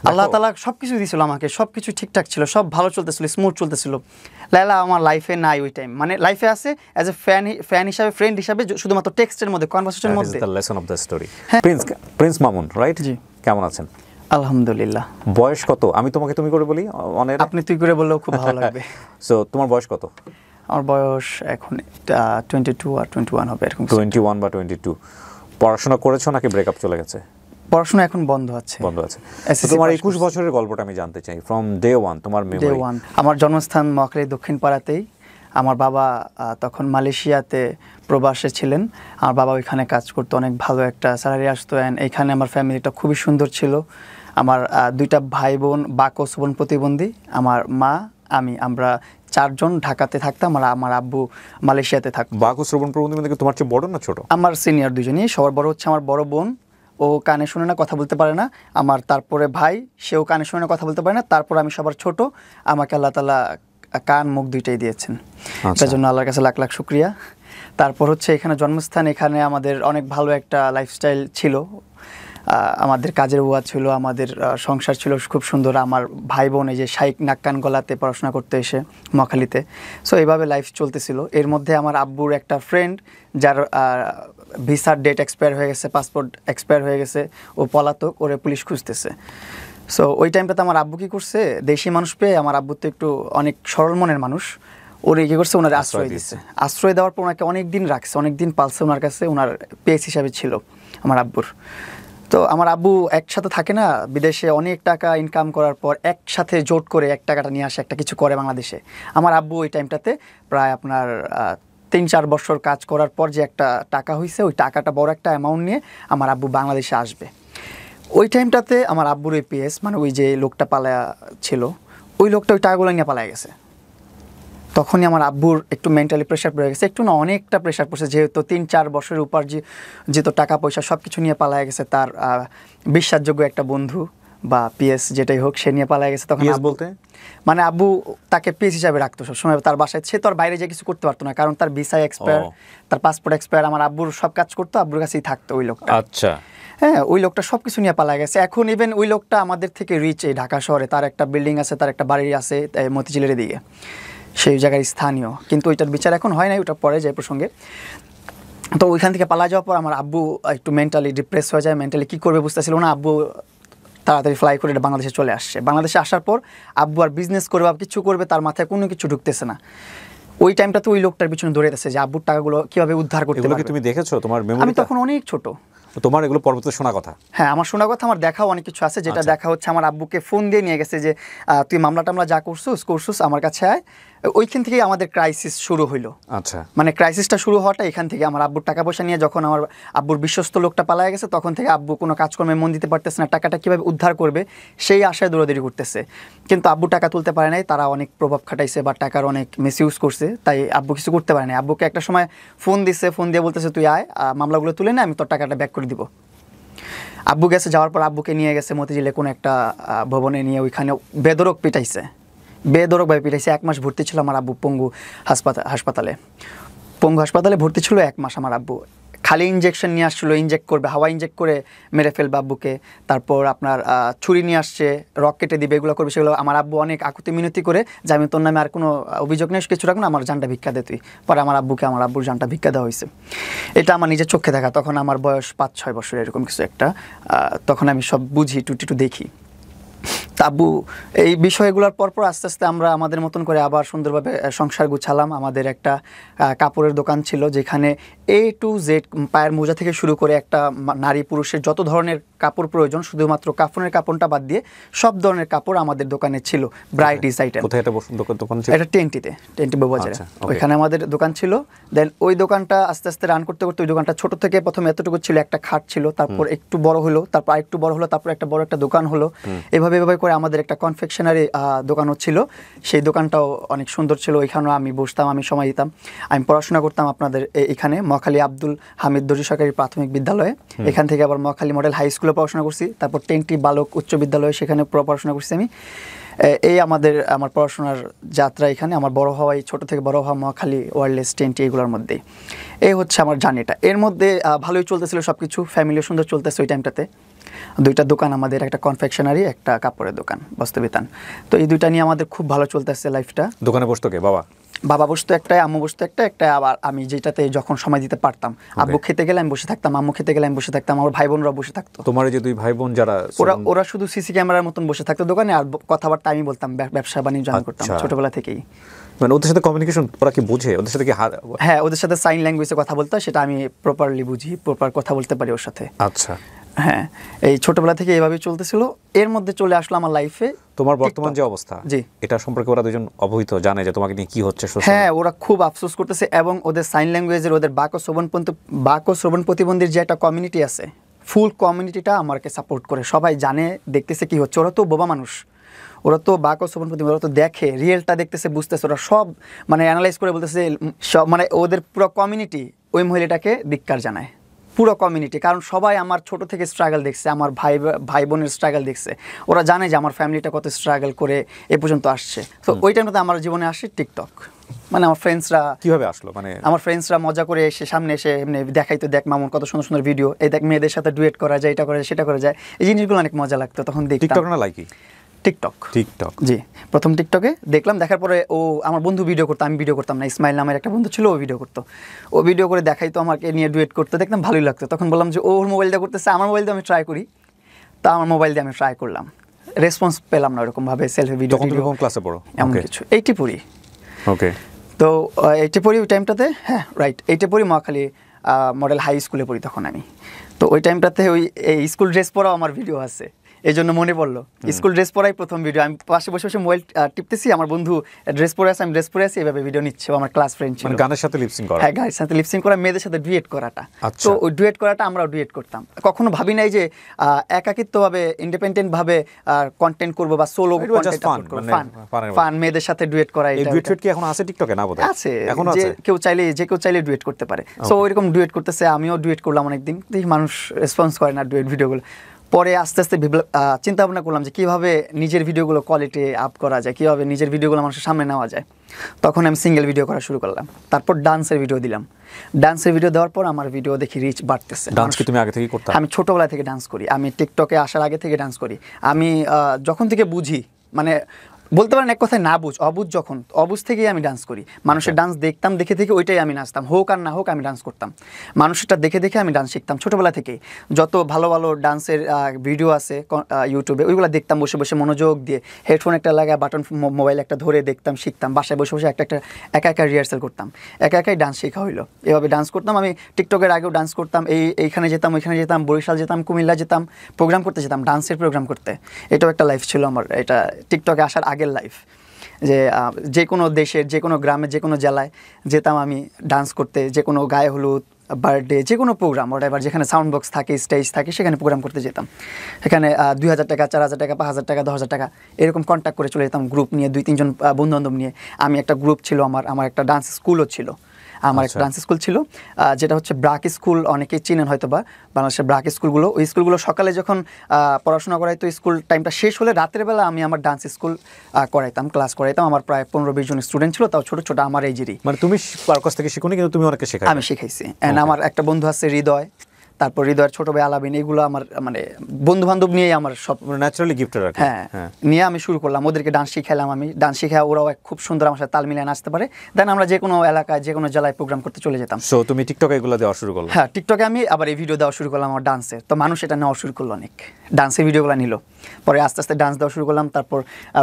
আল্লাহ তাআলা সবকিছু দিয়েছিল আমাকে, সবকিছু ঠিকঠাক ছিল, সব ভালো চলতেছিল, স্মুথ চলতেছিল। লায়লা আমার লাইফে নাই ওই টাইম, মানে লাইফে আছে অ্যাজ এ ফ্যান হিসাবে, ফ্রেন্ড হিসাবে, শুধুমাত্র টেক্সটের মধ্যে, কনভারসেশনের মধ্যে। That is the lesson of the story. Prince Mamun, right? জি। কেমন আছেন? আলহামদুলিল্লাহ। বয়স কত? আমি তোমাকে তুমি করে বলি, আপনি তুই করে বললেও খুব ভালো লাগবে। সো তোমার বয়স কত? আমার বয়স এখন 22 আর 21 হবে এরকম। 21 বা 22। পড়াশোনা করেছো নাকি ব্রেকআপ চলে গেছে? পড়াশোনা এখন বন্ধ আছে। তোমার 21 বছরের গল্পটা আমি জানতে চাই, ফ্রম ডে ওয়ান, তোমার মেমরি। ডে ওয়ান আমার জন্মস্থান মহাখালী দক্ষিণ পাড়াতেই। আমার বাবা তখন মালয়েশিয়াতে প্রবাসে ছিলেন। আমার বাবা ওইখানে কাজ করতো, অনেক ভালো একটা স্যালারি আসতো। অ্যান্ড এইখানে আমার ফ্যামিলিটা খুবই সুন্দর ছিল। আমার 2টা ভাই বোন বাকস বোন প্রতিবন্ধী, আমার মা, আমরা 4 জন ঢাকাতে থাকতাম, আর আমার আব্বু মালয়েশিয়াতে থাকতো। বাকস শ্রবণ প্রতিবন্ধী মানে তোমার চেয়ে বড় না ছোট? আমার সিনিয়র দুজনই, সবার বড় হচ্ছে আমার বড় বোন, ও কানে শুনে না, কথা বলতে পারে না। আমার তারপরে ভাই, সেও কানে শুনে না, কথা বলতে পারে না। তারপর আমি সবার ছোট, আমাকে আল্লাহ তাআলা কান মুখ দুইটাই দিয়েছেন, তার জন্য আল্লাহর কাছে লাখ লাখ শুকরিয়া। তারপর হচ্ছে এখানে জন্মস্থান, এখানে আমাদের অনেক ভালো একটা লাইফস্টাইল ছিল, আমাদের কাজের বুয়া ছিল, আমাদের সংসার ছিল খুব সুন্দর। আমার ভাই বোন এই যে শাইখ নাক কান গলাতে পড়াশোনা করতে এসে মহাখালীতে, সো এইভাবে লাইফ চলতেছিল। এর মধ্যে আমার আব্বুর একটা ফ্রেন্ড, যার ভিসার ডেট এক্সপায়ার হয়ে গেছে, পাসপোর্ট এক্সপায়ার হয়ে গেছে, ও পলাতক, ওরে পুলিশ খুঁজতেছে। সো ওই টাইমটাতে আমার আব্বু কী করছে, দেশি মানুষ পেয়ে, আমার আব্বু তো একটু অনেক সরল মনের মানুষ, ওরে কী করছে, ওনার আশ্রয় দিচ্ছে। আশ্রয় দেওয়ার পর ওনাকে অনেক দিন রাখছে, অনেক দিন পালছে ওনার কাছে, ওনার পেস হিসাবে ছিল আমার আব্বুর। তো আমার আব্বু একসাথে থাকে না, বিদেশে অনেক টাকা ইনকাম করার পর একসাথে জোট করে এক টাকাটা নিয়ে আসে, একটা কিছু করে বাংলাদেশে। আমার আব্বু ওই টাইমটাতে প্রায় আপনার 3-4 বছর কাজ করার পর যে একটা টাকা হয়েছে, ওই টাকাটা বড় একটা অ্যামাউন্ট নিয়ে আমার আব্বু বাংলাদেশে আসবে। ওই টাইমটাতে আমার আব্বুর ওই পিএস, মানে ওই যে লোকটা পালায়া ছিল, ওই লোকটা ওই টাকাগুলো নিয়ে পালায় গেছে। তখনই আমার আব্বুর একটু মেন্টালি প্রেশার পড়ে গেছে, একটু না অনেকটা প্রেশার পড়ছে, যেহেতু 3-4 বছরের উপর যেহেতু টাকা পয়সা সব কিছু নিয়ে পালায় গেছে। তার বিশ্বাসযোগ্য একটা বন্ধু বা পিএস যেটাই হোক, সে নিয়ে পালায় গেছে। তখন বলতে মানে আব্বু তাকে পিএস হিসাবে রাখতো সবসময় তার বাসায়। সে তো আর বাইরে যে কিছু করতে পারতো না, কারণ তার ভিসা এক্সপায়ার, তার পাসপোর্ট এক্সপায়ার। আমার আব্বুর সব কাজ করতো, আব্বুর কাছেই থাকতো ওই লোকটা। আচ্ছা, হ্যাঁ, ওই লোকটা সব কিছু নিয়ে পালা গেছে। এখন ইভেন ওই লোকটা আমাদের থেকে রিচ, এই ঢাকা শহরে তার একটা বিল্ডিং আছে, তার একটা বাড়ি আছে মতিঝিলের দিকে, সেই জায়গার স্থানীয়। কিন্তু ওইটার বিচার এখন হয় নাই, ওটা পরে যায় প্রসঙ্গে। তো ওইখান থেকে পালা যাওয়ার পর আমার আব্বু একটু মেন্টালি ডিপ্রেস হয়ে যায়, মেন্টালি কী করবে বুঝতেছিল না। আব্বু তাড়াতাড়ি ফ্লাই করে বাংলাদেশে চলে আসছে। বাংলাদেশে আসার পর আব্বু আর বিজনেস করবে, কিছু করবে, তার মাথায় কোনো কিছু ঢুকতেছে না। ওই টাইমটাতে ওই লোকটার পিছনে দৌড়াইতেছে যে আব্বুর টাকাগুলো কিভাবে উদ্ধার করতে পারবে। তুমি দেখেছো তোমার মেমোরিতে? আমি তখন অনেক ছোট। তোমার এগুলো পরবর্তীতে শোনা কথা? হ্যাঁ, আমার শোনা কথা, আমার দেখাও অনেক কিছু আছে। যেটা দেখা হচ্ছে, আমার আব্বুকে ফোন দিয়ে নিয়ে গেছে যে তুই মামলা টামলা যা করছিস আমার কাছে আয়। ওইখান থেকেই আমাদের ক্রাইসিস শুরু হইলো। আচ্ছা, মানে ক্রাইসিসটা শুরু হওয়াটা এখান থেকে। আমার আব্বুর টাকা পয়সা নিয়ে যখন আমার আব্বুর বিশ্বস্ত লোকটা পালায় গেছে, তখন থেকে আব্বু কোনো কাজকর্মে মন দিতে পারতেছে না, টাকাটা কীভাবে উদ্ধার করবে সেই আশায় দৌড়াদৌড়ি করতেছে। কিন্তু আব্বু টাকা তুলতে পারে নাই, তারা অনেক প্রভাব খাটাইছে বা টাকার অনেক মিসইউজ করছে, তাই আব্বু কিছু করতে পারে নাই। আব্বুকে একটা সময় ফোন দিছে, ফোন দিয়ে বলতেছে তুই আয়, মামলাগুলো তুলে নে, আমি তোর টাকাটা ব্যাক করে দিব। আব্বু গেছে, যাওয়ার পর আব্বুকে নিয়ে গেছে মতিঝিলে কোনো একটা ভবনে নিয়ে, ওইখানে বেদরক পিটাইছে, বেদরকভাবে পিটাইছে। 1 মাস ভর্তি ছিল আমার আব্বু পঙ্গু হাসপাতালে ভর্তি ছিল 1 মাস। আমার আব্বু খালি ইঞ্জেকশন নিয়ে আসছিলো, ইঞ্জেক্ট করবে, হাওয়া ইঞ্জেক্ট করে মেরে ফেলবে আব্বুকে। তারপর আপনার ছুরি নিয়ে আসছে, রক কেটে দিবে, এগুলো করবে। সেগুলো আমার আব্বু অনেক আকুতি মিনতি করে যে আমি তোর নামে আর কোনো অভিযোগ নেই, কিছু রাখবো না, আমার জানটা ভিক্ষা দে তুই। পরে আমার আব্বুর জানটা ভিক্ষা দেওয়া হয়েছে। এটা আমার নিজের চোখে দেখা। তখন আমার বয়স 5-6 বছর এরকম কিছু একটা। তখন আমি সব বুঝি, টুটিটু দেখি। আব্বু এই বিষয়গুলোর পরপর আস্তে আস্তে আমরা আমাদের মতন করে আবার সুন্দরভাবে সংসার গুছালাম। আমাদের একটা কাপড়ের দোকান ছিল, যেখানে A to Z, পায়ের মোজা থেকে শুরু করে একটা নারী পুরুষের যত ধরনের কাপড় প্রয়োজন, শুধুমাত্র কাফনের কাপড়টা বাদ দিয়ে সব ধরনের কাপড় আমাদের দোকানে ছিল। ব্রাইডিস আইটেম। কোথায় এটা দোকান ছিল? এটা টেন্টি বাজারে। ওইখানে আমাদের দোকান ছিল। দেন ওই দোকানটা আস্তে আস্তে রান করতে করতে, ওই দোকানটা ছোট থেকে প্রথমে এতটুকু ছিল, একটা খাট ছিল, তারপর একটু বড় হলো, তারপর আরেকটু বড় হলো, তারপর একটা বড় একটা দোকান হলো। এভাবে করে আমাদের একটা কনফেকশনারি দোকানও ছিল। সেই দোকানটাও অনেক সুন্দর ছিল। ওইখানেও আমি বসতাম, আমি সময় দিতাম। আমি পড়াশোনা করতাম আপনাদের এখানে মহাখালী আব্দুল হামিদ দর্জি সরকারি প্রাথমিক বিদ্যালয়ে। এখান থেকে আবার মহাখালী মডেল হাই স্কুলে পড়াশোনা করছি। তারপর টেন্টি বালক উচ্চ বিদ্যালয়ে, সেখানে পড়াশোনা করছি আমি। এই আমার পড়াশোনার যাত্রা এখানে। আমার বড় হওয়াই, ছোট থেকে বড় হওয়া মহাখালী, ওয়ারলেস, টেন্টি, এগুলোর মধ্যেই। এই হচ্ছে আমার জার্নিটা। এর মধ্যে ভালোই চলতেছিল সব কিছু, ফ্যামিলিও সুন্দর চলতেছে ওই টাইমটাতে। দুইটা দোকান আমাদের, একটা কনফেকশনারি, একটা কাপড়ের দোকান, বস্ত্রবিতান। তো এই দুইটা নিয়ে আমাদের খুব ভালো চলতেছে লাইফটা। দোকানে বসতো কে? বাবা? বাবা বসতো একটাই, আম্মু বসতো একটা, আবার আমি যেটাতে যখন সময় দিতে পারতাম, আব্বু খেতে গেলে আমি বসে থাকতাম, আম্মু খেতে গেলে আমি বসে থাকতাম, আমার ভাই বোনরা বসে থাকতো। তোমার যে দুই ভাই বোন যারা, ওরা শুধু সিসি ক্যামেরার মতন বসে থাকতো দোকানে, আর কথাবার্তা আমি বলতাম, ব্যবসা বাণিজ্য আমি করতাম ছোটবেলা থেকেই। মানে ওদের সাথে কমিউনিকেশন ওরা কি বোঝে? ওদের সাথে কি? হ্যাঁ, ওদের সাথে সাইন ল্যাঙ্গুয়েজে কথা বলতো, সেটা আমি প্রপারলি বুঝি, প্রপার কথা বলতে পারি ওর সাথে। আচ্ছা, হ্যাঁ, এই ছোটবেলা থেকে এইভাবেই চলতেছিল। এর মধ্যে চলে আসলো আমার লাইফে তোমার বর্তমান যে অবস্থা, জি, এটা সম্পর্কে ওরা দুজন অবহিত, জানে যে তোমাকে নিয়ে কি হচ্ছে? হ্যাঁ, ওরা খুব আফসোস করতেছে, এবং ওদের সাইন ল্যাঙ্গুয়েজের, ওদের বাক ও শ্রবণ প্রতিবন্ধীর যে একটা কমিউনিটি আছে, ফুল কমিউনিটিটা আমাকে সাপোর্ট করে, সবাই জানে, দেখতেছে কি হচ্ছে। ওরা তো বোবা মানুষ, ওরা তো বাক ও শ্রবণ প্রতিবন্ধী, ওরা তো দেখে, রিয়েলটা দেখতেছে, বুঝতেছে, ওরা সব মানে অ্যানালাইজ করে বলতেছে সব, মানে ওদের পুরো কমিউনিটি ওই মহিলাটাকে ধিক্কার জানায়, পুরো কমিউনিটি। কারণ সবাই আমার ছোট থেকে স্ট্রাগল দেখছে, আমার ভাই বোনের স্ট্রাগল দেখছে, ওরা জানে যে আমার ফ্যামিলিটা কত স্ট্রাগল করে এ পর্যন্ত আসছে। তো ওই টাইমটাতে আমার জীবনে আসে টিকটক। মানে আমার ফ্রেন্ডসরা কিভাবে আসলো? মানে আমার ফ্রেন্ডসরা মজা করে এসে সামনে এসে এমনি দেখাইতো, দেখ মামুন কত সুন্দর সুন্দর ভিডিও, এই দেখ মেয়েদের সাথে ডুয়েট করা যায়, এটা করা যায়, সেটা করা যায়, এই জিনিসগুলো অনেক মজা লাগতো তখন দেখতাম। টিকটক না লাইকি? টিকটক, জি, প্রথম টিকটকে দেখলাম। দেখার পরে ও আমার বন্ধু ভিডিও করতো, আমি ভিডিও করতাম না। ইসমাইল নামের একটা বন্ধু ছিল, ও ভিডিও করতো, ও ভিডিও করে দেখাইতো আমাকে নিয়ে, ডুয়েট করতো, দেখতাম ভালোই লাগতো। তখন বললাম যে ওর মোবাইলটা করতেছে, আমার মোবাইল দিয়ে আমি ট্রাই করি। তা আমার মোবাইল দিয়ে আমি ট্রাই করলাম, রেসপন্স পেলাম না ওরকমভাবে, সেলফি ভিডিও। তখন তুমি কোন ক্লাসে পড়ো? এমন কিছু 80 পড়ি। ওকে। তো 80 পড়ি ওই টাইমটাতে, হ্যাঁ রাইট, 80 পড়ি, মহাখালী মডেল হাই স্কুলে পড়ি তখন আমি। তো ওই টাইমটাতে ওই স্কুল ড্রেস পরাও আমার ভিডিও আছে, এই জন্য মনে পড়লো। স্কুল ড্রেস পরাই প্রথম ভিডিও, আমি পাশে বসে বসে মোবাইল টিপতেছি, আমার বন্ধু ড্রেস পরে আছে, আমি ড্রেস পরে আছি, এভাবে ভিডিও নিচ্ছে। আমার ক্লাস ফ্রেন্ড ছিল। মানে গানের সাথে লিপসিং করা? হ্যাঁ, গানের সাথে লিপসিং করা, মেয়েদের সাথে ডুয়েট করাটা। তো ওই ডুয়েট করাটা আমরাও ডুয়েট করতাম। কখনো ভাবি নাই যে একাকিত্বভাবে, ইন্ডিপেন্ডেন্ট ভাবে কন্টেন্ট করব বা সোলো কন্টেন্ট আপলোড করব। ফান, মেয়েদের সাথে ডুয়েট করা। এই ডুয়েট কি এখন আছে টিকটকে? না বোধহয় আছে, এখন আছে, যে কেউ চাইলে ডুয়েট করতে পারে। সো ওইরকম ডুয়েট করতেছে, আমিও ডুয়েট করলাম অনেকদিন, দেখি মানুষ রেসপন্স করে না ডুয়েট ভিডিওগুলো। পরে আস্তে আস্তে চিন্তা ভাবনা করলাম যে কীভাবে নিজের ভিডিওগুলো কোয়ালিটি আপ করা যায়, কীভাবে নিজের ভিডিওগুলো মানুষের সামনে নেওয়া যায়। তখন আমি সিঙ্গেল ভিডিও করা শুরু করলাম, তারপর ডান্সের ভিডিও দিলাম। ডান্সের ভিডিও দেওয়ার পর আমার ভিডিও দেখি রিচ বাড়তেছে। ডান্স কি তুমি আগে থেকে করতে? আমি ছোটোবেলা থেকে ডান্স করি, আমি টিকটকে আসার আগে থেকে ডান্স করি। আমি যখন থেকে বুঝি, মানে বলতে পারেন এক কথায় না অবুঝ থেকেই আমি ডান্স করি। মানুষের ডান্স দেখতাম, দেখে থেকে ওইটাই আমি নাচতাম, হোক আর না হোক আমি ডান্স করতাম। মানুষটা দেখে দেখে আমি ডান্স শিখতাম ছোটোবেলা থেকেই। যত ভালো ভালো ডান্সের ভিডিও আছে ইউটিউবে, ওইগুলো দেখতাম বসে বসে মনোযোগ দিয়ে, হেডফোন একটা লাগায়, বাটন মোবাইল একটা ধরে দেখতাম, শিখতাম। বাসায় বসে বসে একা রিহার্সাল করতাম, একাই ডান্স শেখা হইলো। এভাবে ডান্স করতাম আমি। টিকটকের আগেও ডান্স করতাম, এইখানে যেতাম, ওইখানে যেতাম, বরিশাল যেতাম, কুমিল্লা যেতাম, প্রোগ্রাম করতে যেতাম, ডান্সের প্রোগ্রাম করতে। এটাও একটা লাইফ ছিল আমার, এটা টিকটকে আসার আগের লাইফ। যে যে কোনো দেশের, যে কোনো গ্রামের, যে কোনো জেলায় যেতাম আমি ডান্স করতে, যে কোনো গায়ে হলুদ, বার্থডে, যে কোনো প্রোগ্রাম, ওটা যেখানে সাউন্ড বক্স থাকে, স্টেজ থাকে, সেখানে প্রোগ্রাম করতে যেতাম। এখানে 2000 টাকা, 4000 টাকা, 5000 টাকা, 10,000 টাকা এরকম কন্ট্যাক্ট করে চলে যেতাম, গ্রুপ নিয়ে, 2-3 জন বন্ধুবান্ধব নিয়ে। আমি একটা গ্রুপ ছিল, আমার একটা ডান্স স্কুলও ছিল। আমার একটা ডান্স স্কুল ছিল, যেটা হচ্ছে ব্রাক স্কুল, অনেকেই চিনেন হয়তো বা, বাংলাদেশের ব্রাক স্কুলগুলো। ওই স্কুলগুলো সকালে যখন পড়াশোনা করাইতো, স্কুল টাইমটা শেষ হলে রাতের বেলা আমি আমার ডান্স স্কুল করাইতাম, ক্লাস করাইতাম। আমার প্রায় 15-20 জন স্টুডেন্ট ছিল, তাও ছোটো ছোটো আমার এইজেরই। মানে তুমি কার কাছ থেকে শিখোনি, কিন্তু তুমি অনেকে শেখাই? আমি শিখাইছি। অ্যান্ড আমার একটা বন্ধু আছে হৃদয়, তারপর হৃদয়ের ছোট ভাই আলাবিন, এগুলো আমার মানে বন্ধু বান্ধব নিয়েই আমার সব ন্যাচারালি গিফটেড আর কি। হ্যাঁ, নিয়ে আমি শুরু করলাম, ওদেরকে ডান্স শিখাইলাম। আমি ডান্স শিখা, ওরাও খুব সুন্দর আমার সাথে তাল মিলিয়ে নাচতে পারে। দেন আমরা যে কোনো এলাকায়, যে কোনো জেলায় প্রোগ্রাম করতে চলে যেতাম। সো তুমি টিকটকে এগুলো দেওয়া শুরু করলে? হ্যাঁ, টিকটকে আমি আবার এই ভিডিও দেওয়া শুরু করলাম আমার ডান্সের। তো মানুষ এটা নেওয়া শুরু করলো, অনেক ডান্সের ভিডিওগুলো নিল। পরে আস্তে আস্তে ডান্স দেওয়া শুরু করলাম। তারপর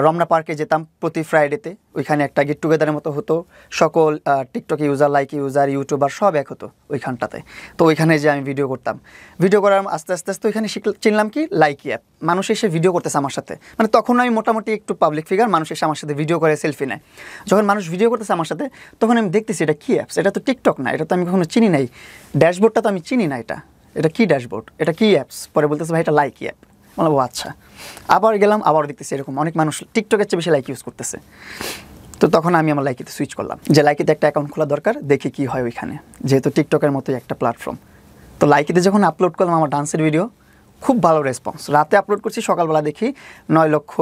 রমনা পার্কে যেতাম প্রতি ফ্রাইডেতে, ওইখানে একটা গেট টুগেদারের মতো হতো, সকল টিকটক ইউজার, ইউজার, ইউটিউবার সব এক হতো ওইখানটাতে। তো ওইখানে যে আমি ভিডিও করতাম, ভিডিও করার আস্তে আস্তে ওইখানে চিনলাম কি লাইকি অ্যাপ। মানুষ এসে ভিডিও করতেছে আমার সাথে, মানে তখন আমি মোটামুটি একটু পাবলিক ফিগার, মানুষ এসে আমার সাথে ভিডিও করে, সেলফি নেয়। যখন মানুষ ভিডিও করতেছে আমার সাথে, তখন আমি দেখতেছি এটা কী অ্যাপস, এটা তো টিকটক না, এটা তো আমি কখনো চিনি নাই, ড্যাশবোর্ডটা তো আমি চিনি না, এটা কী ড্যাশবোর্ড, এটা কী অ্যাপস। পরে বলতেছে ভাই এটা লাইকি অ্যাপ। বললাম ও আচ্ছা। আবার গেলাম, আবার দেখতেছি এরকম অনেক মানুষ টিকটকের চেয়ে বেশি লাইক ইউজ করতেছে। তো তখন আমি আমার লাইকিতে সুইচ করলাম, যে লাইকিতে একটা অ্যাকাউন্ট খোলা দরকার, দেখি কি হয় ওইখানে, যেহেতু টিকটকের মতোই একটা প্ল্যাটফর্ম। তো লাইকিতে যখন আপলোড করলাম আমার ডান্সের ভিডিও, খুব ভালো রেসপন্স। রাতে আপলোড করছি, সকালবেলা দেখি 9 লক্ষ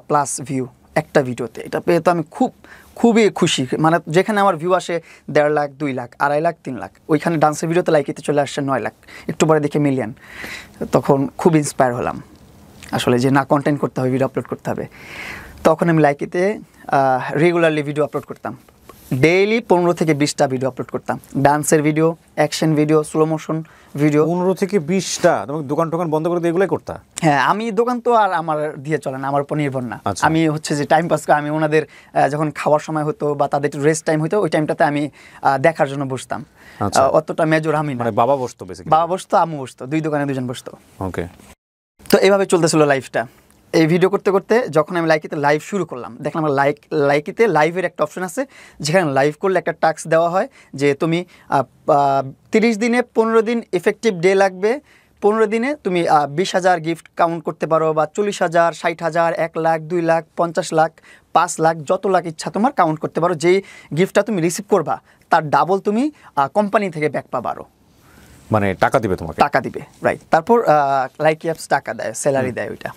প্লাস ভিউ একটা ভিডিওতে। এটা পেয়ে তো আমি খুব খুবই খুশি, মানে যেখানে আমার ভিউ আসে 1.5 লাখ 2 লাখ 2.5 লাখ 3 লাখ, ওইখানে ডান্সের ভিডিওতে লাইকিতে চলে আসছে 9 লাখ, একটু পরে দেখে মিলিয়ন। তখন খুব ইন্সপায়ার হলাম আসলে যে না, কন্টেন্ট করতে হবে, ভিডিও আপলোড করতে হবে। তখন আমি লাইকিতে রেগুলারলি ভিডিও আপলোড করতাম, ডেইলি 15 থেকে 20টা ভিডিও আপলোড করতাম, ডান্সের video, action video, slow motion video. 15 থেকে 20টা? তুমি দোকান টোকান বন্ধ করে দিয়ে এগুলোই করতা? হ্যাঁ, আমি দোকান তো আর আমার দিয়ে চলে না, আমার উপর নির্ভর না। আচ্ছা। আমি হচ্ছে যে টাইম পাস করে, আমি ওনাদের যখন খাওয়ার সময় হতো বা তাদের একটু রেস্ট টাইম হতো, ওই টাইমটাতে আমি দেখার জন্য বসতাম। আচ্ছা। অতটা মেজর আমি না, মানে বাবা বসতো বেসিক্যালি? বাবা বসতো, আম্মু বসতো, দুই দোকানে দুজন বসতো। ওকে। তো এইভাবে চলতেছিল লাইফটা। এই ভিডিও করতে করতে যখন আমি লাইকিতে লাইভ শুরু করলাম, দেখলাম আমার লাইকিতে লাইভের একটা অপশন আছে, যেখানে লাইভ করলে একটা টাস্ক দেওয়া হয় যে তুমি 30 দিনে 15 দিন ইফেক্টিভ ডে লাগবে, 15 দিনে তুমি 20,000 গিফট কাউন্ট করতে পারো, বা 40,000, 60,000, 1 লাখ, 2 লাখ, 50 লাখ, 5 লাখ, যত লাখ ইচ্ছা তোমার কাউন্ট করতে পারো। যেই গিফটটা তুমি রিসিভ করবা তার ডাবল তুমি কোম্পানি থেকে ব্যাক পাবা, আরও মানে টাকা দিবে তোমাকে? টাকা দিবে, রাইট। তারপর লাইকি অ্যাপস টাকা দেয়, স্যালারি দেয় ওইটা।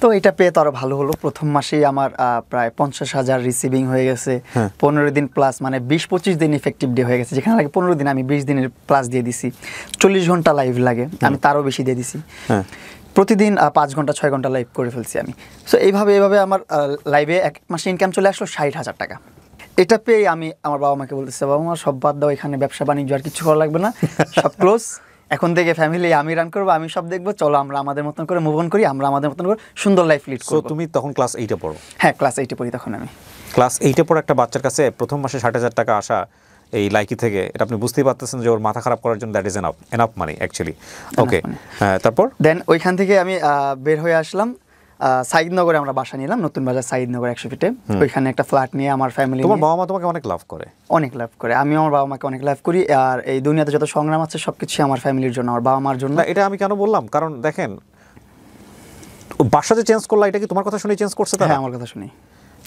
তো এটা পেয়ে তো আরও ভালো হলো। প্রথম মাসেই আমার প্রায় 50,000 রিসিভিং হয়ে গেছে। 15 দিন প্লাস, মানে 20-25 দিন ইফেক্টিভ ডে হয়ে গেছে। যেখানে লাগে 15 দিন, আমি 20 দিনের প্লাস দিয়ে দিছি। 40 ঘন্টা লাইভ লাগে, আমি তারও বেশি দিয়ে দিছি। প্রতিদিন 5 ঘন্টা 6 ঘন্টা লাইভ করে ফেলছি আমি। সো এইভাবে আমার লাইভে এক মাসে ইনকাম চলে আসলো 60,000 টাকা। এটা পেয়ে আমি আমার বাবা মাকে বলতেছি, বাবা মা সব বাদ দাও, এখানে ব্যবসা বাণিজ্য আর কিছু করা লাগবে না, সব ক্লোজ, এখন থেকে ফ্যামিলি আমি রান করবো, আমি সব দেখবো, চলো আমরা আমাদের মতন করে মুভ অন করি, আমরা আমাদের মতন করে সুন্দর লাইফ লিড করব। তুমি তখন ক্লাস 8-এ পড়ো? হ্যাঁ, ক্লাস 8-এ পড়ি তখন আমি। ক্লাস 8-এ পড়ে একটা বাচ্চার কাছে প্রথম মাসে 60,000 টাকা আসা এই লাইকি থেকে, এটা আপনি বুঝতেই পারতেছেন যে ওর মাথা খারাপ করার জন্য that is enough money actually. Okay, হ্যাঁ, তারপর দেন ওইখান থেকে আমি বের হয়ে আসলাম। সাইদনগরে আমরা বাসা নিলাম, নতুন বাজার সাইদনগর 100 ফিটে। ওইখানে একটা ফ্ল্যাট নিয়ে আমার ফ্যামিলি। তোমার বাবা মা তোমাকে অনেক লাভ করে? অনেক লাভ করে, আমি আমার বাবা মাকে অনেক লাভ করি। আর এই দুনিয়াতে যত সংগ্রাম আছে সবকিছু আমার ফ্যামিলির জন্য, আমার বাবা মার জন্য। এটা আমি কেন বললাম, কারণ দেখেন বাসা যে চেঞ্জ করলা, এটা কি তোমার কথা শুনে চেঞ্জ করছে তারা? হ্যাঁ, আমার কথা শুনি।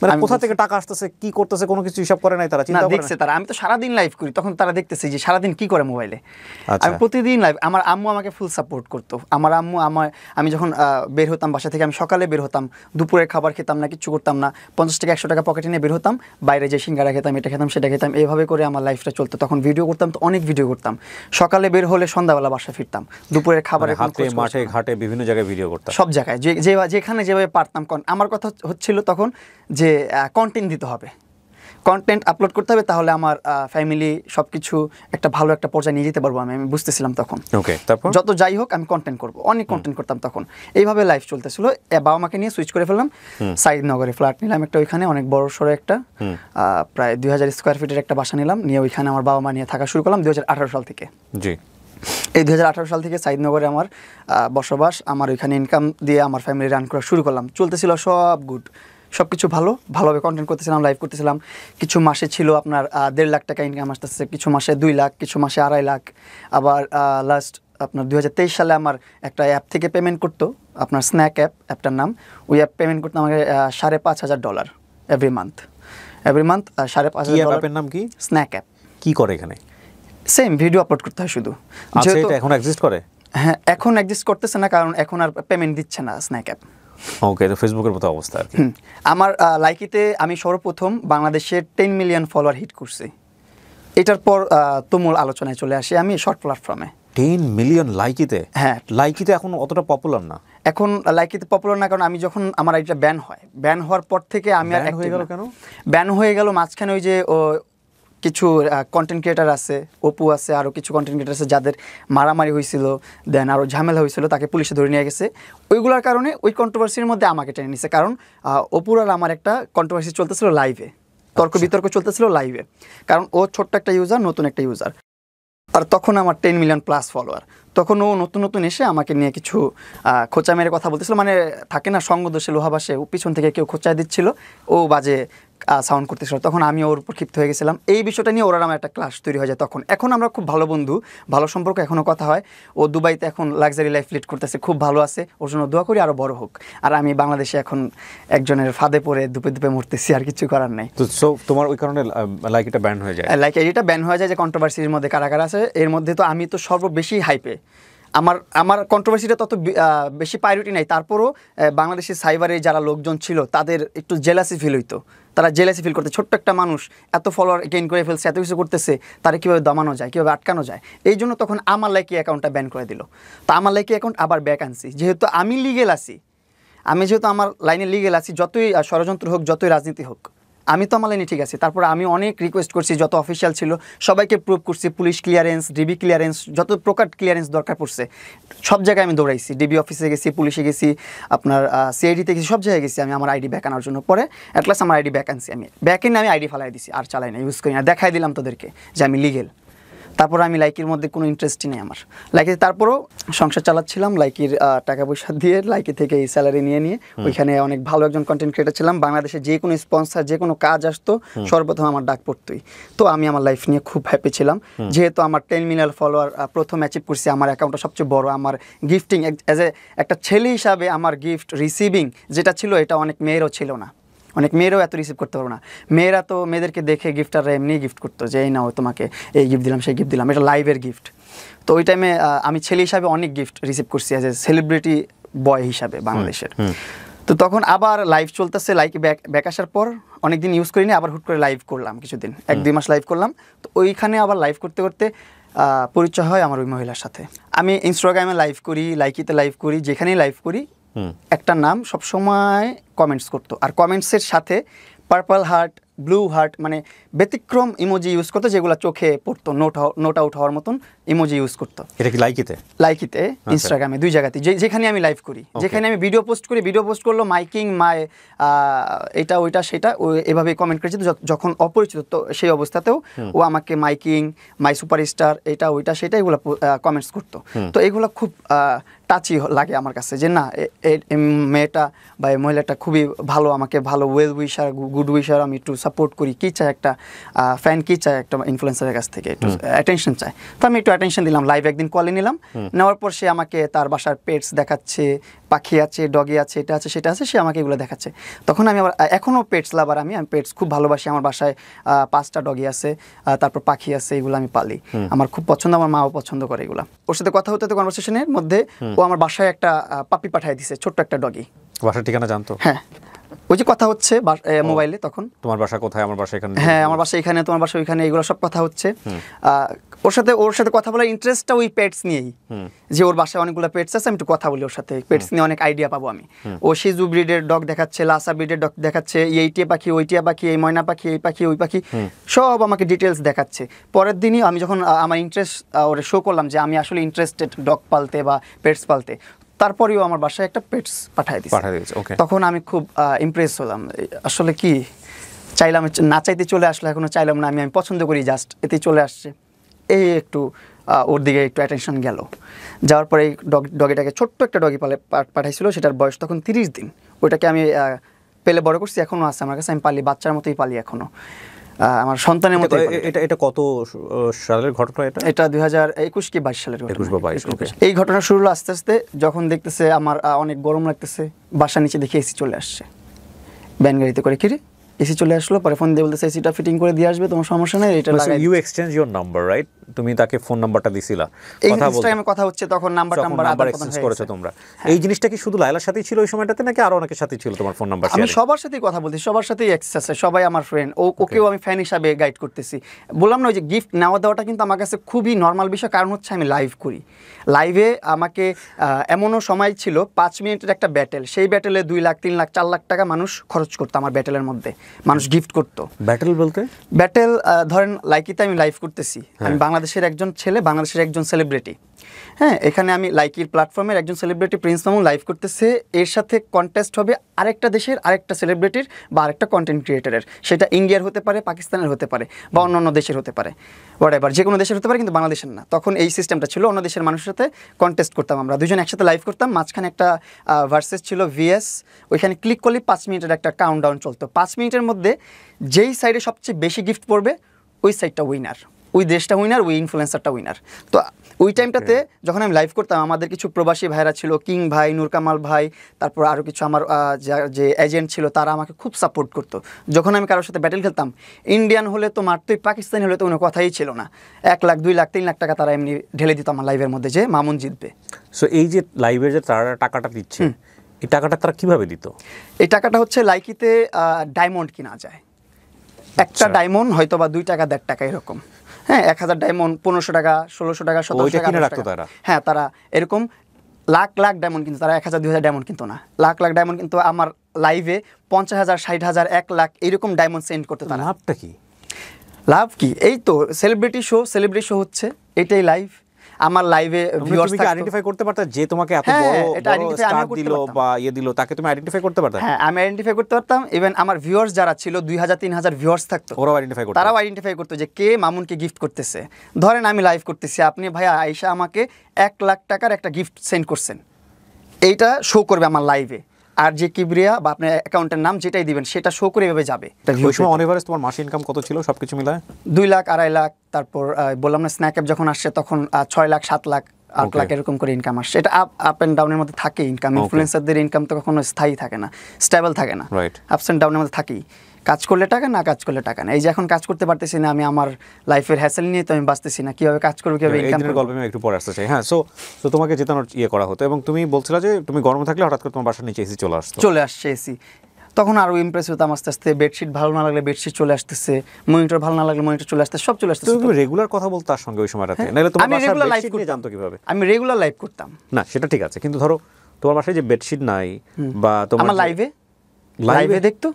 মানে কোথা থেকে টাকা আসতেছে, কি করতেছে, কোনো কিছু হিসাব করে নাই তারা? চিন্তা করে দেখছে তারা, আমি তো সারাদিন লাইভ করি, তখন তারা দেখতেছে যে সারাদিন কি করে মোবাইলে। আচ্ছা। আমি প্রতিদিন লাইভ, আমার আম্মু আমাকে ফুল সাপোর্ট করতো। আমার আম্মু আমি যখন বের হতাম বাসা থেকে, আমি সকালে বের হতাম, দুপুরের খাবার খেতাম না, কিছু করতাম না, 50 থেকে 100 টাকা পকেটে নিয়ে বের হতাম, বাইরে যে সিঙ্গারা খেতাম, এটা খেতাম, সেটা খেতাম, এইভাবে করে আমার লাইফটা চলতো। তখন ভিডিও করতাম, তো অনেক ভিডিও করতাম, সকালে বের হলে সন্ধ্যাবেলা বাসা ফিরতাম, দুপুরের খাবারের হাতে মাঠে ঘাটে বিভিন্ন জায়গায় ভিডিও করতাম, সব জায়গায় যেখানে যেভাবে পারতাম। আমার কথা হচ্ছিল তখন যে কন্টেন্ট দিতে হবে, কন্টেন্ট আপলোড করতে হবে, তাহলে আমার ফ্যামিলি সব কিছু একটা ভালো একটা পর্যায়ে নিয়ে যেতে পারবো। আমি বুঝতেছিলাম তখন। ওকে, তারপর যত যাই হোক আমি কন্টেন্ট করবো, অনেক কন্টেন্ট করতাম তখন। এইভাবে লাইফ চলতেছিল। বাবা মাকে নিয়ে সুইচ করে ফেললাম, সাইদনগরে ফ্ল্যাট নিলাম একটা, ওইখানে অনেক বড় সড়ো একটা প্রায় 2000 স্কোয়ার ফিটের একটা বাসা নিলাম, নিয়ে ওইখানে আমার বাবা মা নিয়ে থাকা শুরু করলাম 2018 সাল থেকে। জি। এই 2018 সাল থেকে সাইদনগরে আমার বসবাস, আমার ওইখানে ইনকাম দিয়ে আমার ফ্যামিলি রান করা শুরু করলাম। চলতেছিল সব গুড, সব কিছু ভালোভাবে কন্টেন্ট করতেছিলাম, লাইভ করতেছিলাম। কিছু মাসে ছিল আপনার 1.5 লাখ টাকা ইনকাম আসতেছে, কিছু মাসে 2 লাখ, কিছু মাসে 2.5 লাখ। আবার লাস্ট আপনার 2023 সালে আমার একটা অ্যাপ থেকে পেমেন্ট করতো, আপনার স্ন্যাক অ্যাপটার নাম। ওই অ্যাপ পেমেন্ট করতো আমাকে $5,500 এভরি মান্থ। 5,500 অ্যাপের নাম কি? Snack app. কি করে এখানে? সেম ভিডিও আপলোড করতে হয় শুধু। আচ্ছা, এটা এখন এক্সিস্ট করে? হ্যাঁ, এখন এক্সিস্ট করতেছে না, কারণ এখন আর পেমেন্ট দিচ্ছে না স্ন্যাক অ্যাপ। ওকে, তো ফেসবুকের মতো অবস্থা আর কি। আমার লাইকিতে আমি সর্বপ্রথম বাংলাদেশের 10 মিলিয়ন ফলোয়ার হিট করছি। এটার পর তুমুল আলোচনায় চলে আসি আমি শর্ট প্ল্যাটফর্মে। 10 মিলিয়ন লাইকিতে? হ্যাঁ। লাইকিতে এখন অতটা পপুলার না? এখন লাইকিতে পপুলার না, কারণ আমি যখন আমার এটা ব্যান হওয়ার পর থেকে আমি আর হয়ে গেল কেন? ব্যান হয়ে গেল মাঝখানে ওই যে কিছু কন্টেন্ট ক্রিয়েটার আছে, অপু আছে, আরও কিছু কন্টেন্ট ক্রিয়েটার আছে যাদের মারামারি হয়েছিল, দেন আরও ঝামেলা হয়েছিল, তাকে পুলিশে ধরে নিয়ে গেছে। ওইগুলোর কারণে ওই কন্ট্রোভার্সির মধ্যে আমাকে টেনে নিছে, কারণ অপুর আর আমার একটা কন্ট্রোভার্সি চলতেছিল লাইভে, তর্ক বিতর্ক চলতেছিল লাইভে, কারণ ও ছোট্ট একটা ইউজার, নতুন একটা ইউজার। আর তখন আমার 10 মিলিয়ন প্লাস ফলোয়ার। তখন ও নতুন এসে আমাকে নিয়ে কিছু খোঁচা মেরে কথা বলতেছিল, মানে থাকে না সঙ্গ দোষে লোহাবাসে, ও পিছন থেকে কেউ খোঁচায় দিচ্ছিল, ও বাজে সাউন্ড করতেছিল। তখন আমি ওর উপর ক্ষিপ্ত হয়ে গেছিলাম। এই বিষয়টা নিয়ে ওরা আমার একটা ক্লাস তৈরি হয়ে যায়। তখন এখন আমরা খুব ভালো বন্ধু, ভালো সম্পর্ক, এখনও কথা হয়। ও দুবাইতে এখন লাক্সারি লাইফ লিড করতেছে, খুব ভালো আছে, ওর জন্য দোয়া করি আরও বড় হোক। আর আমি বাংলাদেশে এখন একজনের ফাঁদে পড়ে দুপে মরতেছি, আর কিছু করার নাই। তো তোমার ওই কারণে লাইক এটা ব্যান হয়ে যায়? লাইক এটা ব্যান হয়ে যায়, যে কন্ট্রোভার্সির মধ্যে কারা আছে। এর মধ্যে তো আমি তো সর্ববেশি হাইপে, আমার আমার কন্ট্রোভার্সিটা তত বেশি প্রায়োরিটি নাই, তারপরও বাংলাদেশের সাইবারে যারা লোকজন ছিল তাদের একটু জেলাসি ফিল হইতো, তারা জেলাসি ফিল করতে, ছোট্ট একটা মানুষ এত ফলোয়ার গেইন করে ফেলছে, এত কিছু করতেছে, তারা কীভাবে দমানো যায়, কীভাবে আটকানো যায়। এই জন্য তখন আমার লাইকি অ্যাকাউন্টটা ব্যান করে দিল। তো আমার লাইকি অ্যাকাউন্ট আবার ব্যাক আনছি, যেহেতু আমি লিগেল আছি, যেহেতু আমার লাইনে লিগেল আছি, যতই ষড়যন্ত্র হোক, যতই রাজনীতি হোক, আমি তো আমার লাইনে ঠিক আছি। তারপরে আমি অনেক রিকোয়েস্ট করছি, যত অফিসিয়াল ছিল সবাইকে প্রুভ করছি, পুলিশ ক্লিয়ারেন্স, ডিবি ক্লিয়ারেন্স, যত প্রকার ক্লিয়ারেন্স দরকার পড়ছে সব জায়গায় আমি দৌড়াইছি, ডিবি অফিসে গেছি, পুলিশে গেছি, আপনার সিআইডিতে গেছি, সব জায়গায় গেছি আমি আমার আইডি ব্যাক আনার জন্য। পরে অ্যাট লাস্ট আমার আইডি ব্যাক আনছি, আমি ব্যাক এনে আমি আইডি ফালাই দিছি, আর চালাই না, ইউজ করি না, দেখাই দিলাম তোদেরকে যে আমি লিগেল। তারপর আমি লাইকির মধ্যে কোনো ইন্টারেস্টই নেই আমার লাইকিতে। তারপরও সংসার চালাচ্ছিলাম লাইকির টাকা পয়সা দিয়ে, লাইকি থেকে এই স্যালারি নিয়ে ওইখানে অনেক ভালো একজন কন্টেন্ট ক্রিয়েটার ছিলাম। বাংলাদেশে যে কোনো স্পন্সর, যে কোনো কাজ আসতো সর্বপ্রথম আমার ডাক পড়তোই। তো আমি আমার লাইফ নিয়ে খুব হ্যাপি ছিলাম, যেহেতু আমার 10 মিলিয়ন ফলোয়ার প্রথম অ্যাচিভ করছি, আমার অ্যাকাউন্টটা সবচেয়ে বড়। আমার গিফটিং অ্যাজ একটা ছেলে হিসাবে আমার গিফট রিসিভিং যেটা ছিল, এটা অনেক মেয়েরও ছিল না, অনেক মেয়েরাও এত রিসিভ করতে পারবো না। মেয়েরা তো মেয়েদেরকে দেখে গিফটাররা এমনি গিফট করতো, যে এই নাও তোমাকে এই গিফট দিলাম, সেই গিফট দিলাম, এটা লাইভের গিফট। তো ওই টাইমে আমি ছেলে হিসাবে অনেক গিফট রিসিভ করছি অ্যাজ এ সেলিব্রিটি বয় হিসাবে বাংলাদেশের। তো তখন আবার লাইভ চলতেছে, লাইকে ব্যাক আসার পর অনেকদিন ইউজ করিনি, আবার হুট করে লাইভ করলাম কিছুদিন, 1-2 মাস লাইভ করলাম। তো ওইখানে আবার লাইভ করতে করতে পরিচয় হয় আমার ওই মহিলার সাথে। আমি ইনস্টাগ্রামে লাইভ করি, লাইকিতে লাইভ করি, যেখানেই লাইভ করি একটা নাম সবসময় কমেন্টস করতো, আর কমেন্টসের সাথে পার্পল হার্ট, ব্লু হার্ট, মানে ব্যতিক্রম ইমোজি ইউজ করতো, যেগুলো চোখে পড়তো, নোট আউট হওয়ার মতন ইমোজি ইউজ করতো। এটা কি লাইকিতে? লাইকিতে, ইনস্টাগ্রামে, দুই জায়গাতে, যেখানে আমি লাইভ করি, যেখানে আমি ভিডিও পোস্ট করি, ভিডিও পোস্ট করলো মাইকিং মাই এটা ওইটা সেটা, ও এভাবে কমেন্ট করেছে। যখন অপরিচিত, তো সেই অবস্থাতেও ও আমাকে মাইকিং, মাই সুপারস্টার, এটা ওইটা সেটা এগুলো কমেন্টস করতো। তো এগুলো খুব টাচি লাগে আমার কাছে, যে না মেয়েটা বা এই মহিলাটা খুবই ভালো, আমাকে ভালো ওয়েল উইশার, গুড উইশার, আমি একটু সাপোর্ট করি। কী চায় একটা ফ্যান, কী চায় একটা ইনফ্লুয়েন্সারের কাছ থেকে? একটু অ্যাটেনশন চায়। তো আমি একটু অ্যাটেনশন দিলাম, লাইভ একদিন কলে নিলাম, নেওয়ার পর সে আমাকে তার বাসার পেটস দেখাচ্ছে, পাখি আছে, ডগি আছে, এটা আছে সেটা আছে, সে আমাকে এগুলো দেখাচ্ছে। তখন আমি আবার, এখনও পেটস লাভার, আমি পেটস খুব ভালোবাসি। আমার বাসায় 5টা ডগি আছে, তারপর পাখি আছে, এগুলো আমি পালি, আমার খুব পছন্দ, আমার মাও পছন্দ করে এগুলো। ওর সাথে কথা হতে কনভারসেশনের মধ্যে ও আমার বাসায় একটা পাপি পাঠিয়ে দিছে, ছোট্ট একটা ডগি। বাসার ঠিকানা জানতো? হ্যাঁ, ওই যে কথা হচ্ছে মোবাইলে, তখন তোমার বাসা কোথায়, আমার বাসা এখানে, হ্যাঁ আমার বাসা এখানে, তোমার বাসা ওইখানে, এগুলো সব কথা হচ্ছে। ওর সাথে কথা বলার ইন্টারেস্টটা ওই পেটস নিয়েই, যে ওর বাসায় অনেকগুলো পেটস আছে, আমি একটু কথা বলি ওর সাথে, পেটস নিয়ে অনেক আইডিয়া পাবো আমি। ও শিজু ব্রিডের ডগ দেখাচ্ছে, লাসা ব্রিডের ডগ দেখাচ্ছে, এই টিয়া পাখি, ওই টিয়া পাখি, এই ময়না পাখি, এই পাখি, ওই পাখি, সব আমাকে ডিটেলস দেখাচ্ছে। পরের দিনই আমি যখন আমার ইন্টারেস্ট ওরে শো করলাম যে আমি আসলে ইন্টারেস্টেড ডগ পালতে বা পেটস পালতে, তারপরেও আমার বাসায় একটা পেটস পাঠিয়ে দিয়েছে। তখন আমি খুব ইমপ্রেস হলাম, আসলে কি চাইলাম, না চাইতে চলে আসলো, এখনো চাইলাম না, আমি পছন্দ করি, জাস্ট এতেই চলে আসছে। এই একটু ওর দিকে একটু অ্যাটেনশন গেল। যাওয়ার পরে এই ডগিটাকে, ছোট্ট একটা ডগি পাঠাইছিল, সেটার বয়স তখন 30 দিন। ওইটাকে আমি পেলে বড় করছি, এখনও আছে আমার কাছে, আমি পালি, বাচ্চার মতোই পালি এখনও, আমার সন্তানের মতো। এটা কত সালের ঘটনা? এটা 2021 কি 22 সালের ঘটনা। 21 বা 22। এই ঘটনা শুরু হলো আস্তে আস্তে, যখন দেখতেছে আমার অনেক গরম লাগতেছে, বাসার নিচে দেখে এসি চলে আসছে, ব্যান গাড়িতে করে। কিরে এসি চলে আসলো, পরে ফোন দিয়ে বলতেছে এসিটা ফিটিং করে দিয়ে আসবে, তোমার সমস্যা নেই, এটা লাগাই। You exchange your number, right? তুমি তাকে ফোন নাম্বারটা দিছিলা, কথা বলতে, ইনস্টাগ্রামে কথা হচ্ছে, তখন নাম্বার এক্সচেঞ্জ করেছো তোমরা। এই জিনিসটা কি শুধু লায়লার সাথেই ছিল ওই সময়টাতে, নাকি আরো অনেকের সাথে ছিল তোমার ফোন নাম্বার? আমি সবার সাথেই কথা বলছি, সবার সাথেই অ্যাক্সেস আছে, সবাই আমার ফ্রেন্ড। ওকেও আমি ফ্যান হিসাবে গাইড করতেছি। বললাম না, ওই যে গিফট নেওয়া দেওয়াটা কিন্তু আমার কাছে খুবই নর্মাল বিষয়, কারণ হচ্ছে আমি লাইভ করি। লাইভে আমাকে এমনও সময় ছিল 5 মিনিটের একটা ব্যাটেল, সেই ব্যাটেলে 2 লাখ 3 লাখ 4 লাখ টাকা মানুষ খরচ করতো আমার ব্যাটেলের মধ্যে, মানুষ গিফট করতো। ব্যাটেল বলতে? ব্যাটেল ধরেন লাইকিতে আমি লাইভ করতেছি, আমি বাংলাদেশের একজন ছেলে, বাংলাদেশের একজন সেলিব্রিটি, হ্যাঁ, এখানে আমি লাইকির প্ল্যাটফর্মের একজন সেলিব্রিটি প্রিন্স মামুন লাইভ করতেছে, এর সাথে কন্টেস্ট হবে আরেকটা দেশের আরেকটা সেলিব্রিটির বা আরেকটা কন্টেন্ট ক্রিয়েটারের, সেটা ইন্ডিয়ার হতে পারে, পাকিস্তানের হতে পারে, বা অন্য দেশের হতে পারে, হোয়াটএভার, যে কোনো দেশের হতে পারে, কিন্তু বাংলাদেশের না। তখন এই সিস্টেমটা ছিল, অন্য দেশের মানুষের সাথে কন্টেস্ট করতাম, আমরা দুজন একসাথে লাইভ করতাম, মাঝখানে একটা ভার্সেস ছিল ভিএস, ওইখানে ক্লিক করলে 5 মিনিটের একটা কাউন্টডাউন চলতো। 5 মিনিটের মধ্যে যেই সাইডে সবচেয়ে বেশি গিফট পড়বে ওই সাইডটা উইনার। ওই দেশটা উইনার, ওই ইনফ্লুয়েন্সারটা উইনার। তো ওই টাইমটাতে যখন আমি লাইভ করতাম, আমাদের কিছু প্রবাসী ভাইরা ছিল, কিং ভাই, নূর কামাল ভাই, তারপর আরও কিছু আমার যে এজেন্ট ছিল, তারা আমাকে খুব সাপোর্ট করতো। যখন আমি কারোর সাথে ব্যাটেল খেলতাম, ইন্ডিয়ান হলে তো মারতোই, পাকিস্তানি হলে তো কোনো কথাই ছিল না। 1 লাখ 2 লাখ 3 লাখ টাকা তারা এমনি ঢেলে দিত আমার লাইভের মধ্যে যে মামুন জিতবে। সো এই যে লাইভের যে তারা টাকাটা দিচ্ছে, এই টাকাটা তারা কিভাবে দিত? এই টাকাটা হচ্ছে লাইকিতে ডায়মন্ড কিনা যায়। একটা ডায়মন্ড হয়তো বা 2 টাকা 1.5 টাকা এরকম। হ্যাঁ, 1000 ডায়মন্ড 1500 টাকা, 1600 টাকা, 1700 টাকা, 1800 টাকা। হ্যাঁ, তারা এরকম লাখ লাখ ডায়মন্ড কিন্তু, তারা 1000 2000 ডায়মন্ড কিন্তু না, লাখ লাখ ডায়মন্ড কিন্তু আমার লাইভে 50,000 60,000 1 লাখ এরকম ডায়মন্ড সেন্ড করতে। তারা লাভটা কি? লাভ কি, এই তো সেলিব্রিটি শো হচ্ছে, এটাই লাইভ। আমার লাইভে ভিউয়ার্স তুমি কি আইডেন্টিফাই করতে পারতা যে তোমাকে এত বড় স্টার দিল বা দিল, তাকে তুমি আইডেন্টিফাই করতে পারতা? হ্যাঁ, আমি আইডেন্টিফাই করতে পারতাম। ইভেন আমার ভিউয়ার্স যারা ছিল 2000 3000 ভিউয়ার্স থাকতো, ওরাও আইডেন্টিফাই করতো, তারাও আইডেন্টিফাই করতো যে কে মামুনকে গিফট করতেছে। ধরেন আমি লাইভ করতেছি, আপনি ভাইয়া আয়েশা আমাকে 1 লাখ টাকার একটা গিফট সেন্ড করছেন, এইটা শো করবে আমার লাইভে। আর যে কিবরিয়া বা আপনার অ্যাকাউন্টের নাম যেটাই দিবেন সেটা শো করে এভাবে যাবে। ওই সময় অন এভারেজ তোমার মাসে ইনকাম কত ছিল সবকিছু মিলায়? 2 লাখ 2.5 লাখ। তারপর বললাম না, স্ন্যাক অ্যাপ যখন আসছে তখন 6 লাখ 7 লাখ 8 লাখ এরকম করে ইনকাম আসছে। এটা আপ অ্যান্ড ডাউনের মধ্যে থাকে ইনকাম। ইনফ্লুয়েন্সারদের ইনকাম তো কখনো স্থায়ী থাকে না, স্টেবল থাকে না, আপস অ্যান্ড ডাউনের মধ্যে থাকেই। কাজ করলে টাকা, না কাজ করলে টাকা না। এই যে এখন কাজ করতে পারতেছি না, আমি আমার লাইফের হ্যাসেল নিয়ে তো আমি বাঁচতেছি না, কিভাবে কাজ করবো, কিভাবে ইনকাম করবো। গল্পে আমি একটু পরে আসতে চাই। হ্যাঁ, সো তোমাকে জেতানোর করা হতো, এবং তুমি বলছিলা যে তুমি গরমে থাকলে হঠাৎ করে তোমার বাসার নিচে এসি চলে আসছে এসি। তখন আরো ইমপ্রেস হতাম আস্তে আস্তে। বেডশিট ভালো না লাগলে বেডশিট চলে আসতেছে, মনিটর ভালো না লাগলে মনিটর চলে আসতেছে, সব চলে আসতেছে। তুমি রেগুলার কথা বলতে তার সঙ্গে ওই সময়টাতে, নাহলে তোমার বাসার বেডশিট নিয়ে জানতো কিভাবে? আমি রেগুলার লাইভ করতাম না, সেটা ঠিক আছে, কিন্তু ধরো তোমার বাসায় যে বেডশিট নাই বা তোমার আমার লাইভে দেখতো।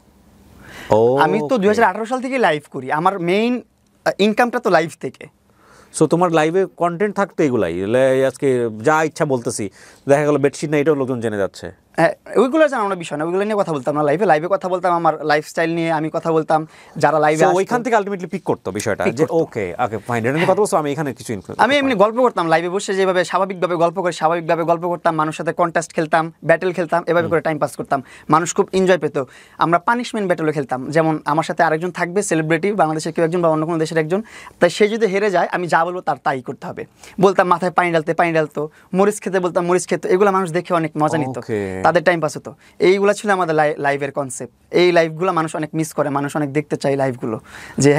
আমি তো 2018 সাল থেকে লাইভ করি, আমার মেইন ইনকামটা তো লাইভ থেকে। সো তোমার লাইভে কন্টেন্ট থাকতো এগুলাই, আজকে যা ইচ্ছা বলতেছি, দেখা গেল বেডশিট না, এটাও লোকজন জেনে যাচ্ছে। হ্যাঁ, ওইগুলো জানানোর বিষয় না, ওইগুলো নিয়ে কথা বলতাম না। লাইভে কথা বলতাম, আমার লাইফস্টাইল নিয়ে আমি কথা বলতাম। যারা লাইভে ওইখান থেকে আলটিমেটলি পিক করতো বিষয়টা যে ওকে ফাইন, এটা নিয়ে কথা বলছো, আমি এখানে কিছু আমি এমনি গল্প করতাম লাইভে বসে, যেভাবে স্বাভাবিকভাবে গল্প করতাম, মানুষের সাথে কন্টেস্ট খেলতাম, ব্যাটেল খেলতাম, এভাবে করে টাইম পাস করতাম। মানুষ খুব এনজয় পেত। আমরা পানিশমেন্ট ব্যাটেলও খেলতাম, যেমন আমার সাথে আরেকজন থাকবে সেলিব্রিটি, বাংলাদেশের কেউ একজন বা অন্য কোনো দেশের একজন, তাই সে যদি হেরে যায় আমি যা বলবো তার তাই করতে হবে। বলতাম মাথায় পানি ডালতো, মরিচ খেতে বলতাম মরিচ খেতে। এগুলো মানুষ দেখে অনেক মজা নিত, তাদের টাইম পাস হতো। এইগুলো ছিল আমাদের লাইভের কনসেপ্ট। এই লাইভগুলো মানুষ অনেক মিস করে, মানুষ অনেক দেখতে চায় লাইভগুলো, যে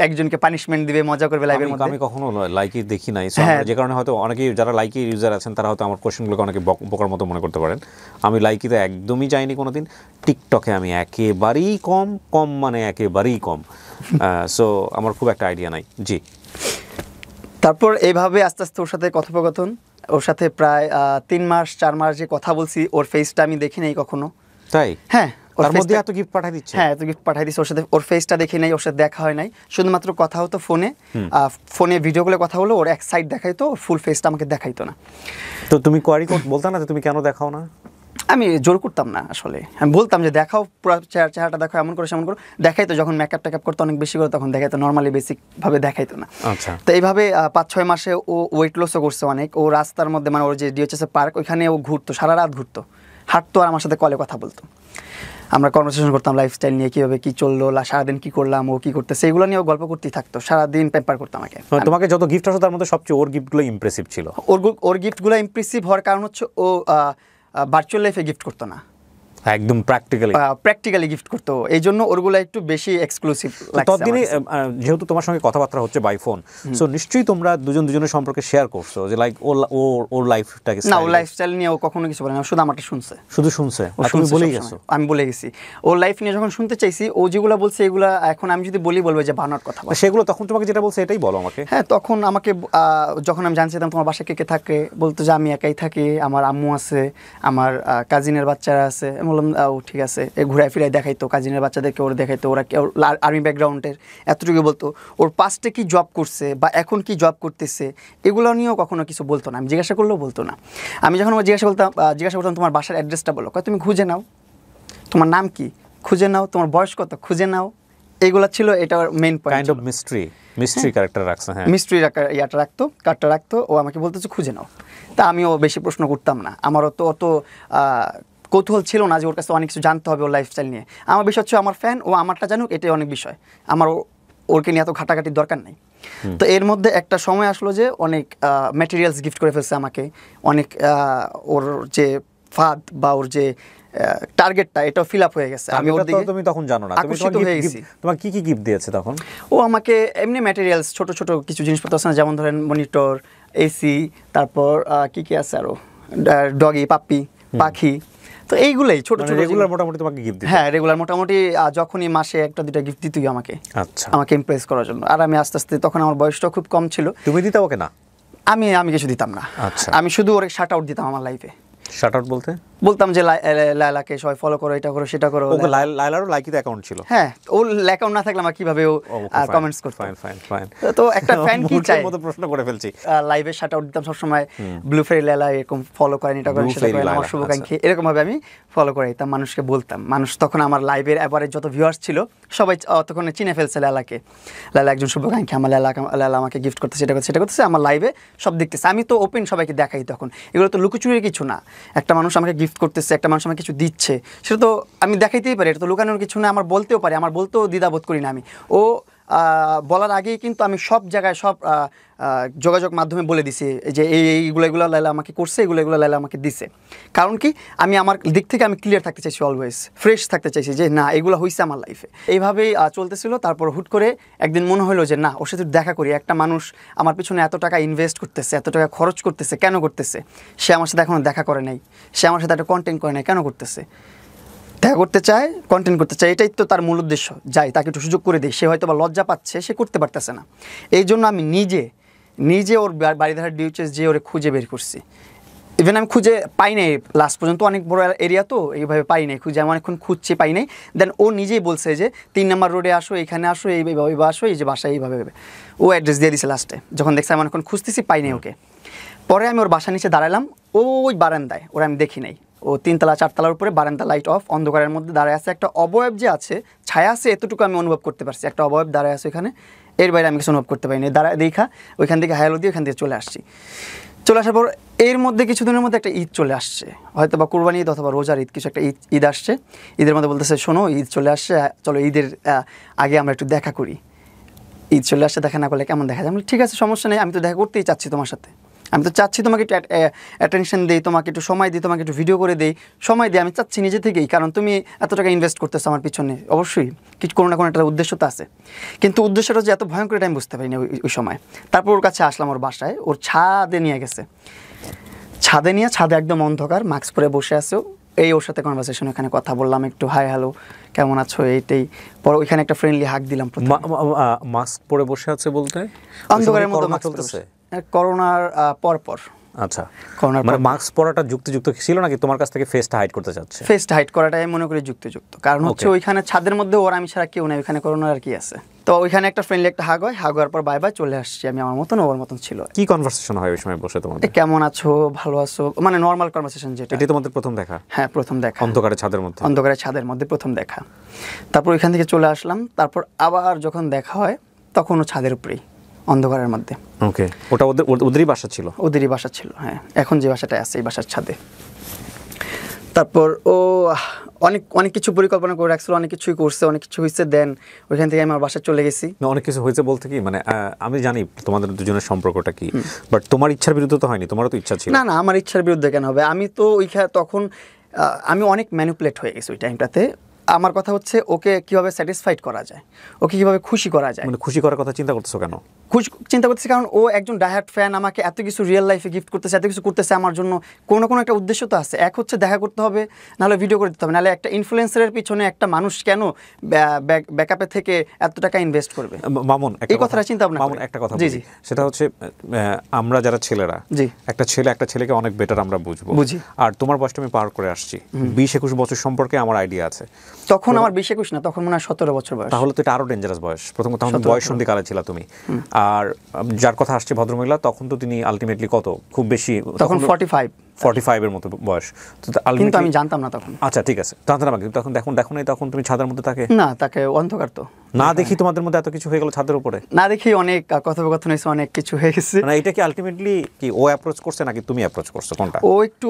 একজনকে পানিশমেন্ট দিবে, মজা করবে লাইভের মধ্যে। আমি কখনো লাইকি দেখি নাই, যে কারণে হয়তো অনেকেই যারা লাইকি ইউজার আছেন তারা হয়তো আমার কোশ্চেনগুলোকে অনেকে বোকার মতো মনে করতে পারেন। আমি লাইকিতে একদমই যাইনি কোনোদিন। টিকটকে আমি একেবারেই কম মানে একেবারেই কম। সো আমার খুব একটা আইডিয়া নাই। জি, তারপর এইভাবে আস্তে আস্তে ওর সাথে কথোপকথন, ওর সাথে প্রায় 3 মাস 4 মাস যে কথা বলছি, ওর ফেসটা আমি দেখি নাই কখনো। তাই? হ্যাঁ, তার মধ্যে এত গিফট পাঠিয়ে দিচ্ছে। হ্যাঁ, এত গিফট পাঠিয়ে দিচ্ছে। ওর সাথে ওর ফেসটা দেখি নাই, ওর সাথে দেখা হয় নাই, শুধুমাত্র কথা হতো ফোনে ভিডিও কলে কথা হলো, ওর এক সাইড দেখাইতো, ফুল ফেসটা আমাকে দেখাইতো না। তো তুমি কোয়ারি বলতা না যে তুমি কেন দেখাও না? আমি জোর করতাম না আসলে, আমি বলতাম যে দেখাও, পুরো চেহারাটা দেখাও, এমন করে সেমন করো। দেখাইতো যখন মেকআপ টেকআপ করতো অনেক বেশি করে, তখন দেখাইতো, নর্মালি বেসিক ভাবে দেখাইতো না। আচ্ছা। তো এইভাবে 5-6 মাসে ও ওয়েট লসও করছে অনেক। ও রাস্তার মধ্যে, মানে ওর যে ডিএচএস পার্ক, ওইখানে ও ঘুরতো, সারা রাত ঘুরতো, হাঁটতো, আর আমার সাথে কলে কথা বলতো। আমরা কনভারসেশন করতাম লাইফস্টাইল নিয়ে, কীভাবে কী চললো, সারাদিন কী করলাম, ও কী করতেছে, এগুলো নিয়েও গল্প করতেই থাকতো, সারাদিন পেম্পার করতাম আমাকে। তোমাকে যত গিফট আসতো তার মধ্যে সবচেয়ে ওর গিফটগুলো ইমপ্রেসিভ ছিল? ওর গিফটগুলো ইমপ্রেসিভ হওয়ার কারণ হচ্ছে ও ভার্চুয়াল লাইফে গিফট করতো না, একদম প্র্যাকটিক্যালি গিফট করতো, এই জন্য ওরগুলো একটু বেশি এক্সক্লুসিভ লাগছে। ততদিনই যেহেতু তোমার সঙ্গে কথাবার্তা হচ্ছে বাই ফোন, সো নিশ্চয়ই তোমরা দুজনের সম্পর্কে শেয়ার করছো, যে লাইক ওর লাইফটাকে। না, ওর লাইফস্টাইল নিয়ে ও কখনো কিছু বলে না, শুধু আমারটা শুনছে। তুমি বলেই গেছো? আমি বলে গেছি। ওর লাইফ নিয়ে যখন শুনতে চাইছি, ও যেগুলো বলছে এগুলা এখন আমি যদি বলবো যে বানার কথা, সেগুলো তখন তোমাকে যেটা বলছে এটাই বলো আমাকে। হ্যাঁ, তখন আমাকে যখন আমি জানছিলাম তোমার বাসায় কে থাকে, বলতো যে আমি একাই থাকি, আমার আম্মু আছে, আমার কাজিনের বাচ্চারা আছে। আমি বললাম ও ঠিক আছে। ঘুরায় ফিরাই দেখাইতো, কাজিনের বাচ্চাদেরকে ওর দেখাইতো, ওরা আর্মি ব্যাকগ্রাউন্ডের, এতটুকু বলতো। ওর পাস্টে কি জব করছে বা এখন কি জব করতেছে এগুলো নিয়েও কখনো কিছু বলতো না। আমি জিজ্ঞাসা করলেও বলতো না। আমি যখন জিজ্ঞাসা করতাম তোমার বাসার অ্যাড্রেসটা বলো, তুমি খুঁজে নাও, তোমার নাম কি খুঁজে নাও, তোমার বয়স কত খুঁজে নাও, এগুলো ছিল এটা main point. Kind of mystery character রাখছে। হ্যাঁ, মিস্ট্রি কার্ডটা রাখতো। ও আমাকে বলতেছে খুঁজে নাও। তা আমিও বেশি প্রশ্ন করতাম না, আমারও তো অত কৌতূহল ছিল না যে ওর কাছে অনেক কিছু জানতে হবে ওর লাইফস্টাইল নিয়ে। আমার বিষয় হচ্ছে আমার ফ্যান, ও আমারটা জানুক, এটাই অনেক বিষয়। আমার ওরকে নিয়ে এত ঘাটাঘাটির দরকার নেই। তো এর মধ্যে একটা সময় আসলো যে অনেক ম্যাটেরিয়ালস গিফট করে ফেলছে আমাকে, অনেক ওর যে ফাদ বা ওর যে টার্গেটটা এটাও ফিল আপ হয়ে গেছে। আমি ওর দিকে তুমি তখন জানো না, তুমি আকর্ষিত হয়ে গেছি। তোমার কি কি গিফট দিয়েছে তখন? ও আমাকে এমনি ম্যাটেরিয়ালস ছোট ছোট কিছু জিনিসপত্র আছে না, যেমন ধরেন মনিটর, এসি, তারপর কি কি আছে আরো, ডগি, পাপ্পি, পাখি, তো এইগুলাই ছোট ছোট রেগুলার মোটামুটি তোমাকে গিফট দিত? হ্যাঁ রেগুলার মোটামুটি যখনই মাসে একটা দুটা গিফট দিতই আমাকে। আচ্ছা, আমাকে ইমপ্রেস করার জন্য। আর আমি আস্তে আস্তে, তখন আমার বয়সটা খুব কম ছিল। তুমি দিতে ওকে না? আমি কিছু দিতাম না। আচ্ছা, আমি শুধু ওরে শাট আউট দিতাম আমার লাইফে। শাট আউট বলতে? বলতাম যে লায়লাকে সবাই ফলো করো, এটা করো, সেটা করো। ওকে লায়লারও লাইকিতে অ্যাকাউন্ট ছিল? হ্যাঁ, ও অ্যাকাউন্ট না থাকলে আমার কিভাবে ও কমেন্টস করতো। ফাইন। তো একটা ফ্যান কি চায়, মতো প্রশ্ন করে ফেলছি। লাইভে শাট আউট দিতাম সব সময়, ব্লু ফেরি লায়লা এরকম ফলো করেন, এটা করেন, সেটা করেন, আমার শুভাকাঙ্ক্ষী, এরকম ভাবে আমি ফলো করে দিতাম, মানুষকে বলতাম। মানুষ তখন আমার লাইভের এভারেজ যত ভিউয়ার্স ছিল সবাই তখন চিনে ফেলছে লায়লাকে, লায়লা একজন শুভাকাঙ্ক্ষী, আমার লায়লা আমাকে গিফট করতেছে, সেটা করতেছে, আমার লাইভে সব দেখতেছে। আমি তো ওপেন সবাইকে দেখাই তখন, এগুলো তো লুকোচুরির কিছু না। একটা মানুষ আমাকে গিফট করতেছে, একটা মানুষ আমাকে কিছু দিচ্ছে, সেটা তো আমি দেখাইতেই পারি, এটা তো লুকানোর কিছু না, আমার বলতেও পারি, আমার বলতেও দ্বিধাবোধ করি না আমি। ও বলার আগেই কিন্তু আমি সব জায়গায় সব যোগাযোগ মাধ্যমে বলে দিছি যে এইগুলো লায়লা আমাকে করছে, এগুলো লায়লা আমাকে দিছে। কারণ কি, আমি আমার দিক থেকে আমি ক্লিয়ার থাকতে চাইছি, অলওয়েজ ফ্রেশ থাকতে চাইছি যে না এগুলো হয়েছে আমার লাইফে। এইভাবেই চলতেছিল। তারপর হুট করে একদিন মনে হলো যে না, ওর সাথে দেখা করি। একটা মানুষ আমার পিছনে এত টাকা ইনভেস্ট করতেছে, এত টাকা খরচ করতেছে, কেন করতেছে? সে আমার সাথে এখনও দেখা করে নাই, সে আমার সাথে একটা কন্টেন্ট করে নাই, কেন করতেছে? দেখা করতে চায়, কন্টেন্ট করতে চায়, এটাই তো তার মূল উদ্দেশ্য। যাই, তাকে একটু সুযোগ করে দিই। সে হয়তো বা লজ্জা পাচ্ছে, সে করতে পারতেছে না। এই জন্য আমি নিজে ওর বাড়িধারা ডিউচেস যে ওরে খুঁজে বের করছি। ইভেন আমি খুঁজে পাই নাই লাস্ট পর্যন্ত, অনেক বড় এরিয়া তো, এইভাবে পাই নাই খুঁজে, আমি অনেকক্ষণ খুঁজছি, পাই নাই। দেন ও নিজেই বলছে যে 3 নম্বর রোডে আসো, এখানে আসো, এইভাবে আসো, এই যে বাসা এইভাবে। ও অ্যাড্রেস দিয়ে দিছে লাস্টে, যখন দেখছি আমি অনেকক্ষণ খুঁজতেছি, পাই নাই ওকে। পরে আমি ওর বাসা নিচে দাঁড়ালাম, ওই বারান্দায়, ওরা আমি দেখি নাই। ও 3 তলা 4 তলার উপরে বারান্দা, লাইট অফ, অন্ধকারের মধ্যে দাঁড়ায় আছে। একটা অবয়ব যে আছে, ছায়া আছে, এতটুকু আমি অনুভব করতে পারছি। একটা অবয়ব দাঁড়ায় আছে এখানে, এর বাইরে আমি কিছু অনুভব করতে পারিনি। দাঁড়ায় দেখা ওইখান থেকে হায়ালো দিয়ে ওইখান থেকে চলে আসছি। চলে আসার পর এর মধ্যে কিছুদিনের মধ্যে একটা ঈদ চলে আসছে, হয়তো বা কুরবানি ঈদ অথবা রোজার ঈদ, কিছু একটা ঈদ আসছে। ঈদের মধ্যে বলতেছে শোনো ঈদ চলে আসছে, চলো ঈদের আগে আমরা একটু দেখা করি। ঈদ চলে আসছে, দেখা না করলে কেমন দেখা যায়? আমি ঠিক আছে, সমস্যা নেই, আমি তো দেখা করতেই চাচ্ছি তোমার সাথে, আমি তো চাচ্ছি তোমাকে একটু অ্যাটেনশন দিই, তোমাকে একটু সময় দিই, তোমাকে একটু ভিডিও করে দিই, সময় দিই, আমি চাচ্ছি নিজে থেকেই। কারণ তুমি এত টাকা ইনভেস্ট করতেছো আমার পিছনে, অবশ্যই কিছু কোনো না কোনো একটা উদ্দেশ্য তো আছে। কিন্তু উদ্দেশ্যটা যে এত ভয়ঙ্কর এটা আমি বুঝতে পারিনি ওই সময়। তারপর ওর কাছে আসলাম, ওর বাসায়, ওর ছাদে নিয়ে গেছে। ছাদে একদম অন্ধকার, মাস্ক পরে বসে আছে। এই ওর সাথে কনভারসেশন, এখানে কথা বললাম একটু, হাই হ্যালো কেমন আছো, এইটাই। পরে ওইখানে একটা ফ্রেন্ডলি হাক দিলাম। মাস্ক পরে বসে আছে বলতে? অন্ধকারের মধ্যে চলতেছে, করোনার পর। আচ্ছা, মানে মাস্ক পরাটা যুক্তিযুক্ত ছিল নাকি তোমার কাছ থেকে ফেসটা হাইড করতে চাচ্ছে? ফেসটা হাইড করাটাই মনে করি যুক্তিযুক্ত, কারণ হচ্ছে ওইখানে ছাদের মধ্যে ওর আমি ছাড়া কেউ নেই, ওইখানে করোনার আর কি আছে। তো ওইখানে একটা ফ্রেন্ডলি একটা হাগ হয়, হাগ হওয়ার পর বাই বাই চলে আসছি আমি, আমার মতন ওর মতন ছিল। কি কনভারসেশন হয় ওই সময় বসে তোমাদের? কেমন আছো, ভালো আছো, মানে নর্মাল কনভারসেশন যেটা। এটাই তোমাদের প্রথম দেখা? হ্যাঁ, প্রথম দেখা, অন্ধকারের ছাদের মধ্যে প্রথম দেখা। তারপর ওইখান থেকে চলে আসলাম। তারপর আবার যখন দেখা হয় তখন ও ছাদের উপরেই, অন্ধকারের মধ্যে। ওকে, ওটা ওদেরই বাসা ছিল? ওদেরই বাসা ছিল, হ্যাঁ। এখন যে বাসাটা আছে এই বাসার ছাদে। তারপর ও অনেক কিছু পরিকল্পনা করে রাখছিল, অনেক কিছুই করছে, অনেক কিছু হয়েছে। দেন ওইখান থেকে আমার বাসায় চলে গেছি। অনেক কিছু হয়েছে বলতে কি, মানে আমি জানি তোমাদের দুজনের সম্পর্কটা কি, বাট তোমার ইচ্ছার বিরুদ্ধে তো হয়নি, তোমারও তো ইচ্ছা ছিল। না, আমার ইচ্ছার বিরুদ্ধে কেন হবে? আমি তো তখন আমি অনেক ম্যানিপুলেট হয়ে গেছি ওই টাইমটাতে। আমার কথা হচ্ছে ওকে কিভাবে স্যাটিসফাইড করা যায়, ওকে কিভাবে খুশি করা যায়। মানে খুশি করার কথা চিন্তা করতেছো কেন? খুশি চিন্তা করতেছি কারণ ও একজন ডাইহার্ড ফ্যান, আমাকে এত কিছু রিয়েল লাইফে গিফট করতেছে, এত কিছু করতেছে আমার জন্য, কোনো না কোনো একটা উদ্দেশ্য তো আছে। এক হচ্ছে দেখা করতে হবে, নাহলে ভিডিও করে দিতে হবে, নাহলে একটা ইনফ্লুয়েন্সারের পিছনে একটা মানুষ কেন ব্যাকআপে থেকে এত টাকা ইনভেস্ট করবে? মামুন, এই কথাটা চিন্তা ভাবনা মামুন একটা কথা বলি, সেটা হচ্ছে আমরা যারা ছেলেরা, একটা ছেলেকে অনেক বেটার আমরা বুঝি। আর তোমার বয়সটা আমি পার করে আসছি, 20-21 বছর সম্পর্কে আমার আইডিয়া আছে। তখন আমার 20-21 না, তখন মনে হয় 17 বছর বয়স। তাহলে তো এটা আরো ডেঞ্জারাস বয়স। প্রথম কথা, বয়স সন্ধিকালে ছিল তুমি। আর যার কথা আসছে ভদ্রমহিলা, তখন তো তিনি আলটিমেটলি কত, খুব বেশি তখন 45 এর মতো বয়স। কিন্তু আমি জানতাম না তখন। আচ্ছা, ঠিক আছে, জানতাম না। কিন্তু তখন দেখো নাই, তখন তুমি ছাদের মধ্যে তাকে অন্ধকার তো না দেখি তোমাদের মধ্যে এত কিছু হয়ে গেল ছাদের উপরে? না দেখি অনেক কথোপকথন হয়েছে, অনেক কিছু হয়ে গেছে। মানে এটা কি আলটিমেটলি কি ও অ্যাপ্রোচ করছে নাকি তুমি অ্যাপ্রোচ করছো, কোনটা? ও একটু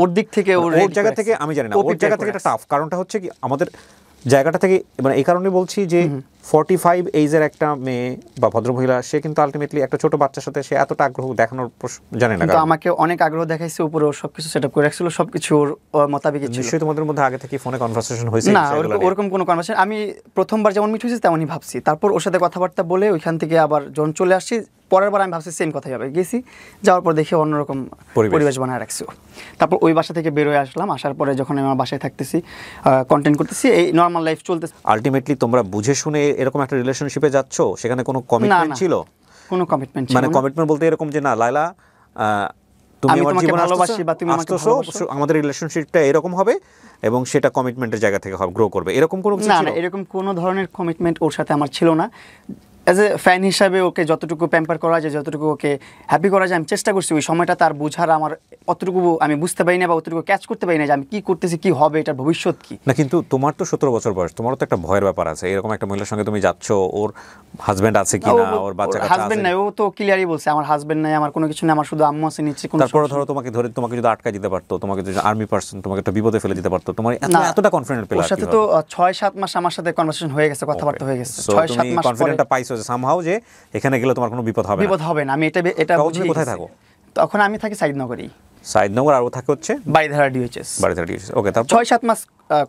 ওর দিক থেকে, ওর জায়গা থেকে আমি জানি না, ওর জায়গা থেকে এটা টাফ। কারণটা হচ্ছে কি, আমাদের জায়গাটা থেকে, মানে এই কারণে বলছি যে 45 এইজের একটা মেয়ে বা ভদ্রমহিলা, সে কিন্তু আলটিমেটলি একটা ছোট বাচ্চার সাথে সে এতটা আগ্রহ দেখানোর জানে না, কিন্তু আমাকে অনেক আগ্রহ দেখাইছে, উপরে ওর সবকিছু সেটআপ করে রাখছিল, সবকিছু ওর মোতাবেকই ছিল। নিশ্চয়ই তোমাদের মধ্যে আগে থেকে ফোনে কনভারসেশন হয়েছে না, ওরকম কোনো কনভারসেশন আমি প্রথমবার যেমন মিট হয়েছে তেমনই ভাবছি, তারপর ওর সাথে কথাবার্তা বলে ওইখান থেকে আবার যখন চলে আসছি পরের বার আমি ভাবছি সেম কথাই হবে, গেছি যাওয়ার পর দেখি অন্যরকম পরিবেশ বানায় রাখছি। তারপর ওই বাসা থেকে বের হয়ে আসলাম, আসার পরে যখন আমি আমার বাসায় থাকতেছি, কন্টেন্ট করতেছি, এই নর্মাল লাইফ চলতেছে। আলটিমেটলি তোমরা বুঝে শুনে এরকম একটা রিলেশনশিপে যাচ্ছ, সেখানে কোনো কমিটমেন্ট ছিল? কোনো কমিটমেন্ট ছিল মানে না। কমিটমেন্ট বলতে এরকম যে না লায়লা তুমি আমার জীবনে ভালোবাসি বা তুমি আমাকে ভালোবাসো, আমাদের রিলেশনশিপটা এরকম হবে এবং সেটা কমিটমেন্টের জায়গা থেকে হবে, গ্রো করবে, এরকম কোনো কিছু না ছিল? না, এরকম কোনো ধরনের কমিটমেন্ট ওর সাথে আমার ছিল না। অ্যাজ এ ফ্যান হিসাবে ওকে যতটুকু প্যাম্পার করা যায়, যতটুকু ওকে হ্যাপি করা যায় আমি চেষ্টা করছি। ওই সময়টা তার বোঝার আমার অতটুকু আমি বুঝতে পারি না বা অতটুকু ক্যাচ করতে পারি না যে আমি কী করতেছি, কী হবে, এটার ভবিষ্যৎ কী। না কিন্তু তোমার তো 17 বছর বয়স, তোমারও তো একটা ভয়ের ব্যাপার আছে। এরকম একটা মহিলার সঙ্গে তুমি যাচ্ছ, ওর হাজবেন্ড আছে কি না, ওর বাচ্চা কাচ্চা আছে? হাজবেন্ড নাই, ও তো ক্লিয়ারই বলছে আমার হাজবেন্ড নাই, আমার কোনো কিছু নেই, আমার শুধু আম্মু আছে নিচে। তারপরে ধরো তোমাকে যদি আটকা দিতে পারতো, তোমাকে যদি আর্মি পার্সন তোমাকে একটা বিপদে ফেলে দিতে পারতো, তোমার এতটা কনফিডেন্ট পেলে? ওর সাথে তো 6-7 মাস আমার সাথে কনভারসেশন হয়ে গেছে, কথাবার্তা হয়ে গেছে। 6-7 মাস কনফিডেন্টটা পাইছো যে সামহাউ যে এখানে গেলে তোমার কোনো বিপদ হবে না। আমি এটা বুঝি। কোথায় থাকো তখন? আমি থাকি সাইদনগরেই। সাইদনগর, আর ও থাকে হচ্ছে বাড়িধারা ডিএইচএস। বাড়িধারা ডিএইচএস। ওকে, তারপর 6-7 মাস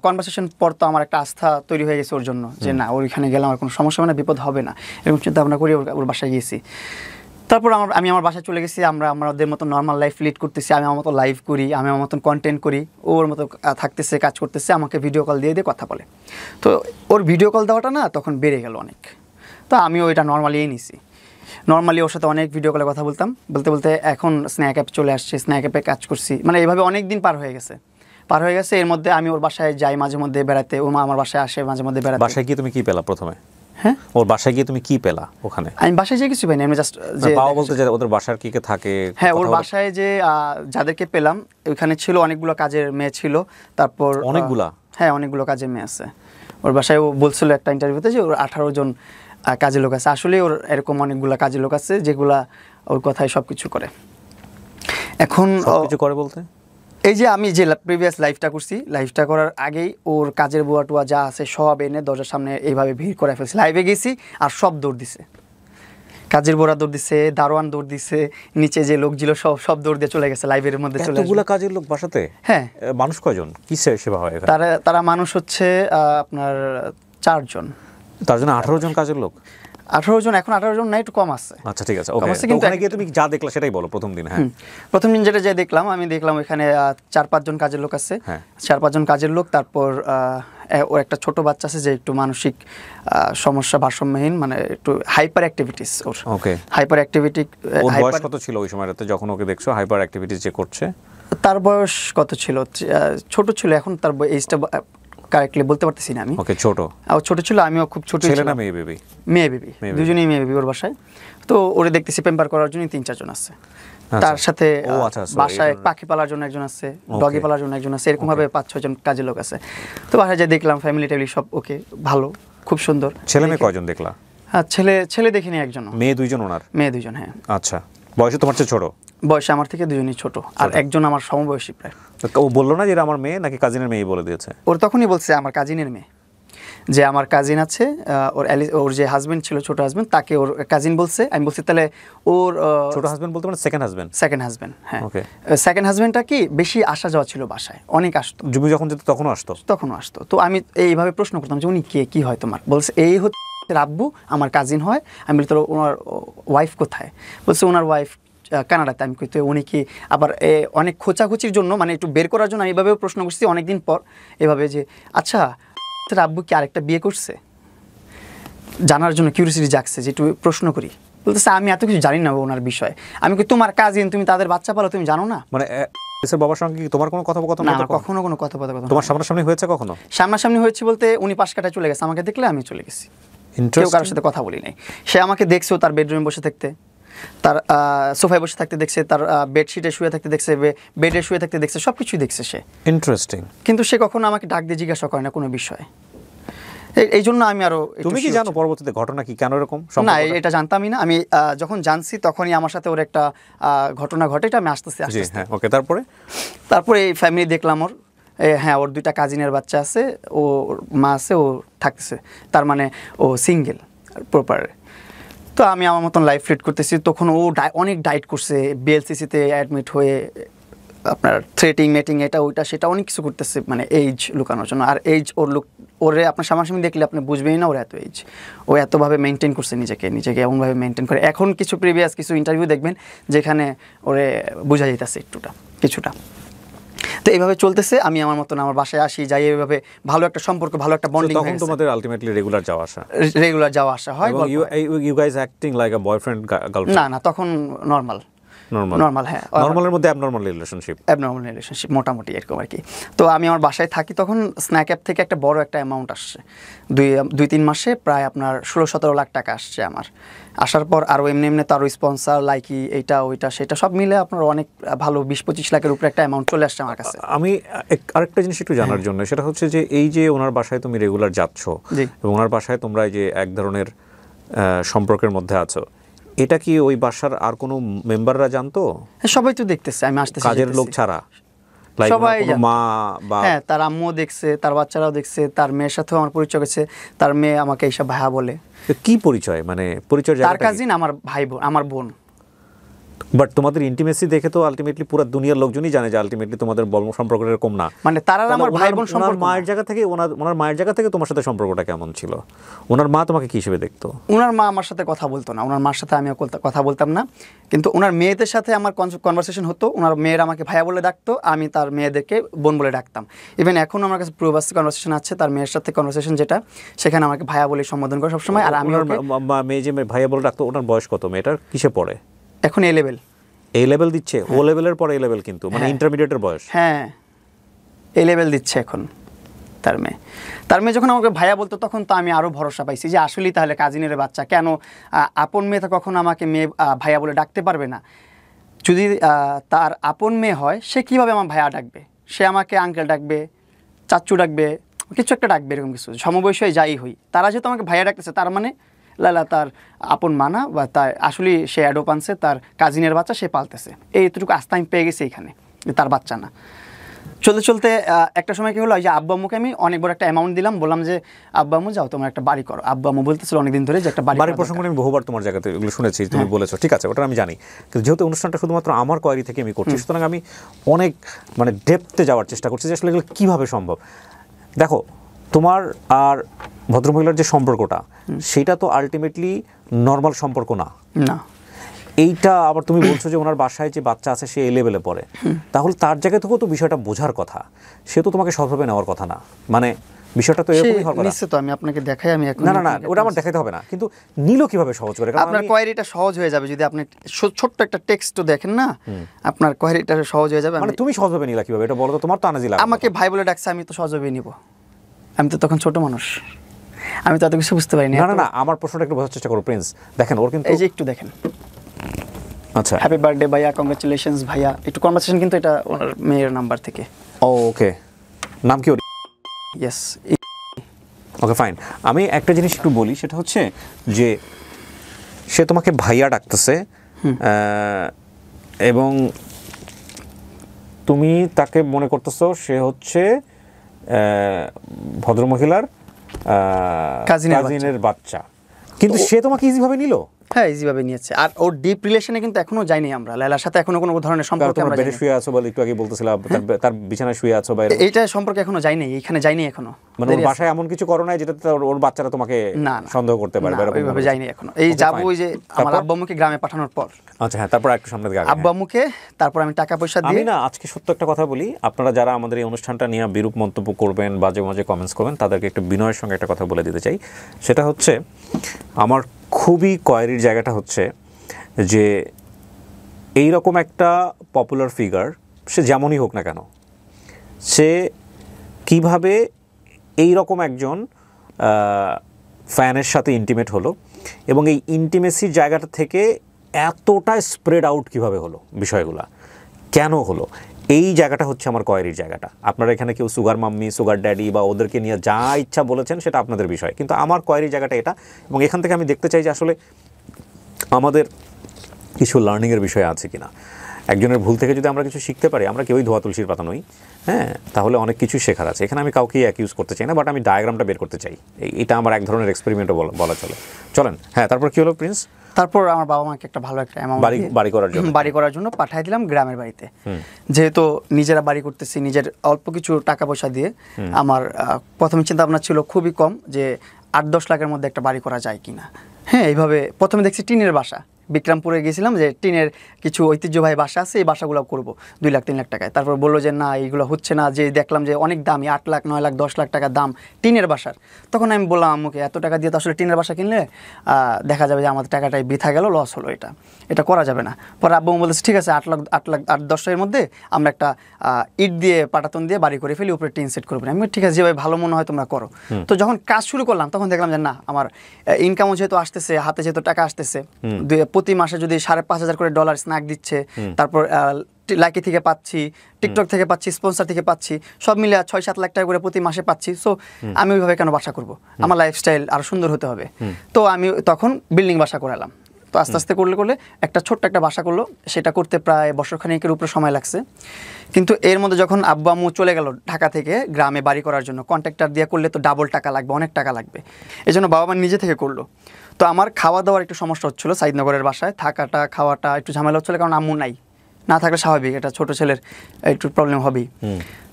কনভারসেশন পর তো আমার একটা আস্থা তৈরি হয়ে গেছে ওর জন্য, যে না ওইখানে গেলে আমার কোনো সমস্যা হবে না, বিপদ হবে না, এরকম চিন্তা ভাবনা করি ওর বাসায় গিয়েছি। তারপর আমি আমার বাসায় চলে গেছি, আমরা আমাদের মতো নর্মাল লাইফ লিড করতেছি, আমি আমার মতো লাইভ করি, আমি আমার মতন কন্টেন্ট করি, ওর মতো থাকতেছে, কাজ করতেছে, আমাকে ভিডিও কল দিয়ে কথা বলে। তো ওর ভিডিও কল দেওয়াটা না তখন বেড়ে গেল অনেক, তো আমিও এটা নর্মালিই নিছি। নর্মালি ওর সাথে অনেক ভিডিও কলে কথা বলতাম, বলতে বলতে এখন স্ন্যাক অ্যাপ চলে আসছে, স্ন্যাক অ্যাপে কাজ করছি, মানে এইভাবে অনেক দিন পার হয়ে গেছে। এর মধ্যে আমি ওর বাসায় যাই মাঝে মধ্যে বেড়াতে, ওর মা আমার বাসায় আসে মাঝে মধ্যে বেড়াতে। বাসায় গিয়ে তুমি কি পেলা প্রথমে? হ্যাঁ, ওর বাসায় গিয়ে তুমি কি পেলা ওখানে? আমি বাসায় যে কিছু পাইনি, আমি জাস্ট যে পাওয়া বলতে যে ওদের বাসার কি কে থাকে? হ্যাঁ, ওর বাসায় যে যাদেরকে পেলাম ওইখানে ছিল অনেকগুলো কাজের মেয়ে ছিল, তারপর হ্যাঁ অনেকগুলো কাজের মেয়ে আছে ওর বাসায়। ও বলছিল একটা ইন্টারভিউতে যে ওর 18 জন কাজের লোক আছে। আসলে ওর এরকম অনেকগুলো কাজের লোক আছে যেগুলা ওর কথায় সব কিছু করে। এখন কিছু করে বলতে এই যে আমি যে প্রিভিয়াস লাইফটা করছি, লাইফটা করার আগেই ওর কাজের বুয়া টুয়া যা আছে সব এনে দরজার সামনে এইভাবে ভিড় করে ফেলছে। লাইভে গেছি আর সব দৌড় দিছে, কাজের বোরা দৌড় দিছে, দারোয়ান দৌড় দিছে, নিচে যে লোক ছিল সব দৌড় দিয়ে চলে গেছে, লাইভের মধ্যে চলে গেছে। এতগুলা কাজের লোক বাসাতে? হ্যাঁ। মানুষ কয়জন, কি সেবা হয় এখানে? তারা মানুষ হচ্ছে আপনার 4 জন। তার জন্য 18 জন কাজের লোক? 18 জন, এখন 18 জন নাই, একটু কম আছে। আচ্ছা ঠিক আছে, ওকে। কিন্তু ওখানে গিয়ে তুমি যা দেখলা সেটাই বলো প্রথম দিন। হ্যাঁ, প্রথম দিন যেটা দেখলাম, আমি দেখলাম ওখানে 4-5 জন কাজের লোক আছে। 4-5 জন কাজের লোক, তারপর ওর একটা ছোট বাচ্চা আছে যে একটু মানসিক সমস্যা, ভারসাম্যহীন, মানে একটু হাইপার অ্যাক্টিভিটিস ওর। ওকে, হাইপার অ্যাক্টিভিটি। ওর বয়স কত ছিল ওই সময়টাতে যখন ওকে দেখছো হাইপার অ্যাক্টিভিটিস যে করছে? তার বয়স কত ছিল? ছোট ছিল, এখন তার এজটা কারেক্টলি বলতে পারতেছি না আমি। ওকে, ছোট ছিল, আমিও খুব ছোট ছিলাম। ছেলে না মেয়ে বেবি? মেয়ে বেবি, দুজনেই মেয়ে বেবি ওর বাসায়। তো ওরে দেখতেছি পেম্পার করার জন্য 3-4 জন আছে, তার সাথে বাসায় পাখি পালার জন্য একজন আছে, ডগি পালার জন্য একজন আছে, এরকম ভাবে 5-6 জন কাজের লোক আছে। তো বাসায় যে দেখলাম ফ্যামিলি টেবিলি সব ওকে, ভালো, খুব সুন্দর। ছেলে মেয়ে কয়জন দেখলা? হ্যাঁ, ছেলে দেখিনি একজন। মেয়ে 2 জন ওনার? মেয়ে 2 জন, হ্যাঁ। আচ্ছা, বয়সে তোমার চেয়ে ছোট? বয়সে আমার থেকে 2 জনই ছোট, আর একজন আমার সমবয়সী প্রায়। ও বললো না যে এটা আমার মেয়ে, নাকি কাজিনের মেয়ে বলে দিয়েছে? ওর তখনই বলছে আমার কাজিনের মেয়ে, যে আমার কাজিন আছে, ওর যে হাজবেন্ড ছিল, ছোট হাজবেন্ড, তাকে ওর কাজিন বলছে। আমি বলছি তাহলে ওর ছোট হাজবেন্ড বলতে মানে সেকেন্ড হাজবেন্ড? হ্যাঁ, সেকেন্ড হাজবেন্ডটা কি বেশি আসা যাওয়া ছিল বাসায়, অনেক আসতো। তুমি যখন যেত তখনও আসতো? তো আমি এইভাবে প্রশ্ন করতাম যে উনি কে, কি হয় তোমার? বলছে এই হচ্ছে রাব্বু, আমার কাজিন হয়। আমি বলি তোর ওনার ওয়াইফ কোথায়? বলছে ওনার ওয়াইফ কানাডাতে। আমি কই তো উনি কি আবার অনেক খোঁচাখুচির জন্য, মানে একটু বের করার জন্য আমি এভাবেও প্রশ্ন করছি অনেকদিন পর, এভাবে যে আচ্ছা আব্বু কি আরেকটা বিয়ে করছে, জানার জন্য কিউরিওসিটি জাগছে যে একটু প্রশ্ন করি। বলতেছে আমি এত কিছু জানি না ওনার বিষয়ে। আমি কই তোমার কাজিন, তুমি তাদের বাচ্চা পালো, তুমি জানো না? মানে বাবার সঙ্গে কি তোমার কোনো কথোপকথন? না, কখনো কোনো কথোপকথন। তোমার সামনাসামনি হয়েছে কখনো? সামনাসামনি হয়েছে বলতে উনি পাশ কাটায় চলে গেছে, আমাকে দেখলে আমি চলে গেছি, কেউ কারোর সাথে কথা বলি নাই। সে আমাকে দেখছেও তার বেডরুমে বসে থাকতে, তার সোফায় বসে থাকতে দেখছে, তার বেডশিটে শুয়ে থাকতে দেখছে, বেডে শুয়ে থাকতে দেখছে, সব কিছুই দেখছে সে। ইন্টারেস্টিং। কিন্তু সে কখনো আমাকে ডাক দিয়ে জিজ্ঞাসা করে না কোনো বিষয়ে। এই জন্য আমি আরো। তুমি কি জানো পরবর্তীতে ঘটনা কি, কেন এরকম? না, এটা জানতামই না আমি। যখন জানছি তখনই আমার সাথে ওর একটা ঘটনা ঘটে, এটা আমি আস্তে আস্তে। ওকে, তারপরে এই ফ্যামিলি দেখলাম, ওর হ্যাঁ, ওর 2টা কাজিনের বাচ্চা আছে, ওর মা আছে, ও থাকতেছে, তার মানে ও সিঙ্গেল প্রপার। তো আমি আমার মতন লাইফ লিড করতেছি, তখন ও অনেক ডায়েট করছে, বিএলসিসিতে অ্যাডমিট হয়ে আপনার থ্রেটিং মেটিং এটা ওইটা সেটা অনেক কিছু করতেছে, মানে এইজ লুকানোর জন্য। আর এইজ ওরে আপনার সামনাসামনি দেখলে আপনি বুঝবেনই না ওর এত এইজ। ও এতভাবে মেনটেন করছে নিজেকে এমনভাবে মেনটেন করে। এখন কিছু প্রিভিয়াস কিছু ইন্টারভিউ দেখবেন যেখানে ওরে বোঝা যেতেছে কিছুটা। তো এইভাবে চলতেছে, আমি আমার মতন আমার বাসায় আসি যাই, এইভাবে ভালো একটা সম্পর্ক, ভালো একটা বন্ডিং। তখন তোমাদের আলটিমেটলি রেগুলার যাওয়া আসা হয়। এবং you guys acting like a boyfriend girlfriend? না, তখন নর্মাল, হ্যাঁ, নর্মালের মধ্যে অ্যাবনর্মাল রিলেশনশিপ মোটামুটি এরকম আর কি। তো আমি আমার বাসায় থাকি, তখন স্ন্যাক অ্যাপ থেকে একটা বড় একটা অ্যামাউন্ট আসছে, 2-3 মাসে প্রায় আপনার 16-17 লাখ টাকা আসছে আমার। আসার পর আরও এমনি তো আরও স্পন্সার লাইকি এইটা ওইটা সেটা সব মিলে আপনার অনেক ভালো 20-25 লাখের উপরে একটা অ্যামাউন্ট চলে আসছে আমার কাছে। আমি আরেকটা জিনিস একটু জানার জন্য, সেটা হচ্ছে যে এই যে ওনার বাসায় তুমি রেগুলার যাচ্ছ এবং ওনার বাসায় তোমরা এই যে এক ধরনের সম্পর্কের মধ্যে আছো, এটা কি ওই বাসার আর কোনো মেম্বাররা জানতো? সবাই তো দেখতেছে আমি আসতেছি, কাজের লোক ছাড়া সবাই, মা বা হ্যাঁ, তার আম্মুও দেখছে, তার বাচ্চারাও দেখছে, তার মেয়ের সাথেও আমার পরিচয় হয়েছে, তার মেয়ে আমাকে এইসব ভাইয়া বলে। কি পরিচয়, মানে পরিচয় তার কাজিন আমার ভাই বোন, আমার বোন। বাট তোমাদের ইন্টিমেসি দেখে তো আলটিমেটলি পুরো দুনিয়ার লোকজনই জানে যে আলটিমেটলি তোমাদের সম্পর্ক এরকম না, মানে তারা আমার ভাই বোন সম্পর্ক। মায়ের জায়গা থেকে তোমার সাথে সম্পর্কটা কেমন ছিল? ওনার মা তোমাকে কি হিসেবে দেখতো? ওনার মা আমার সাথে কথা বলতো না, ওনার মার সাথে আমিও কথা বলতাম না, কিন্তু ওনার মেয়েদের সাথে আমার কনভারসেশন হতো। ওনার মেয়েরা আমাকে ভাইয়া বলে ডাকতো, আমি তার মেয়েদেরকে বোন বলে ডাকতাম। ইভেন এখন আমার কাছে প্রুভাস কনভারসেশন আছে, তার মেয়ের সাথে কনভারসেশন যেটা, সেখানে আমাকে ভাইয়া বলে সম্বোধন করে সবসময়। আর আমি মেয়ে যে ভাইয়া বলে ডাকতো, ওনার বয়স কত? মেয়েটার কিসে পড়ে এখন? এ লেভেল দিচ্ছে। ও লেভেলের পরে এ লেভেল, কিন্তু মানে ইন্টারমিডিয়েটের বয়স। হ্যাঁ, এ লেভেল দিচ্ছে এখন তার মেয়ে। যখন আমাকে ভাইয়া বলতো তখন তো আমি আরও ভরসা পাইছি যে আসলেই তাহলে কাজিনের বাচ্চা, কেন আপন মেয়ে তো কখনো আমাকে মেয়ে ভাইয়া বলে ডাকতে পারবে না। যদি তার আপন মেয়ে হয়, সে কীভাবে আমার ভাইয়া ডাকবে? সে আমাকে আঙ্কেল ডাকবে, চাচ্চু ডাকবে, কিছু একটা ডাকবে, এরকম কিছু। সমবয়সী যাই হই, তারা যেহেতু আমাকে ভাইয়া ডাকতেছে, তার মানে লালা তার আপন মানা বা তার আসলে সে অ্যাডোপ আনছে, তার কাজিনের বাচ্চা সে পালতেছে। এইটুকু আস্থা আমি পেয়ে গেছি এখানে, তার বাচ্চা না। চলতে একটা সময় কি হলো, যে আব্বু আম্মুকে আমি অনেক বড় একটা অ্যামাউন্ট দিলাম, বললাম যে আব্বু আম্মু যাও তোমার একটা বাড়ি করো। আব্বু আম্মু বলতেছিল অনেকদিন ধরে যে একটা বাড়ির প্রসঙ্গ আমি বহুবার তোমার জায়গাতে এগুলো শুনেছি, তুমি বলেছো, ঠিক আছে, ওটা আমি জানি। কিন্তু যেহেতু অনুষ্ঠানটা শুধুমাত্র আমার কোয়ারি থেকে আমি করছি, সুতরাং আমি অনেক মানে ডেপথে যাওয়ার চেষ্টা করছি যে আসলে এগুলো কীভাবে সম্ভব। দেখো, তোমার আর ভদ্রমহিলার যে সম্পর্কটা, সেটা তো আলটিমেটলি নর্মাল সম্পর্ক না। এইটা আবার তুমি বলছো যে ওনার বাসায় যে বাচ্চা আছে সে এ লেভেলে পড়ে, তাহলে তার জায়গা থেকেও তো বিষয়টা বোঝার কথা, সে তো তোমাকে সহজভাবে নেওয়ার কথা না। মানে বিষয়টা তো এরকমই হওয়ার কথা। নিশ্চিত আমি আপনাকে দেখাই, আমি এখন না ওটা আমার দেখাতে হবে না, কিন্তু নিল কিভাবে সহজ করে? আপনার কোয়ারিটা সহজ হয়ে যাবে যদি আপনি ছোট্ট একটা টেক্সট দেখেন না, আপনার কোয়ারিটা সহজ হয়ে যাবে। মানে তুমি সহজভাবে নিলা কিভাবে এটা বলো তো? তোমার তো আনাজি লাগে। আমাকে ভাই বলে ডাকছে, আমি তো সহজভাবে নিব, আমি তো তখন ছোট মানুষ, আমি তো এত কিছু বুঝতে পারিনি। না, আমার প্রশ্নটা একটু বোঝার চেষ্টা করো প্রিন্স। দেখেন, ওর কিন্তু এই যে একটু দেখেন, আচ্ছা, হ্যাপি বার্থডে ভাইয়া, কংগ্রাচুলেশনস ভাইয়া, একটু কনভারসেশন, কিন্তু এটা ওনার মেয়ের নাম্বার থেকে। ওকে, নাম কি ওর? ইয়েস। ওকে, ফাইন। আমি একটা জিনিস একটু বলি, সেটা হচ্ছে যে সে তোমাকে ভাইয়া ডাকতেছে এবং তুমি তাকে মনে করতেছো সে হচ্ছে ভদ্রমহিলার কাজিনের বাচ্চা, কিন্তু সে তোমাকে ইজিভাবে নিল। হ্যাঁ, ইজিভাবে নিয়েছে। আর ওর ডিপ রিলেশনে কিন্তু এখনো যাইনি আমরা, লাইলার সাথে এখনো কোনো ধরনের সম্পর্ক। আমরা বেডে শুয়ে আছো বলে একটু আগে বলতেছিলাম, তার বিছানায় শুয়ে আছো, বাইরে এইটা সম্পর্কে এখনো যাইনি, এখানে যাইনি এখনো। মানে ওর বাসায় এমন কিছু করো নাই যেটাতে ওর বাচ্চারা তোমাকে সন্দেহ করতে পারবে? ওইভাবে যাইনি এখনো। এই যাবো ওই যে আমার আব্বু আম্মুকে গ্রামে পাঠানোর পর। আচ্ছা, হ্যাঁ, তারপর একটু সামনে দিকে আব্বু আম্মুকে, তারপর আমি টাকা পয়সা দিয়ে। আমি না আজকে সত্য একটা কথা বলি, আপনারা যারা আমাদের এই অনুষ্ঠানটা নিয়ে বিরূপ মন্তব্য করবেন, বাজে বাজে কমেন্টস করবেন, তাদেরকে একটু বিনয়ের সঙ্গে একটা কথা বলে দিতে চাই। সেটা হচ্ছে, আমার খুবই কোয়ারির জায়গাটা হচ্ছে যে এইরকম একটা পপুলার ফিগার, সে যেমনই হোক না কেন, সে কিভাবে এইরকম একজন ফ্যানের সাথে ইন্টিমেট হলো, এবং এই ইন্টিমেসির জায়গাটা থেকে এতটা স্প্রেড আউট কিভাবে হলো, বিষয়গুলো কেন হলো, এই জায়গাটা হচ্ছে আমার কোয়ারির জায়গাটা। আপনারা এখানে কেউ সুগার মাম্মি, সুগার ড্যাডি বা ওদেরকে নিয়ে যা ইচ্ছা বলেছেন, সেটা আপনাদের বিষয়, কিন্তু আমার কোয়ারির জায়গাটা এটা। এবং এখান থেকে আমি দেখতে চাই যে আসলে আমাদের কিছু লার্নিংয়ের বিষয় আছে কিনা। একজনের ভুল থেকে যদি আমরা কিছু শিখতে পারি, আমরা কেউই ধোয়া তুলসীর পাতা নই, হ্যাঁ, তাহলে অনেক কিছুই শেখার আছে। এখানে আমি কাউকেই অ্যাকিউজ করতে চাই না, বাট আমি ডায়াগ্রামটা বের করতে চাই। এটা আমার এক ধরনের এক্সপেরিমেন্টও বলা চলে। চলেন, হ্যাঁ, তারপর কি হলো প্রিন্স? তারপর আমার বাবা মাকে একটা ভালো একটা অ্যামাউন্ট বাড়ি করার জন্য পাঠিয়ে দিলাম গ্রামের বাড়িতে। যেহেতু নিজেরা বাড়ি করতেছি, নিজের অল্প কিছু টাকা পয়সা দিয়ে, আমার প্রথমে চিন্তা ভাবনা ছিল খুবই কম, যে 8-10 লাখের মধ্যে একটা বাড়ি করা যায় কিনা। হ্যাঁ, এইভাবে প্রথমে দেখছি টিনের বাসা, বিক্রমপুরে গিয়েছিলাম, যে টিনের কিছু ঐতিহ্যবাহী বাসা আছে, এই বাসাগুলো করবো 2 লাখ 3 লাখ টাকায়। তারপর বললো যে না, এইগুলো হচ্ছে না, যে দেখলাম যে অনেক দামি, 8 লাখ 9 লাখ 10 লাখ টাকা দাম টিনের বাসার। তখন আমি বললাম আম্মুকে, এত টাকা দিয়ে তো আসলে টিনের বাসা কিনলে দেখা যাবে যে আমাদের টাকাটাই বৃথা গেল, লস হলো, এটা করা যাবে না। পরে আব্বু বলতেছে ঠিক আছে, 8 লাখ 8-10 লাখের মধ্যে আমরা একটা ইট দিয়ে পাটাতন দিয়ে বাড়ি করে ফেলি, উপরে টিন সেট করবো। আমি ঠিক আছে, যেভাবে ভালো মনে হয় তোমরা করো। তো যখন কাজ শুরু করলাম তখন দেখলাম যে না, আমার ইনকামও যেহেতু আসতেছে, হাতে যেহেতু টাকা আসতেছে, প্রতি মাসে যদি $5,500 করে ডলার স্ন্যাক দিচ্ছে, তারপর লাইকি থেকে পাচ্ছি, টিকটক থেকে পাচ্ছি, স্পন্সর থেকে পাচ্ছি, সব মিলে 6-7 লাখ টাকা করে প্রতি মাসে পাচ্ছি। সো আমি ওইভাবে কেন বাসা করব, আমার লাইফস্টাইল আরও সুন্দর হতে হবে। তো আমি তখন বিল্ডিং বাসা করালাম। তো আস্তে আস্তে করলে একটা ছোট্ট একটা বাসা করলো, সেটা করতে প্রায় বছরখানেকের উপরে সময় লাগছে। কিন্তু এর মধ্যে যখন আব্বু আম্মু চলে গেল ঢাকা থেকে গ্রামে বাড়ি করার জন্য, কন্ট্রাক্টর দিয়ে করলে তো ডাবল টাকা লাগবে, অনেক টাকা লাগবে, এই জন্য বাবা মা নিজে থেকে করলো। তো আমার খাওয়া দাওয়ার একটু সমস্যা হচ্ছিলো, সাইদনগরের বাসায় থাকাটা খাওয়াটা একটু ঝামেলা হচ্ছিলো, কারণ আম্মু নাই, না থাকলে স্বাভাবিক এটা ছোটো ছেলের একটু প্রবলেম হবেই।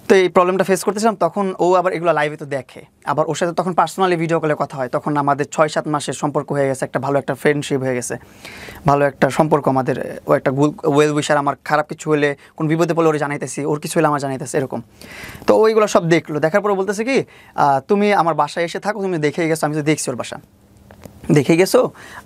তো এই প্রবলেমটা ফেস করতেছিলাম। তখন ও আবার এগুলো লাইভে তো দেখে, আবার ওর সাথে তখন পার্সোনালি ভিডিও কলে কথা হয়। তখন আমাদের 6-7 মাসের সম্পর্ক হয়ে গেছে, একটা ভালো একটা ফ্রেন্ডশিপ হয়ে গেছে, ভালো একটা সম্পর্ক আমাদের। ও একটা ওয়েল উইশার, আমার খারাপ কিছু হলে, কোন বিপদে পড়লে ওর জানাইতেছি, ওর কিছু হলে আমার জানাইতেছে, এরকম। তো ওইগুলো সব দেখলো, দেখার পরে বলতেছে কি, তুমি আমার বাসায় এসে থাকো, তুমি দেখেই গেছো, আমি তো দেখছি ওর বাসা, দেখে গেছো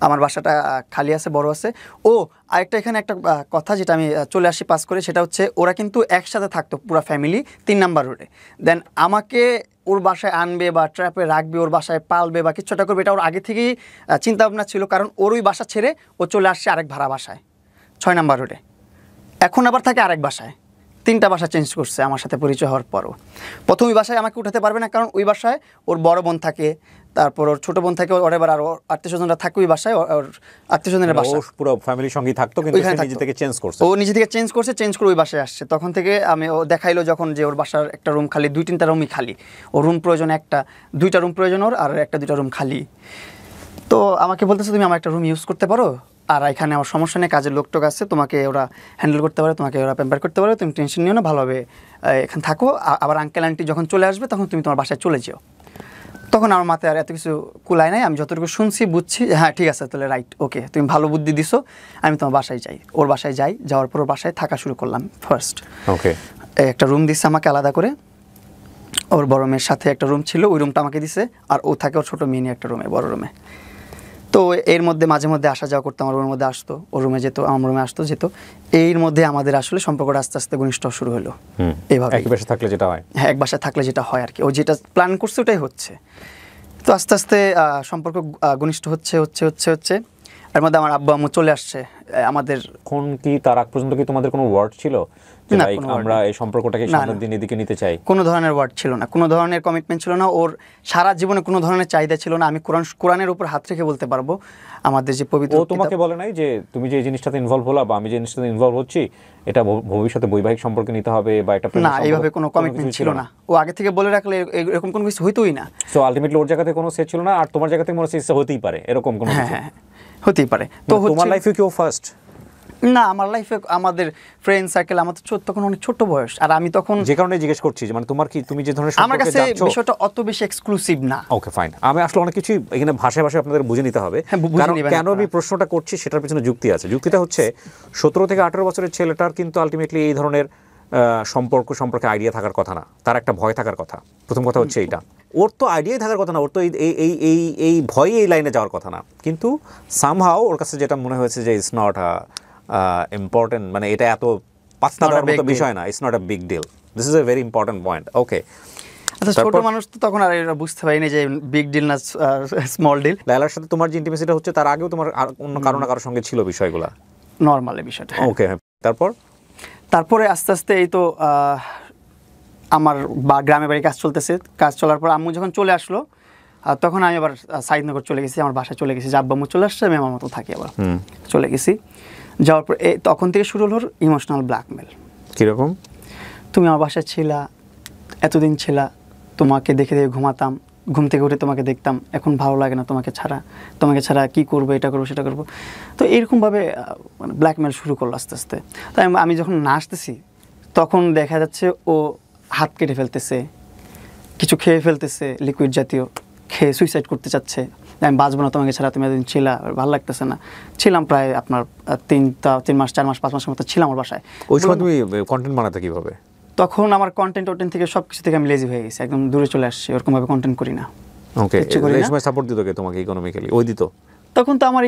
আমার বাসাটা খালি আছে, বড় আছে। ও আরেকটা এখানে একটা কথা যেটা আমি চলে আসি পাস করে, সেটা হচ্ছে ওরা কিন্তু একসাথে থাকতো পুরো ফ্যামিলি 3 নাম্বার রোডে। দেন আমাকে ওর বাসায় আনবে বা ট্র্যাপে রাখবে, ওর বাসায় পালবে বা কিছুটা করবে, এটা ওর আগে থেকেই চিন্তা ভাবনা ছিল। কারণ ওর ওই বাসা ছেড়ে ও চলে আসছে আরেক ভাড়া বাসায় 6 নাম্বার রোডে, এখন আবার থাকে আরেক বাসায়। 3টা বাসা চেঞ্জ করছে আমার সাথে পরিচয় হওয়ার পরও। প্রথম ওই বাসায় আমাকে উঠাতে পারবে না, কারণ ওই বাসায় ওর বড় বোন থাকে, তারপর ওর ছোট বোন থাকে, ওর এবার আরও আত্মীয়স্বজনরা থাকে ওই বাসায়, ওর আত্মীয়স্বজনের বাসা পুরো ফ্যামিলির সঙ্গেই থাকতো, কিন্তু নিজে থেকে চেঞ্জ করছে, ও নিজে থেকে চেঞ্জ করছে, চেঞ্জ করে ওই বাসায় আসছে। তখন থেকে ও দেখাইলো যখন যে ওর বাসার একটা রুম খালি, 2-3টা রুমই খালি, ওর রুম প্রয়োজন একটা, 2টা রুম প্রয়োজন ওর, আর 1-2টা রুম খালি। তো আমাকে বলতেছে তুমি আমার একটা রুম ইউজ করতে পারো, আর এখানে আমার সমস্যা নেই, কাজের লোকটোক আছে, তোমাকে ওরা হ্যান্ডেল করতে পারে, তোমাকে ওরা প্যাম্পার করতে পারে, তুমি টেনশন নিও না, ভালোভাবে এখানে থাকো। আবার আঙ্কেল আন্টি যখন চলে আসবে তখন তুমি তোমার বাসায় চলে যেও। তখন আমার মাথায় আর এত কিছু কুলায় নাই, আমি যতটুকু শুনছি বুঝছি, হ্যাঁ ঠিক আছে তাহলে রাইট, ওকে, তুমি ভালো বুদ্ধি দিছো, আমি তোমার বাসায় যাই। ওর বাসায় যাই, যাওয়ার পর ওর বাসায় থাকা শুরু করলাম ফার্স্ট। ওকে, একটা রুম দিচ্ছে আমাকে আলাদা করে, ওর বড় মেয়ের সাথে একটা রুম ছিল, ওই রুমটা আমাকে দিছে, আর ও থাকে ওর ছোটো মিনি একটা রুমে, বড় রুমে। তো এর মধ্যে মাঝে মধ্যে আসা যাওয়া করতাম, আমার রুমের মধ্যে আসতো, ওর রুমে যেত, আমার রুমে আসতো যেত। এর মধ্যে আমাদের আসলে সম্পর্কটা আস্তে আস্তে ঘনিষ্ঠ শুরু হলো। এইভাবে এক বাসায় থাকলে যেটা হয়, হ্যাঁ, এক বাসায় থাকলে যেটা হয় আর কি, ও যেটা প্ল্যান করছে ওটাই হচ্ছে। তো আস্তে আস্তে সম্পর্ক ঘনিষ্ঠ হচ্ছে। এর মধ্যে আমার আব্বু আম্মু চলে আসছে আমাদের। কোন কি তার আগ পর্যন্ত কি তোমাদের কোনো ওয়ার্ড ছিল যে লাইক আমরা এই সম্পর্কটাকে সামনের দিন এদিকে নিতে চাই? কোনো ধরনের ওয়ার্ড ছিল না, কোনো ধরনের কমিটমেন্ট ছিল না, ওর সারা জীবনে কোনো ধরনের চাহিদা ছিল না। আমি কোরআনের উপর হাত রেখে বলতে পারবো আমাদের যে পবিত্র। ও তোমাকে বলে নাই যে তুমি যে এই জিনিসটাতে ইনভলভ হলা বা আমি যে জিনিসটাতে ইনভলভ হচ্ছি এটা ভবিষ্যতে বৈবাহিক সম্পর্কে নিতে হবে বা এটা? না, এইভাবে কোনো কমিটমেন্ট ছিল না। ও আগে থেকে বলে রাখলে এরকম কোনো কিছু হইতোই না। সো আলটিমেটলি ওর জায়গাতে কোনো সে ছিল না, আর তোমার জায়গাতে মনে হচ্ছে হতেই পারে এরকম কোনো কিছু? হ্যাঁ, হতেই পারে। তো তোমার লাইফে কি ও ফার্স্ট? না, আমার লাইফে আমাদের ফ্রেন্ড সার্কেল, আমার তো তখন অনেক ছোট বয়স, আর আমি তখন যে কারণে জিজ্ঞেস করছি যে মানে তোমার কি, তুমি যে ধরনের আমার কাছে বিষয়টা অত বেশি এক্সক্লুসিভ না। ওকে ফাইন, আমি আসলে অনেক কিছু এখানে ভাষায় আপনাদের বুঝে নিতে হবে। কারণ কেন আমি প্রশ্নটা করছি সেটার পিছনে যুক্তি আছে। যুক্তিটা হচ্ছে 17 থেকে 18 বছরের ছেলেটার কিন্তু আলটিমেটলি এই ধরনের সম্পর্কে আইডিয়া থাকার কথা না, তার একটা ভয় থাকার কথা। প্রথম কথা হচ্ছে এইটা, ওর তো আইডিয়াই থাকার কথা না, ওর তো এই ভয়ে এই লাইনে যাওয়ার কথা না। কিন্তু সামহাও ওর কাছে যেটা মনে হয়েছে যে ইটস নট ইম্পর্টেন্ট, মানে এটা এত পাত্তা দেওয়ার মতো বিষয় না, it's not a big deal, this is a very important point. Okay, আচ্ছা, ছোট মানুষ তো তখন আর এটা বুঝতে পারিনি যে বিগ ডিল না স্মল ডিল। লায়লার সাথে তোমার যে ইন্টিমেসিটা হচ্ছে তার আগেও তোমার অন্য কারো না কারোর সঙ্গে ছিল বিষয়গুলো? নর্মাল এই বিষয়টা। ওকে, তারপরে আস্তে আস্তে এই তো আমার গ্রামের বাড়ি কাজ চলতেছে। কাজ চলার পর আম্মু যখন চলে আসলো তখন আমি আবার সাইদনগর চলে গেছি, আমার বাসায় চলে গেছি। আব্বু আম্মু চলে আসছে, আমি আমার মতো থাকি, আবার চলে গেছি। যাওয়ার পর তখন থেকে শুরু হলো ইমোশনাল ব্ল্যাকমেল। কীরকম? তুমি আমার বাসায় ছিলা, এতদিন ছিলা, তোমাকে দেখে দেখে ঘুমাতাম, ঘুম থেকে উঠে তোমাকে দেখতাম, এখন ভালো লাগে না তোমাকে ছাড়া কী করবো, এটা করবো সেটা করবো। তো এরকমভাবে মানে ব্ল্যাকমেল শুরু করলো আস্তে আস্তে। তাই আমি যখন নাচতেছি তখন দেখা যাচ্ছে ও হাত কেটে ফেলতেছে, কিছু খেয়ে ফেলতেছে লিকুইড জাতীয়, খেয়ে সুইসাইড করতে চাচ্ছে, আমি বাঁচবো না তোমাকে ছাড়া, তুমি এতদিন ছিলা, ভালো লাগতেছে না। ছিলাম প্রায় আপনার 3 মাস 4 মাস 5 মাসের মতো ছিলাম আমার বাসায়। ওই সময় তুমি কন্টেন্ট বানাতে কীভাবে? তখন আমার কন্টেন্ট থেকে সব কিছু থেকে আমি লেজি হয়ে গেছি, একদম দূরে চলে আসছি, ওরকমভাবে কন্টেন্ট করি না। ওকে, এই সময় সাপোর্ট দিত কে তোমাকে ইকোনমিক্যালি? ওই দিত? তখন তো আমার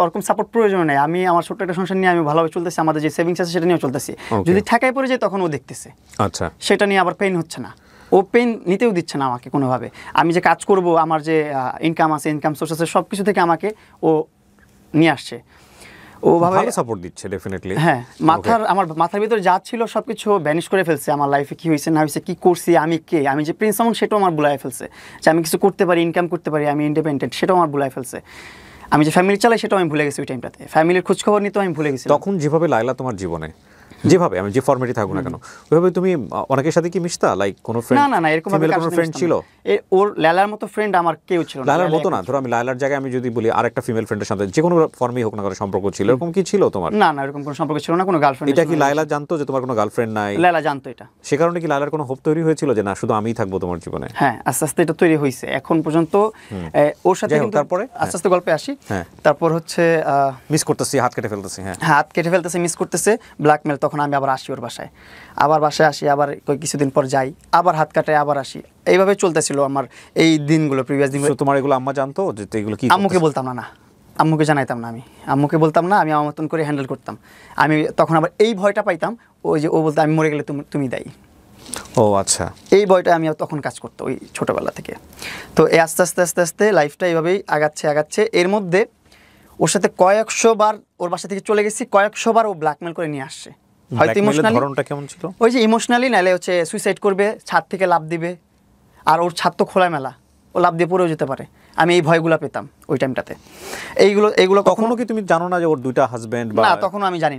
ওরকম সাপোর্ট প্রয়োজন নেই, আমি আমার ছোট্ট একটা সংসার নিয়ে আমি ভালোভাবে চলতেছি, আমাদের যে সেভিংস আছে সেটা নিয়েও চলতেছি। যদি ঠেকায় পড়ে যায় তখন ও দেখতেছে, আচ্ছা, সেটা নিয়ে আবার পেইন হচ্ছে না, ও পেইন নিতেও দিচ্ছে না আমাকে কোনোভাবে। আমি যে কাজ করব, আমার যে ইনকাম আছে, ইনকাম সোর্স আছে, সব কিছু থেকে আমাকে ও নিয়ে আসছে, ও ভাবে সাপোর্ট দিচ্ছে ডেফিনেটলি। হ্যাঁ, আমার মাথার ভিতরে যা ছিল সব কিছু ভ্যানিশ করে ফেলছে, আমার লাইফে কী হয়েছে না হয়েছে, কী করছি, আমি কে, আমি যে প্রিন্স আমন সেটাও আমার ভুলাই ফেলছে, যে আমি কিছু করতে পারি, ইনকাম করতে পারি, আমি ইন্ডিপেন্ডেন্ট সেটাও আমার ভুলাই ফেলছে, আমি যে ফ্যামিলি চালাই সেটাও আমি ভুলে গেছি ওই টাইমটাতে, ফ্যামিলির খোঁজখবর নিতেও আমি ভুলে গেছি। তখন যেভাবে লায়লা তোমার জীবনে যেভাবে, আমি যে ফরম্যাটে থাকুক না কেন, ওইভাবে তুমি অনেকের সাথে কি মিশতা? লাইক কোনো ফ্রেন্ড? না এরকম ভাবে কোনো ফ্রেন্ড ছিল? ওর লায়লার মতো ফ্রেন্ড আমার কেউ ছিল না। লায়লার মতো না, ধরো আমি লায়লার জায়গায় আমি যদি বলি আরেকটা ফিমেল ফ্রেন্ডের সাথে যে কোনো ফর্মেই হোক না কোনো সম্পর্ক ছিল, এরকম কি ছিল তোমার? না এরকম কোনো সম্পর্ক ছিল না, কোনো গার্লফ্রেন্ড। এটা কি লায়লা জানতো যে তোমার কোনো গার্লফ্রেন্ড নাই? লায়লা জানতো এটা। সে কারণে কি লায়লার কোনো হোপ তৈরি হয়েছিল যে না শুধু আমিই থাকবো তোমার জীবনে? হ্যাঁ, আস্তে আস্তে এটা তৈরি হয়েছে এখন পর্যন্ত ওর সাথে। তারপরে আস্তে আস্তে গল্পে আসি। তারপর হচ্ছে মিস করতেছি, হাত কেটে ফেলতেছি। হ্যাঁ, হাত কেটে ফেলতেছে, মিস করতেছে, ব্ল্যাকমেল। তখন আমি আবার আসি ওর বাসায়, আবার বাসায় আসি, আবার কিছুদিন পর যাই, আবার হাত কাটে, আবার আসি, এইভাবে চলতেছিল আমার এই দিনগুলো, প্রিভিয়াস দিনগুলো। তোমার এগুলো আম্মা জানতো যে এগুলো কি? আম্মুকে বলতাম না, আম্মুকে জানাইতাম না, আম্মুকে বলতাম না, আমি আমার মতন করে হ্যান্ডেল করতাম। আমি তখন আবার এই ভয়টা পাইতাম, ওই যে ও বলতো আমি মরে গেলে তুমি দায়ী। ও আচ্ছা, এই ভয়টা আমি তখন কাজ করতো ওই ছোটোবেলা থেকে। তো এই আস্তে আস্তে আস্তে আস্তে লাইফটা এইভাবেই আগাচ্ছে। এর মধ্যে ওর সাথে কয়েকশো বার ওর বাসা থেকে চলে গেছি, কয়েকশো বার ও ব্ল্যাকমেল করে নিয়ে আসছে। হয়তো ইমোশনালি, ধরনটা কেমন ছিল? ওই যে ইমোশনালি, নাহলে হচ্ছে সুইসাইড করবে, ছাদ থেকে লাফ দিবে, আর ওর ছাদ তো খোলামেলা, ও লাফ দিয়ে পড়েও যেতে পারে। আমি এই ভয়গুলো পেতাম ওই টাইমটাতে। এইগুলো কখনো কি তুমি জানো না যে ওর দুইটা হাজবেন্ড? না, তখনও আমি জানি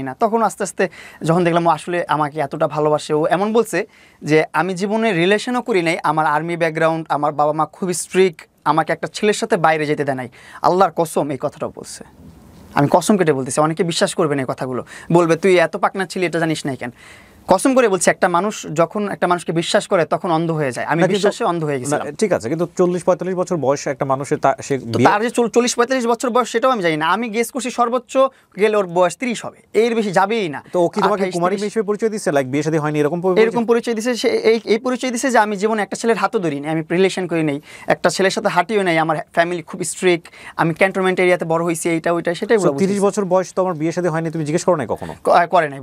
না, তখন আস্তে আস্তে যখন দেখলাম ও আসলে আমাকে এতটা ভালোবাসে, ও এমন বলছে যে আমি জীবনে রিলেশনও করি নাই, আমার আর্মি ব্যাকগ্রাউন্ড, আমার বাবা মা খুবই স্ট্রিক্ট, আমাকে একটা ছেলের সাথে বাইরে যেতে দেয় নাই, আল্লাহর কসম, এই কথাটাও বলছে। আমি কসম কেটে বলতেছি, অনেকে বিশ্বাস করবে না এই কথাগুলো, বলবে তুই এত পাকনা ছিলি, এটা জানিস নাই কেন। কসম করে বলছি, একটা মানুষ যখন একটা মানুষকে বিশ্বাস করে তখন অন্ধ হয়ে যায়। আমি বিশ্বাসে অন্ধ হয়ে গেছিলাম। ঠিক আছে, কিন্তু 40-45 বছর বয়স একটা মানুষের, তার যে 40-45 বছর বয়স সেটাও আমি জানি না। আমি গেস করছি সর্বোচ্চ গেলে ওর বয়স 30 হবে, এর বেশি যাবেই না। তো ও কি তোমাকে কুমারী হিসেবে পরিচয় দিচ্ছে, লাইক বিয়ে শাদী হয়নি এরকম পরিচয় দিচ্ছে? সে এই পরিচয় দিচ্ছে যে আমি জীবনে একটা ছেলের হাতও ধরি নাই, আমি রিলেশন করি নাই, একটা ছেলের সাথে হাঁটিও নাই, আমার ফ্যামিলি খুব স্ট্রিক্ট, আমি ক্যান্টনমেন্ট এরিয়াতে বড় হয়েছি, এইটা ওইটা সেটাই বলছি। 30 বছর বয়স তো আমার বিয়ে শাদী হয়নি, তুমি জিজ্ঞেস করো নাই কখনো? করে নাই,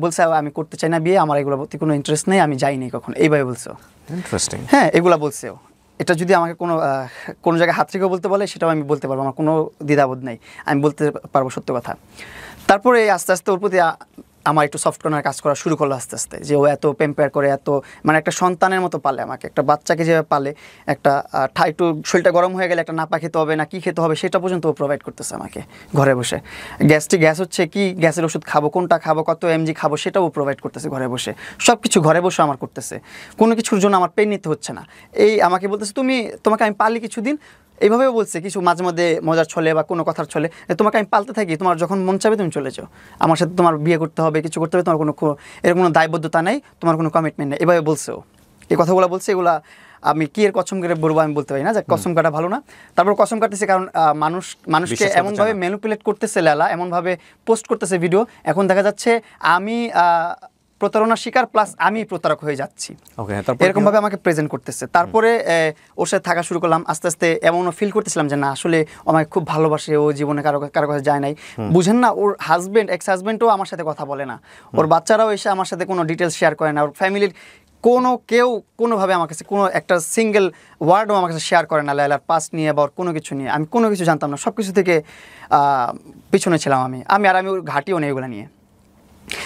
বলছে আমি করতে চাই না বিয়ে, আমার এগুলো কোনো ইন্টারেস্ট নেই, আমি যাইনি কখনো, এইভাবে বলছো। ইন্টারেস্টিং। হ্যাঁ, এগুলা বলছেও। এটা যদি আমাকে কোনো জায়গায় হাত থেকেও বলতে বলে সেটাও আমি বলতে পারবো, আমার কোনো দ্বিধাবোধ নেই, আমি বলতে পারবো সত্য কথা। তারপরে আস্তে আস্তে ওর প্রতি আমার একটু সফট কর্নার কাজ করা শুরু করলো আস্তে আস্তে, যে ও এত প্যাম্পার করে, এত মানে একটা সন্তানের মতো পালে আমাকে, একটা বাচ্চাকে যেভাবে পালে, একটা একটু শরীরটা গরম হয়ে গেলে একটা নাপা খেতে হবে না কি খেতে হবে সেটা পর্যন্ত ও প্রোভাইড করতেছে আমাকে ঘরে বসে। গ্যাস হচ্ছে কি, গ্যাসের ওষুধ খাবো, কোনটা খাবো, কত এমজি খাবো, সেটাও ও প্রোভাইড করতেছে ঘরে বসে, সব কিছু ঘরে বসে আমার করতেছে, কোনো কিছুর জন্য আমার পেন নিতে হচ্ছে না। এই আমাকে বলতেছে তোমাকে আমি পালি কিছুদিন, এইভাবেও বলছে কিছু মাঝে মধ্যে মজার ছলে বা কোনো কথার ছলে, তোমাকে আমি পালতে থাকি, তোমার যখন মন চাবে তুমি চলে যাও, আমার সাথে তোমার বিয়ে করতে হবে, কিছু করতে হবে, তোমার এরকম কোনো দায়বদ্ধতা নেই, তোমার কোনো কমিটমেন্ট নেই, এভাবে বলছেও। এই কথাগুলো বলছে, এগুলা আমি কি এর কসম করে বলবো আমি বলতে পারি না, যে কসম কাটা ভালো না। তারপর কসম কাটতেছে কারণ মানুষকে এমনভাবে ম্যানিপুলেট করতেছে লায়লা, এমনভাবে পোস্ট করতেছে ভিডিও, এখন দেখা যাচ্ছে আমি প্রতারণার শিকার প্লাস আমি প্রতারক হয়ে যাচ্ছি, এরকমভাবে আমাকে প্রেজেন্ট করতেছে। তারপরে ওর সাথে থাকা শুরু করলাম, আস্তে আস্তে এমনও ফিল করতেছিলাম যে না আসলে আমাকে খুব ভালোবাসে, ও জীবনে কারো কাছে যায় নাই, বুঝেন না, ওর এক্স হাজব্যান্ডও আমার সাথে কথা বলে না, ওর বাচ্চারাও এসে আমার সাথে কোনো ডিটেলস শেয়ার করে না, ওর ফ্যামিলির কেউ কোনোভাবে আমার কাছে কোনো একটা সিঙ্গেল ওয়ার্ডও আমার কাছে শেয়ার করে না লায়লার পাস্ট নিয়ে বা ওর কোনো কিছু নিয়ে। আমি কোনো কিছু জানতাম না, সব কিছু থেকে পিছনে ছিলাম আমি ওর ঘাটিও নেই ওগুলো নিয়ে।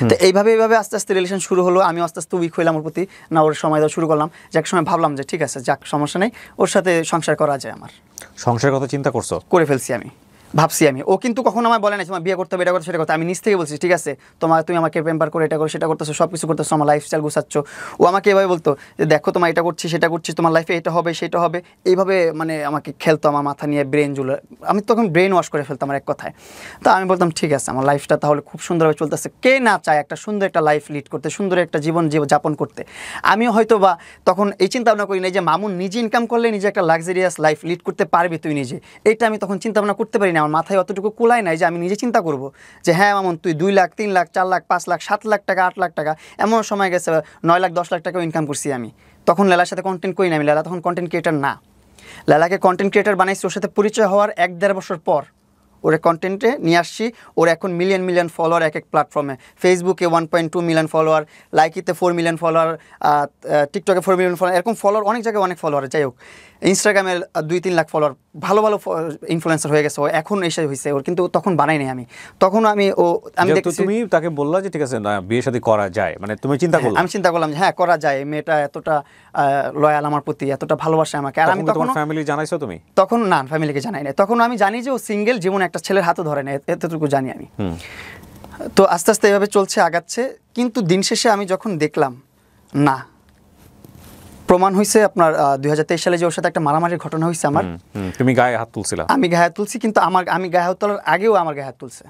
তো এইভাবে আস্তে আস্তে রিলেশন শুরু হলো, আমি আস্তে আস্তে উইক হইলাম ওর প্রতি, না ওর সময় দেওয়া শুরু করলাম, যে এক সময় ভাবলাম যে ঠিক আছে যাক সমস্যা নেই, ওর সাথে সংসার করা যায়, আমার সংসারের কথা চিন্তা করে ফেলছি আমি, ভাবছি আমি। ও কিন্তু কখনো আমায় বলে না তোমার বিয়ে করতে হবে, এটা করতে সেটা করতে। আমি নিজ থেকে বলছি ঠিক আছে তুমি আমাকে পেম্পার করে এটা করো সেটা করতেছো, সব কিছু করতেছো, আমার লাইফস্টাইল গুছাচ্ছ। ও আমাকে এভাবে বলতো যে দেখো তোমার এটা করছি সেটা করছি, তোমার লাইফে এটা হবে সেটা হবে, এইভাবে মানে আমাকে খেলতো আমার মাথা নিয়ে, ব্রেন জুলে। আমি তখন ব্রেন ওয়াশ করে ফেলতাম আমার এক কথায়। তো আমি বলতাম ঠিক আছে আমার লাইফটা তাহলে খুব সুন্দরভাবে চলতেছে, কে না চায় একটা সুন্দর একটা লাইফ লিড করতে, সুন্দর একটা জীবন যাপন করতে। আমিও হয়তো বা তখন এই চিন্তা ভাবনা করি না যে মামুন নিজে ইনকাম করলে নিজে একটা লাক্সারিয়াস লাইফ লিড করতে পারবি তুই নিজে, এইটা আমি তখন চিন্তা ভাবনা করতে পারি না। আমার মাথায় অতটুকু কুলায় নাই যে আমি নিজে চিন্তা করব যে হ্যাঁ মামুন তুই 2 লাখ 3 লাখ 4 লাখ 5 লাখ 7 লাখ টাকা 8 লাখ টাকা, এমন সময় গেছে 9 লাখ 10 লাখ টাকাও ইনকাম করছি আমি। তখন লেলার সাথে কন্টেন্ট করি না আমি, লেলা তখন কন্টেন্ট ক্রিয়েটার না। লেলাকে কন্টেন্ট ক্রিয়েটার বানাইছি ওর সাথে পরিচয় হওয়ার 1-1.5 বছর পর। ওর কন্টেন্টে নিয়ে আসছি, ওর এখন মিলিয়ন মিলিয়ন ফলোয়ার এক এক প্ল্যাটফর্মে। ফেসবুকে 1.2 মিলিয়ন ফলোয়ার, লাইকিতে 4 মিলিয়ন ফলোয়ার, টিকটকে 4 মিলিয়ন ফলোয়ার, এরকম ফলোয়ার অনেক জায়গায় অনেক ফলোয়ার। যাই হোক, ইনস্টাগ্রামে 2-3 লাখ ফলোয়ার, ভালো ভালো ইনফ্লুয়েন্সার হয়ে গেছে ও এখন এসে হয়েছে ওর, কিন্তু তখন বানাই নাই আমি। তখন আমি দেখছি তুমি তাকে বললা যে ঠিক আছে না বিয়ে শাদী করা যায়, মানে তুমি চিন্তা করলে? আমি চিন্তা করলাম যে হ্যাঁ করা যায়, মেয়েটা এতটা লয়াল আমার প্রতি, এতটা ভালোবাসে আমাকে। আর আমি তখন ফ্যামিলি জানাইছো তুমি? তখন না, ফ্যামিলিকে জানাই না। তখন আমি জানি যে ও সিঙ্গেল, জীবনে একটা ছেলের হাতও ধরে না, এতটুকু জানি আমি। তো আস্তে আস্তে এভাবে চলছে, আগাচ্ছে। কিন্তু দিন শেষে আমি যখন দেখলাম না, প্রমাণ হয়েছে আপনার 2023 সালে যে ওর সাথে একটা মারামারির ঘটনা হয়েছে আমার, তুমি গায়ে হাত তুলছিলা? আমি গায়ে হাত তুলছি, কিন্তু আমি গায়ে হাত তোলার আগেও আমার গায়ে হাত তুলছে,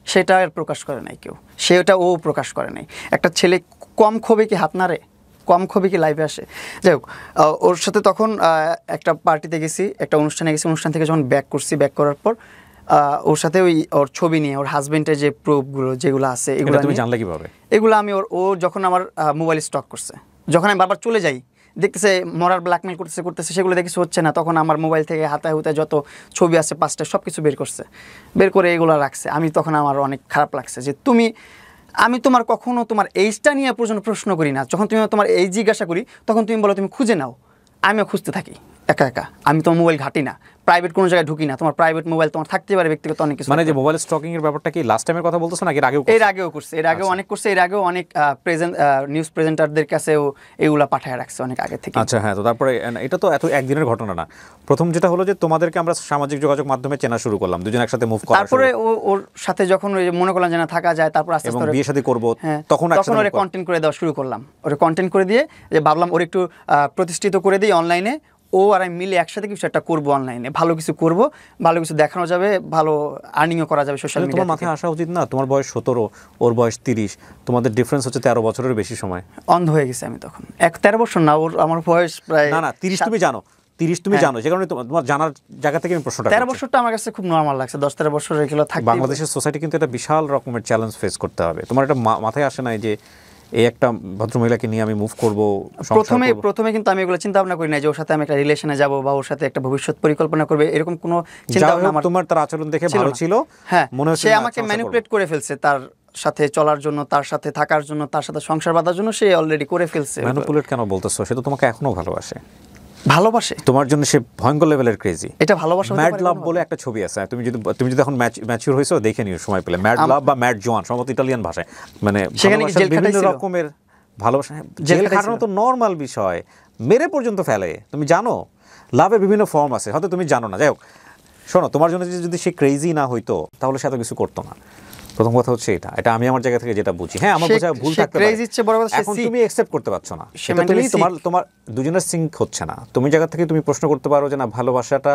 সেটা আর প্রকাশ করে নাই কেউ, সেটা ও প্রকাশ করে নাই। একটা ছেলে কম ক্ষোভে কি হাত নাড়ে, কম ক্ষোভে কি লাইভে আসে? যাই হোক, ওর সাথে তখন একটা পার্টিতে গেছি, একটা অনুষ্ঠানে গেছি, অনুষ্ঠান থেকে যখন ব্যাক করছি, ব্যাক করার পর ওর সাথে ওর ছবি নিয়ে, ওর হাজবেন্ডের যে প্রুফগুলো যেগুলো আছে এগুলো তুমি জানলে কিভাবে? এগুলো আমি ও যখন আমার মোবাইল স্টক করছে, যখন আমি বারবার চলে যাই দেখতেছে মরার ব্ল্যাকমেল করতেছে, সেগুলো দেখেছি হচ্ছে না, তখন আমার মোবাইল থেকে হাতায় হুতায় যত ছবি আছে 5টা সব কিছু বের করছে, বের করে এগুলো রাখছে। আমি তখন আমার অনেক খারাপ লাগছে যে আমি তোমার কখনো তোমার এইজটা নিয়ে পর্যন্ত প্রশ্ন করি না, যখন তুমি তোমার এইজ জিজ্ঞাসা করি তখন তুমি বলো তুমি খুঁজে নাও, আমিও খুঁজতে থাকি একা একা। আমি তোমার মোবাইল ঘাঁটি না, প্রাইভেট কোনো জায়গায় ঢুকি না। তোমার প্রাইভেট মোবাইল তোমার থাকতে পারে, ব্যক্তিগত অনেক কিছু। মানে যে মোবাইল স্টকিং এর ব্যাপারটা কি লাস্ট টাইমের কথা বলতেছ নাকি এর আগেও? এর আগেও করছে, এর আগেও অনেক করছে, এর আগেও অনেক নিউজ প্রেজেন্টারদের কাছেও এগুলা পাঠায় রাখছে অনেক আগে থেকে। আচ্ছা হ্যাঁ, তো তারপরে এটা তো এত একদিনের ঘটনা না। প্রথম যেটা হলো যে তোমাদেরকে আমরা সামাজিক যোগাযোগ মাধ্যমে চেনা শুরু করলাম, দুজন একসাথে মুভ করা, তারপরে ওর সাথে যখন মনে করলাম যে না থাকা যায়, তারপর আস্তে আস্তে বিয়ে শাদী করব, তখন ওরে কন্টেন্ট করে দেওয়া শুরু করলাম। ওরে কন্টেন্ট করে দিয়ে যে ভাবলাম ওর একটু প্রতিষ্ঠিত করে দিই অনলাইনে, ও আর আমি মিলে একসাথে কিছু একটা করবো অনলাইনে, ভালো কিছু করব, ভালো কিছু দেখানো যাবে, ভালো আর্নিংও করা যাবে সোশ্যাল মিডিয়া। তোমার মাথায় আসা উচিত না? তোমার বয়স 17, ওর বয়স 30, তোমাদের ডিফারেন্স হচ্ছে 13 বছরের বেশি সময়। অন্ধ হয়ে গেছে আমি তখন। 13 বছর না, আমার বয়স প্রায় না 30 তুমি জানো, 30 তুমি জানো, যে কারণে তোমার জানার জায়গা থেকে আমি প্রশ্নটা 13 বছরটা আমার কাছে খুব নরমাল লাগছে। 10-13 বছর এগুলো থাকে। বাংলাদেশের সোসাইটি কিন্তু একটা বিশাল রকমের চ্যালেঞ্জ ফেস করতে হবে। তোমার এটা মাথায় আসে না যে এই একটা ভদ্রমহিলাকে নিয়ে আমি মুভ করব? প্রথমে কিন্তু আমি এগুলো চিন্তা ভাবনা করি না যে ওর সাথে আমি একটা রিলেশনে যাব বা ওর সাথে একটা ভবিষ্যৎ পরিকল্পনা করবে, এরকম কোনো চিন্তা ভাবনা আমার। তোমার তার আচরণ দেখে ভালো ছিল, হ্যাঁ, মনে হচ্ছে সে আমাকে ম্যানিপুলেট করে ফেলছে, তার সাথে চলার জন্য, তার সাথে থাকার জন্য, তার সাথে সংসার বাঁধার জন্য সে অলরেডি করে ফেলছে। ম্যানিপুলেট কেন বলতেছো? সে তো তোমাকে এখনো ভালোবাসে, তোমার জন্য সে ভয়ঙ্কর লেভেলের ক্রেজি। এটা ভালোবাসা। ম্যাড লাভ বলে একটা ছবি আছে, তুমি যদি এখন ম্যাচিউর হইছো দেখে নিও সময় পেলে। ম্যাড লাভ বা ম্যাড জোয়ান, সম্ভবত ইটালিয়ান ভাষায়, মানে বিভিন্ন রকমের ভালোবাসা। জেল খাটানো তো নর্মাল বিষয়, মেরে পর্যন্ত ফেলে, তুমি জানো। লাভের বিভিন্ন ফর্ম আছে, হয়তো তুমি জানো না। যাই হোক, শোনো, তোমার জন্য যদি সে ক্রেজি না হইতো তাহলে সে এত কিছু করতো না। প্রথম কথা হচ্ছে এটা আমি আমার জায়গা থেকে যেটা বুঝি। হ্যাঁ, আমার বোঝা ভুল থাকতে পারে, এখন তুমি অ্যাকসেপ্ট করতে পারছো না, সেটা তুমি তোমার দুজনের সিঙ্ক হচ্ছে না। তুমি জায়গা থেকে তুমি প্রশ্ন করতে পারো যে না, ভালোবাসাটা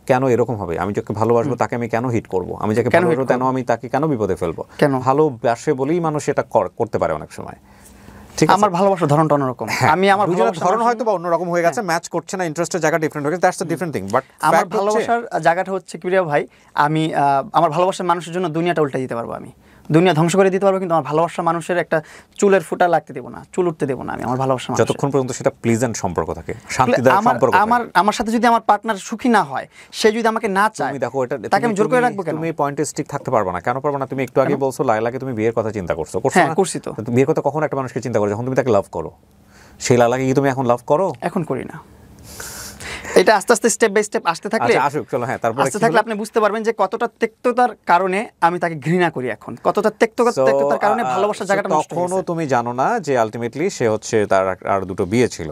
কেন এরকম হবে? আমি যাকে ভালোবাসবো তাকে আমি কেন হিট করব? আমি যাকে ভালোবাসবো কেন আমি তাকে কেন বিপদে ফেলবো? ভালোবাসে বলেই মানুষ এটা করতে পারে অনেক সময়। আমার ভালোবাসার ধরনটা অন্যরকম, আমি আমার ভালোবাসার ধরন হয়তো বা অন্যরকম হয়ে গেছে, ম্যাচ করছে না, ইন্টারেস্টের জায়গা ডিফারেন্ট হয়ে গেছে, that's a different thing. But আমার ভালোবাসার জায়গাটা হচ্ছে কি ভাই, আমি আমার ভালোবাসার মানুষের জন্য দুনিয়াটা উল্টে দিতে পারবো, আমি দুনিয়া ধ্বংস করে দিতে পারবো, কিন্তু আমার ভালোবাসার মানুষের একটা চুলের ফুটা লাগতে দেবো না, চুল উঠতে দেবো না আমি আমার ভালোবাসার মানুষ, যতক্ষণ পর্যন্ত সেটা প্লিজেন্ট সম্পর্ক থাকে, শান্তিদায়ক সম্পর্ক। আমার সাথে যদি আমার পার্টনার সুখী না হয়, সে যদি আমাকে না চায়, তুমি দেখো এটা তাকে আমি জোর করে রাখবো কেন? তুমি পয়েন্টে স্টিক থাকতে পারবে না। কেন পারবে না? তুমি একটু আগে বলছো লায়লাকে তুমি বিয়ের কথা চিন্তা করছো। হ্যাঁ, করছি তো। বিয়ের কথা কখন একটা মানুষকে চিন্তা করো? যখন তুমি তাকে লাভ করো। সেই লায়লাকে কি তুমি এখন লাভ করো? এখন করি না। এটা আস্তে আস্তে স্টেপ বাই স্টেপ আসতে থাকলে আচ্ছা আসুক চলো, হ্যাঁ তারপরে আসতে থাকলে আপনি বুঝতে পারবেন যে কতটা তিক্ততার কারণে আমি তাকে ঘৃণা করি এখন, কতটা তিক্ততার কারণে ভালোবাসার জায়গাটা নষ্ট হয়ে তখনও গেছে। তুমি জানো না যে আলটিমেটলি সে হচ্ছে তার আর দুটো বিয়ে ছিল,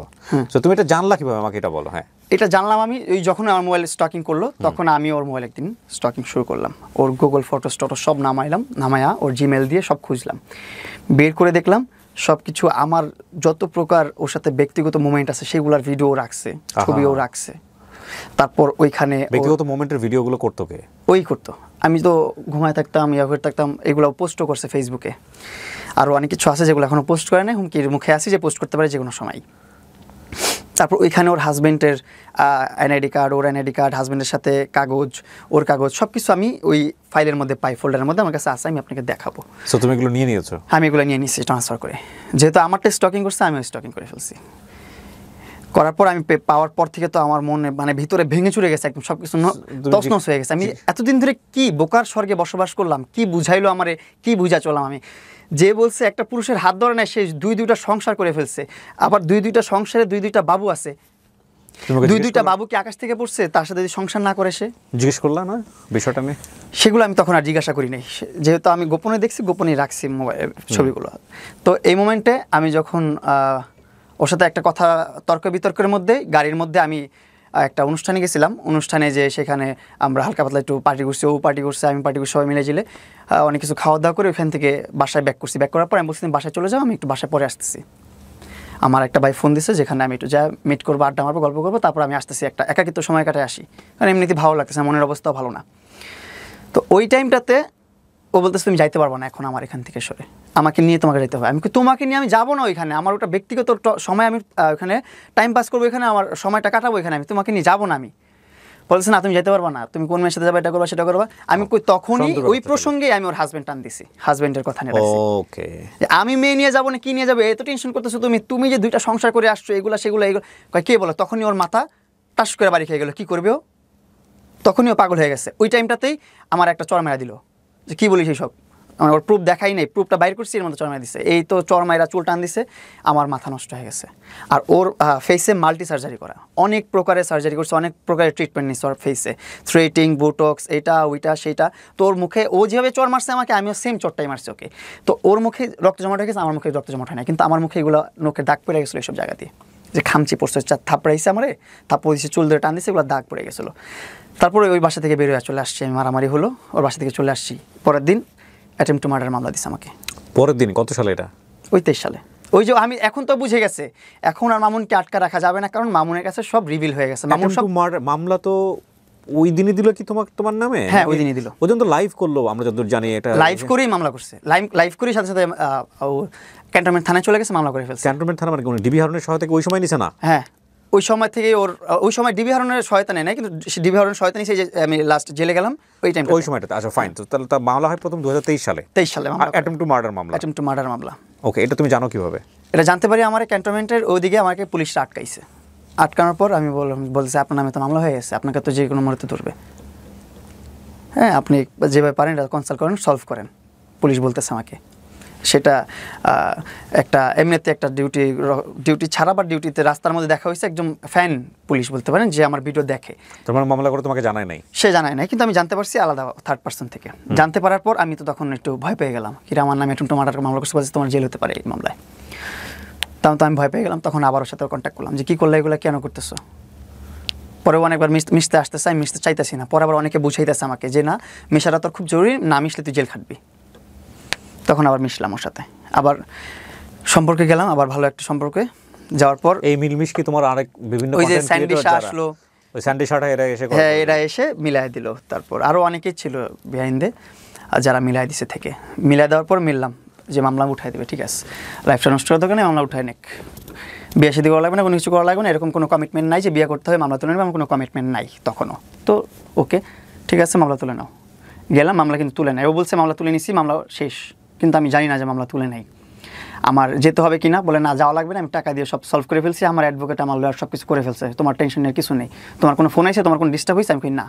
তো তুমি এটা জানলা কিভাবে আমাকে এটা বলো। হ্যাঁ এটা জানলাম আমি ওই যখন আমার মোবাইল স্টকিং করলো তখন আমি ওর মোবাইল একদিন স্টকিং শুরু করলাম, ওর গুগল ফটোস টটোস সব নামায়া ওর জিমেল দিয়ে সব খুঁজলাম, বের করে দেখলাম সব কিছু আমার যত প্রকার ওর সাথে ব্যক্তিগত মোমেন্ট আছে সেগুলোর ভিডিও রাখছে, ছবিও রাখছে। তারপর ওইখানে ব্যক্তিগত মোমেন্টের ভিডিওগুলো করতো কে? ওই করতো, আমি তো ঘুমায় থাকতাম, ইয়া করে থাকতাম, এগুলো পোস্টও করছে ফেসবুকে। আরও অনেক কিছু আছে যেগুলো এখনও পোস্ট করে না, হুমকির মুখে আসি যে পোস্ট করতে পারে যে কোনো সময়। তারপর ওইখানে ওর হাজব্যান্ডের এনআইডি কার্ড, ওর এনআইডি কার্ড, হাজব্যান্ডের সাথে কাগজ, ওর কাগজ সব কিছু আমি ওই ফাইলের মধ্যে পাই, ফোল্ডারের মধ্যে আমার কাছে আছে, আমি আপনাকে দেখাবো। সো তুমি এগুলো নিয়ে নিয়েছো? আমি এগুলো নিয়ে নিচ্ছি ট্রান্সফার করে, যেহেতু আমারটা স্টকিং করছে আমিও স্টকিং করে ফেলছি। করার পর আমি পাওয়ার পর থেকে তো আমার মনে মানে ভিতরে ভেঙে চুরে গেছে একদম, সব কিছু তছনছ হয়ে গেছে। আমি এতদিন ধরে কি বোকার স্বর্গে বসবাস করলাম, কি বুঝাইলো আমারে, কি বুঝা চললাম আমি। যে বলছে একটা পুরুষের হাত ধরে নেয় সে দুইটা সংসার করে ফেলছে, আবার দুইটা সংসারে দুইটা বাবু আছে, দুইটা বাবু কি আকাশ থেকে পড়ছে তার সাথে যদি সংসার না করে? সে জিজ্ঞেস করলাম না বিষয়টা নিয়ে, সেগুলো আমি তখন আর জিজ্ঞাসা করি নাই, যেহেতু আমি গোপনে দেখছি, গোপনে রাখছি মোবাইল ছবিগুলো। তো এই মোমেন্টে আমি যখন ওর সাথে একটা কথা তর্ক বিতর্কের মধ্যে গাড়ির মধ্যে আমি একটা অনুষ্ঠানে গেছিলাম, অনুষ্ঠানে যে সেখানে আমরা হালকা পাতলা একটু পার্টি করছি, ও পার্টি করছে, আমি পার্টি করছি, সবাই মিলে জিলে অনেক কিছু খাওয়া দাওয়া করে ওইখান থেকে বাসায় ব্যাক করছি। ব্যাক করার পর আমি বলছি বাসায় চলে যাও, আমি একটু বাসায় পরে আসতেছি। আমার একটা ভাই ফোন দিছে যেখানে আমি একটু যা মিট করবো, আড্ডা মারবো, গল্প করবো, তারপর আমি আসতেছি, একটা একাকিত্ব সময় কাটায় আসি, কারণ এমনিতে ভালো লাগতেছে, মনের অবস্থাও ভালো না। তো ওই টাইমটাতে ও বলতেছে তুমি যাইতে পারবো না এখন আমার এখান থেকে সরে, আমাকে নিয়ে তোমাকে যেতে হবে। আমি তোমাকে নিয়ে আমি যাবো না ওইখানে, আমার ওটা ব্যক্তিগত সময়, আমি ওখানে টাইম পাস করবো, এখানে আমার সময়টা কাটাবো, এখানে আমি তোমাকে নিয়ে যাবো না। আমি বলতেছে না তুমি যেতে পারবো না, তুমি কোন মেয়ের সাথে যাবে, এটা করবা সেটা করবা। আমি তখনই ওই প্রসঙ্গে আমি ওর হাজব্যান্ড টান দিছি, হাজব্যান্ডের কথা নিয়ে রাখছি। ওকে আমি মেয়ে নিয়ে যাবো না কি নিয়ে যাবে, এত টেনশন করতেছো তুমি যে দুইটা সংসার করে আসছো, এগুলো সেগুলো কে বলো। তখনই ওর মাথা টাস করে বাড়ি খেয়ে গেলো, কি করবে ও, তখনই ও পাগল হয়ে গেছে। ওই টাইমটাতেই আমার একটা চড় মেরা দিল, যে কী বলিস এইসব, আমার ওর প্রুফ দেখাই নাই, প্রুফটা বাইর করছি, এর মধ্যে চড় মেরা দিছে, এই তো চড় মাইরা চুল টান দিছে, আমার মাথা নষ্ট হয়ে গেছে। আর ওর ফেসে মাল্টি সার্জারি করা, অনেক প্রকারের সার্জারি করছে, অনেক প্রকারের ট্রিটমেন্ট নিচ্ছে ওর ফেসে, থ্রেটিং, বুটক্স, এইটা ওইটা সেইটা। তো ওর মুখে ও যেভাবে চড় মারছে আমাকে, আমিও সেম চড়টাই মারছি ওকে। তো ওর মুখে রক্ত জমাট হয়ে গেছে, আমার মুখে রক্ত জমাট হয় না, কিন্তু আমার মুখে এগুলো নোকে দাগ পড়ে গেছিলো এইসব জায়গা দিয়ে, যে খামচি পড়ছে, থাপড়াইছে আমারে, থাপ্পড় দিচ্ছে, চুল ধরে টান দিচ্ছে, এগুলো দাগ পড়ে গেছিলো। তারপরে ওই বাসা থেকে বের হয়ে চলে আসছি, আমি মারামারি হলো, ওর বাসা থেকে চলে আসছি। পরের দিন অ্যাটেম্পট টু মার্ডার মামলা দিছে আমাকে। পরের দিন? কত সালে এটা? ওই 23 সালে। ওই যে আমি এখন তো বুঝে গেছে, এখন আর মামুনকে আটকা রাখা যাবে না, কারণ মামুনের কাছে সব রিভিল হয়ে গেছে। মামুন সব মামলা তো ওই দিনই দিল কি তোমার নামে? হ্যাঁ ওই দিনই দিল। ওই দিন তো লাইভ করলো, আমরা যতদূর জানি এটা লাইভ করেই মামলা করছে, লাইভ করেই সাথে সাথে ক্যান্টনমেন্ট থানায় চলে গেছে, মামলা করে ফেলছে। ক্যান্টনমেন্ট থানা মানে কোন ডিবি হারুনের সহায়তা ওই সময় নিছে না? হ্যাঁ ওই সময় থেকে ওই সময় ডিবি হারুনের সহায়তা নেয় না, কিন্তু ডিবি হারুনের সহায়তা নিয়েছে যে আমি লাস্ট জেলে গেলাম ওই টাইমটা, ওই সময়টাতে। আচ্ছা ফাইন, তো তাহলে তার মামলা হয় প্রথম 2023 সালে। 23 সালে অ্যাটেম্পট টু মার্ডার মামলা। অ্যাটেম্পট টু মার্ডার মামলা। ওকে, এটা তুমি জানো কিভাবে? এটা জানতে পারি আমার ক্যান্টনমেন্টের ওইদিকে আমাকে পুলিশরা আটকাইছে। আটকানোর পর আমি বলতেছে আপনার নামে তো মামলা হয়ে গেছে, আপনাকে তো যে কোনো মুহূর্তে ধরবে, হ্যাঁ আপনি যেভাবে পারেন এটা কনসাল্ট করেন, সলভ করেন, পুলিশ বলতেছে আমাকে। সেটা একটা এমনিতে একটা ডিউটি ছাড়া বা ডিউটিতে রাস্তার মধ্যে দেখা হয়েছে, একজন ফ্যান পুলিশ বলতে পারেন, যে আমার ভিডিও দেখে। তোমার মামলা করে তোমাকে জানায় নাই? সে জানায় নাই, কিন্তু আমি জানতে পারছি আলাদা থার্ড পার্সন থেকে। জানতে পারার পর আমি তো তখন একটু ভয় পেয়ে গেলাম, কিরা আমার নামে অ্যাটেম্পট টু মার্ডার মামলা করছে, বলছে তোমার জেল হতে পারে এই মামলায়। তখন তো আমি ভয় পেয়ে গেলাম, তখন আবার ওর সাথে কন্ট্যাক্ট করলাম যে কী করলে, এগুলো কেন করতেছো। পরে অনেকবার মিশতে আসতেছে, আমি মিশতে চাইতেছি না, পরে আবার অনেকে বুঝাইতেছে আমাকে যে না মিশাটা তোর খুব জরুরি, না মিশলে তুই জেল খাটবি। তখন আবার মিশলাম ওর সাথে, আবার সম্পর্কে গেলাম, আবার ভালো একটা সম্পর্কে যাওয়ার পর এই মিলমিশ কি তোমার আরেক বিভিন্ন ওই যে স্যান্ডিশা আসলো, ওই স্যান্ডিশাটা এরা এসে মিলাই দিল। তারপর আরও অনেকেই ছিল বিহাইন্ডে যারা মিলাই দিছে, থেকে মিলাই দেওয়ার পর মিললাম যে মামলা উঠাই দেবে, ঠিক আছে লাইফটা নষ্ট করার দোকানে মামলা উঠায় নেক, বিয়ে শাদী করা লাগবে না, কোনো কিছু করা লাগবে না, এরকম কোনো কমিটমেন্ট নাই যে বিয়ে করতে হবে, মামলা তুলে নেবে, আমার কোনো কমিটমেন্ট নাই তখনও। তো ওকে ঠিক আছে মামলা তুলে নাও। গেলাম, মামলা কিন্তু তুলে নেয়, ও বলছে মামলা তুলে নিছি, মামলা শেষ, কিন্তু আমি জানি না যে মামলা তুলে নেই, আমার যেতে হবে কিনা। বলে না যাওয়া লাগবে না, আমি টাকা দিয়ে সব সলভ করে ফেলছি, আমার অ্যাডভোকেট আমার লয়ার সব কিছু করে ফেলছে, তোমার টেনশন নেই, কিছু নেই। তোমার কোনো ফোন আসে, তোমার কোনো ডিস্টার্ব হয়েছে? আমি কই না,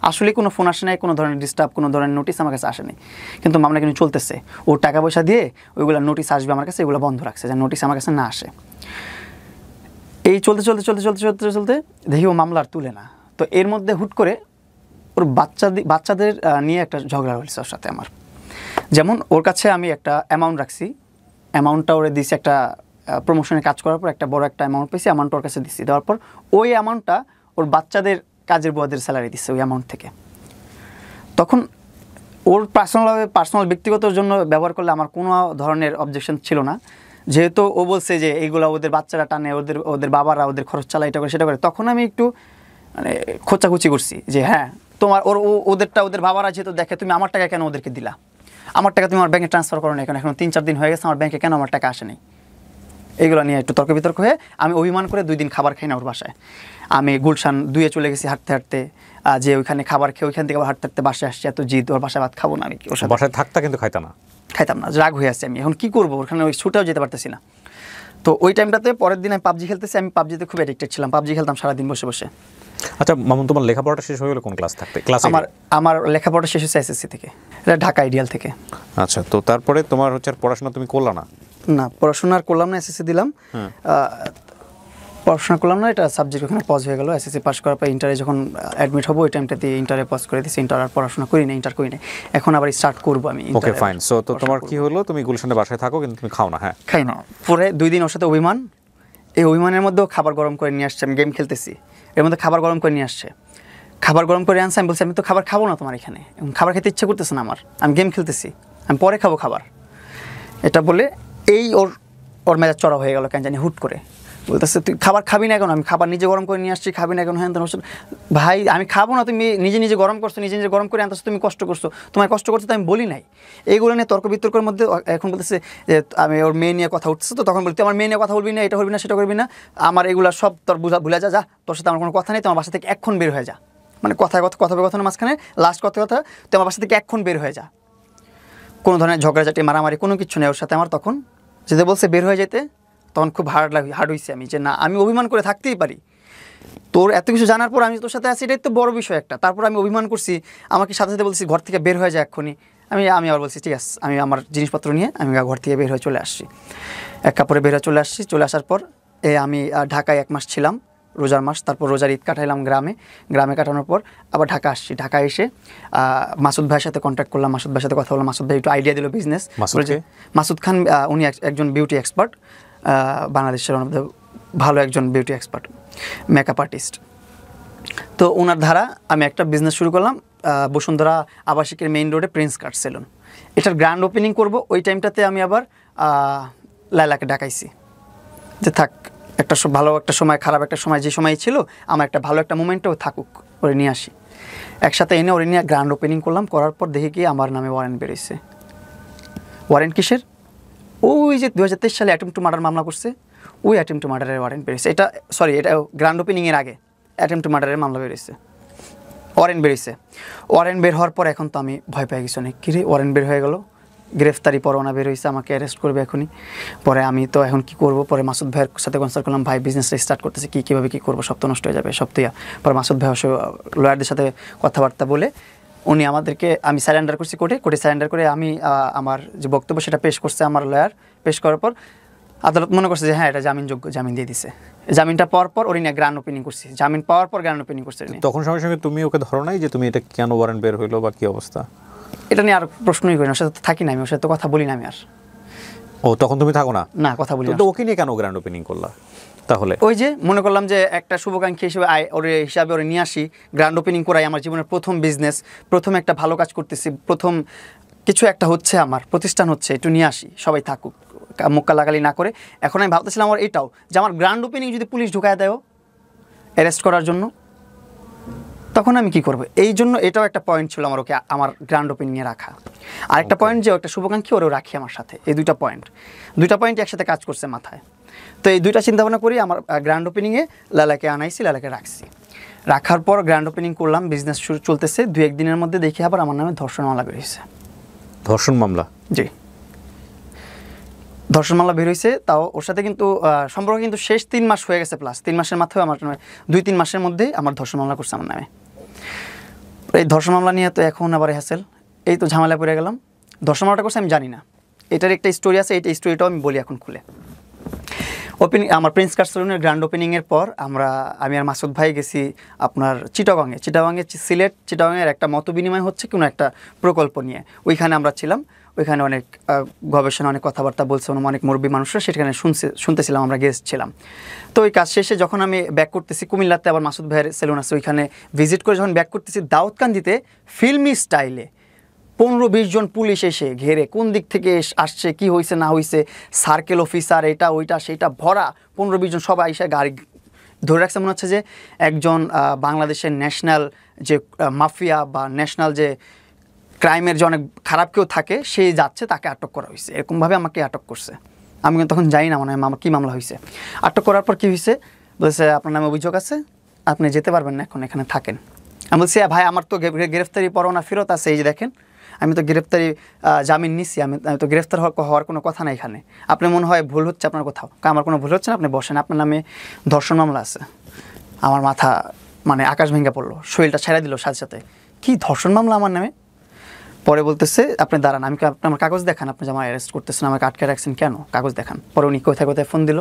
আসলে কোনো ফোন আসে নাই, কোনো ধরনের ডিস্টার্ব, কোনো ধরনের নোটিশ আমার কাছে আসেনি, কিন্তু মামলা কিন্তু চলতেছে। ওর টাকা পয়সা দিয়ে ওইগুলো নোটিশ আসবে আমার কাছে, এগুলো বন্ধ রাখছে, যে নোটিশ আমার কাছে না আসে। এই চলতে চলতে চলতে চলতে চলতে চলতে দেখি ও মামলা আর তুলে না। তো এর মধ্যে হুট করে ওর বাচ্চাদের নিয়ে একটা ঝগড়া হয়েছে ওর সাথে আমার। যেমন ওর কাছে আমি একটা অ্যামাউন্ট রাখছি, অ্যামাউন্টটা ওরে দিছি একটা প্রমোশনে কাজ করার পর একটা বড় একটা অ্যামাউন্ট পেয়েছি, অ্যামাউন্টটা ওর কাছে দিচ্ছি। দেওয়ার পর ওই অ্যামাউন্টটা ওর বাচ্চাদের কাজের বুয়াদের স্যালারি দিচ্ছে ওই অ্যামাউন্ট থেকে। তখন ওর পার্সোনাল ব্যক্তিগতর জন্য ব্যবহার করলে আমার কোনো ধরনের অবজেকশন ছিল না, যেহেতু ও বলছে যে এইগুলো ওদের বাচ্চারা টানে, ওদের বাবারা ওদের খরচ চালায়, এটা করে সেটা করে। তখন আমি একটু মানে খোঁচাখুচি করছি যে হ্যাঁ তোমার ওদের বাবারা যেহেতু দেখে, তুমি আমার টাকা কেন ওদেরকে দিলা, আমার টাকা তুমি আমার ব্যাংকে ট্রান্সফার করো না, এখন 3-4 দিন হয়ে গেছে আমার ব্যাংকে কেন আমার টাকা আসে নাই। এইগুলো নিয়ে একটু তর্ক বিতর্ক হয়ে আমি অভিমান করে 2 দিন খাবার খাই না ওর বাসায়। আমি গুলশান 2-এ চলে গেছি হাঁটতে হাঁটতে, যে ওইখানে খাবার খেয়ে ওইখান থেকে আবার হাঁটতে হাঁটতে বাসায় আসছি। এত জিদ, ওর বাসায় ভাত খাবো না আমি, ওর সাথে বাসায় থাকতা কিন্তু খাইতাম না, রাগ হয়ে আসছে। আমি এখন কী করবো, ওখানে ওই ছুটেও যেতে পারতেছি না। তো ওই টাইমটাতে পরের দিন আমি পাবজি খেলতেছি, আমি পাবজিতে খুব অ্যাডিক্টেড ছিলাম, পাবজি খেলতাম সারাদিন বসে বসে। আচ্ছা মামুন, তোমার লেখাপড়াটা শেষ হয়ে গেলো কোন ক্লাস থাকতে? ক্লাস আমার লেখাপড়া শেষ হয়েছে এসএসসি থেকে, এটা ঢাকা আইডিয়াল থেকে। আচ্ছা, তো তারপরে তোমার হচ্ছে আর পড়াশোনা তুমি করলা না? না, পড়াশোনা আর করলাম না, এসএসসি দিলাম, পড়াশোনা করলাম না, এটা সাবজেক্ট ওখানে পজ হয়ে গেল। এসএসসি পাস করার পর ইন্টারে যখন অ্যাডমিট হবো ওই টাইমটাতে ইন্টারে পজ করে দিয়েছি, ইন্টার আর পড়াশোনা করি না, ইন্টার করি না, এখন আবার স্টার্ট করবো আমি। ওকে ফাইন। সো তো তোমার কি হলো, তুমি গুলশানের বাসায় থাকো কিন্তু তুমি খাও না? হ্যাঁ, খাই না। পরে 2 দিন ওর সাথে অভিমান, এই অভিমানের মধ্যেও খাবার গরম করে নিয়ে আসছে। আমি গেম খেলতেছি, এর মধ্যে খাবার গরম করে নিয়ে আসছে, খাবার গরম করে আনছে। আমি বলছি আমি তো খাবার খাবো না তোমার এখানে, খাবার খেতে ইচ্ছা করতেছে না আমার, আমি গেম খেলতেছি, আমি পরে খাবো খাবার। এটা বলে এই ওর মেজাজ চড়া হয়ে গেল কেন জানি, হুট করে বলতেছে তুই খাবার খাবি না কেন, আমি খাবার নিজে গরম করে নিয়ে আসছি, খাবি না কেন? হ্যাঁ, ভাই আমি খাবো না, তুমি নিজে নিজে গরম করছো, নিজে নিজে গরম করে আনতেছো, তুমি কষ্ট করছো, তোমার কষ্ট করছো তো আমি বলি নাই। এইগুলো নিয়ে তর্ক বিতর্কের মধ্যে এখন বলতেছে যে আমি ওর মেয়ে নিয়ে কথা উঠছে। তো তখন বলতে আমার মেয়ে নিয়ে কথা বলবি না, এটা করবি না, সেটা করবি না, আমার এগুলো সব তোর ভুলে যা, তোর সাথে আমার কোনো কথা নেই, তোমার বাসা থেকে এক্ষণ বের হয়ে যা। মানে কথোপকথনের মাঝখানে লাস্ট কথা তোমার বাসা থেকে এক্ষণ বের হয়ে যা। কোনো ধরনের ঝগড়াঝাটি মারামারি কোনো কিছু নেই ওর সাথে আমার। তখন যেতে বলছে বের হয়ে যেতে, তখন খুব হার্ড হয়েছে আমি, যে না আমি অভিমান করে থাকতেই পারি, তোর এত কিছু জানার পর আমি তোর সাথে আছি, এটাই তো বড় বিষয় একটা। তারপর আমি অভিমান করছি, আমাকে সাথে সাথে বলছি ঘর থেকে বের হয়ে যায় এক্ষুনি। আমি আবার বলছি ঠিক আছে, আমি আমার জিনিসপত্র নিয়ে আমি ঘর থেকে বের হয়ে চলে আসছি, এক কাপড়ে বের হয়ে চলে আসছি। চলে আসার পর আমি ঢাকায় 1 মাস ছিলাম, রোজার মাস। তারপর রোজার ঈদ কাটাইলাম গ্রামে কাটানোর পর আবার ঢাকা আসছি। ঢাকা এসে মাসুদ ভাইয়ের সাথে কন্ট্যাক্ট করলাম, মাসুদ ভাইয়ের সাথে কথা বললাম। মাসুদ ভাই একটু আইডিয়া দিল বিজনেস। মাসুদ খান, উনি একজন বিউটি এক্সপার্ট, বাংলাদেশের ভালো একজন বিউটি এক্সপার্ট, মেকআপ আর্টিস্ট। তো ওনার ধারা আমি একটা বিজনেস শুরু করলাম বসুন্ধরা আবাসিকের মেইন রোডে, প্রিন্স কাট সেলুন। এটার গ্র্যান্ড ওপেনিং করব। ওই টাইমটাতে আমি আবার লায়লাকে ডাকাইছি যে থাক, একটা ভালো একটা সময়, খারাপ একটা সময়, যে সময় ছিল আমার একটা ভালো একটা মোমেন্টও থাকুক, ওরে নিয়ে আসি। একসাথে এনে ওরে নিয়ে গ্র্যান্ড ওপেনিং করলাম। করার পর দেখে কি আমার নামে ওয়ারেন্ট বেরোইছে। ওয়ারেন্ট কিসের? ওই যে 2023 সালে অ্যাটেম্প টু মার্ডার মামলা করছে, ওই অ্যাটেম্প টু মার্ডারের ওয়ারেন্ট বেরিয়েছে। এটা গ্র্যান্ড ওপেনিংয়ের আগে অ্যাটেম্প টু মার্ডারের মামলা বেরিয়েছে, ওয়ারেন্ট বেরিয়েছে। ওয়ারেন্ট বের হওয়ার পর এখন তো আমি ভয় পেয়ে গেছি অনেক। কিরে ওয়ারেন্ট বের হয়ে গেল, গ্রেফতারি পরোয়ানা বের হয়েছে, আমাকে অ্যারেস্ট করবে এখনই। পরে আমি তো এখন কি করব? পরে মাসুদ ভাইয়ের সাথে কনসাল্ট করলাম, ভাই বিজনেসটা স্টার্ট করতেছে, কীভাবে কী করবো, সব তো নষ্ট হয়ে যাবে, সব তো। পরে মাসুদ ভাই লয়ারদের সাথে কথাবার্তা বলে উনি আমাদেরকে, আমি স্যারেন্ডার করছি কোর্টে স্যারেন্ডার করে আমি আমার যে বক্তব্য সেটা পেশ করছে আমার লয়ার। পেশ করার পর আদালত মনে করছে যে হ্যাঁ এটা জামিনযোগ্য, জামিন দিয়ে দিছে। জামিনটা পাওয়ার পর ওর নিয়ে গ্র্যান্ড ওপেনিং করছি, জামিন পাওয়ার পর গ্র্যান্ড ওপেনিং করছে। তখন সঙ্গে সঙ্গে তুমি ওকে ধরো নাই যে তুমি এটা কেন ওয়ারেন্ট বের হইলো বা কী অবস্থা? এটা নিয়ে আর প্রশ্নই করি না, ওর সাথে থাকি না আমি, ওর সাথে তো কথা বলি না আমি আর। ও তখন তুমি থাকো না? না, কথা বলি না। তো ওকে নিয়ে কেন গ্র্যান্ড ওপেনিং করলা তাহলে? ওই যে মনে করলাম যে একটা শুভাকাঙ্ক্ষী হিসাবে ওরে নিয়ে আসি, গ্র্যান্ড ওপেনিং করাই। আমার জীবনের প্রথম বিজনেস, প্রথম একটা ভালো কাজ করতেছি, প্রথম কিছু একটা হচ্ছে, আমার প্রতিষ্ঠান হচ্ছে, একটু নিয়ে আসি, সবাই থাকুক, মুক্কা লাগালি না করে। এখন আমি ভাবতেছিলাম আমার এটাও, যে আমার গ্র্যান্ড ওপেনিং যদি পুলিশ ঢুকায় দেয় অ্যারেস্ট করার জন্য, তখন আমি কি করবো? এই জন্য এটাও একটা পয়েন্ট ছিল আমার, ওকে আমার গ্র্যান্ড ওপেনিংয়ে রাখা। আরেকটা পয়েন্ট যে একটা শুভাকাঙ্ক্ষী ওরেও রাখি আমার সাথে। এই দুইটা পয়েন্ট একসাথে কাজ করছে মাথায়। তো এই দুইটা চিন্তাভাবনা করি আমার গ্র্যান্ড ওপেনিংয়ে লালাকে আনাইছি, লালাকে রাখছি। রাখার পর গ্র্যান্ড ওপেনিং করলাম, বিজনেস চলতেছে। 2-1 দিনের মধ্যে দেখি আবার আমার নামে ধর্ষণ মামলা বেরিয়েছে। ধর্ষণ মামলা? জি, ধর্ষণ মামলা বের হয়েছে। তাও ওর সাথে কিন্তু সম্পর্ক কিন্তু শেষ 3 মাস হয়ে গেছে, প্লাস 3 মাসের মাথায় আমার 2-3 মাসের মধ্যেই আমার ধর্ষণ মামলা করছে আমার নামে। এই ধর্ষণ মামলা নিয়ে তো এখন আবার হ্যাসেল, এই তো ঝামেলা পড়ে গেলাম। ধর্ষণ মামলাটা করছে আমি জানি না, এটার একটা স্টোরি আছে, এই স্টোরিটাও আমি বলি এখন খুলে। ওপেনিং আমার প্রিন্স কাট সেলুনের গ্র্যান্ড ওপেনিংয়ের পর আমি আর মাসুদ ভাই গেছি আপনার চিটাগাঙে চিটাগাঙের একটা মত বিনিময় হচ্ছে কোনো একটা প্রকল্প নিয়ে, ওইখানে আমরা ছিলাম। ওইখানে অনেক গবেষণা, অনেক কথাবার্তা বলছে অনেক মুরব্বী মানুষরা, সেখানে শুনতেছিলাম, আমরা গেস্ট ছিলাম। তো ওই কাজ শেষে যখন আমি ব্যাক করতেছি কুমিল্লাতে, আবার মাসুদ ভাইয়ের সেলুন আছে, ওইখানে ভিজিট করে যখন ব্যাক করতেছি, দাউদকান্দিতে ফিল্মি স্টাইলে 15-20 জন পুলিশ এসে ঘেরে কোন দিক থেকে আসছে, কি হয়েছে না হয়েছে, সার্কেল অফিসার, এটা ওইটা সেটা ভরা 15-20 জন সবাই এসে গাড়ি ধরে রাখছে। মনে হচ্ছে যে একজন বাংলাদেশের ন্যাশনাল যে মাফিয়া বা ন্যাশনাল যে ক্রাইমের যে অনেক খারাপ কেউ থাকে, সে যাচ্ছে, তাকে আটক করা হয়েছে, এরকমভাবে আমাকে আটক করছে। আমি কিন্তু তখন জানি না মানে আমার কী মামলা হয়েছে। আটক করার পর কী হয়েছে, বলছে আপনার নামে অভিযোগ আছে, আপনি যেতে পারবেন না, এখন এখানে থাকেন। আমি বলছি ভাই আমার তো গ্রেফতারি পরোয়ানা ফেরত আছে, এই যে দেখেন আমি তো গ্রেফতারি জামিন নিচ্ছি, আমি তো গ্রেফতার হওয়ার কোনো কথা না এখানে, আপনি মনে হয় ভুল হচ্ছে আপনার কোথাও। আমার কোনো ভুল হচ্ছে না, আপনি বসেন, আপনার নামে ধর্ষণ মামলা আছে। আমার মাথা মানে আকাশ ভেঙে পড়লো, শরীরটা ছেড়ে দিল সাথে সাথে, কি ধর্ষণ মামলা আমার নামে। পরে বলতেছে আপনি দাঁড়ান, আপনি আমার কাগজ দেখান, আপনি যে আমার অ্যারেস্ট করতেছেন, আমাকে আটকে রাখছেন কেন, কাগজ দেখান। পরে উনি কোথায় কোথায় ফোন দিল,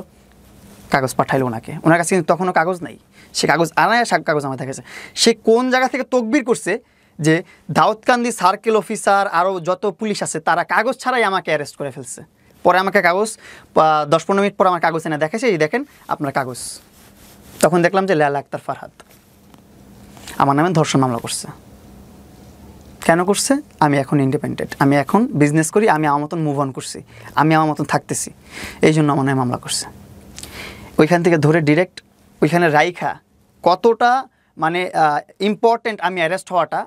কাগজ পাঠাইলো ওনাকে, ওনার কাছে কিন্তু তখনও কাগজ নাই। সে কাগজ আনায় কাগজ আমার দেখেছে, সে কোন জায়গা থেকে তকবির করছে যে দাউদকান্দি সার্কেল অফিসার আরও যত পুলিশ আছে তারা কাগজ ছাড়াই আমাকে অ্যারেস্ট করে ফেলছে। পরে আমাকে কাগজ 10-15 মিনিট পর আমার কাগজ এনে দেখেছে, এই দেখেন আপনার কাগজ। তখন দেখলাম যে লেলা আক্তার ফারহাদ আমার নামে ধর্ষণ মামলা করছে। কেন করছে, আমি এখন ইন্ডিপেন্ডেন্ট, আমি এখন বিজনেস করি, আমি আমার মতন মুভ অন করছি, আমি আমার মতন থাকতেছি, এই জন্য আমার নামে মামলা করছে। ওইখান থেকে ধরে ডিরেক্ট ওইখানে রাইখা, কতটা মানে ইম্পর্টেন্ট আমি অ্যারেস্ট হওয়াটা,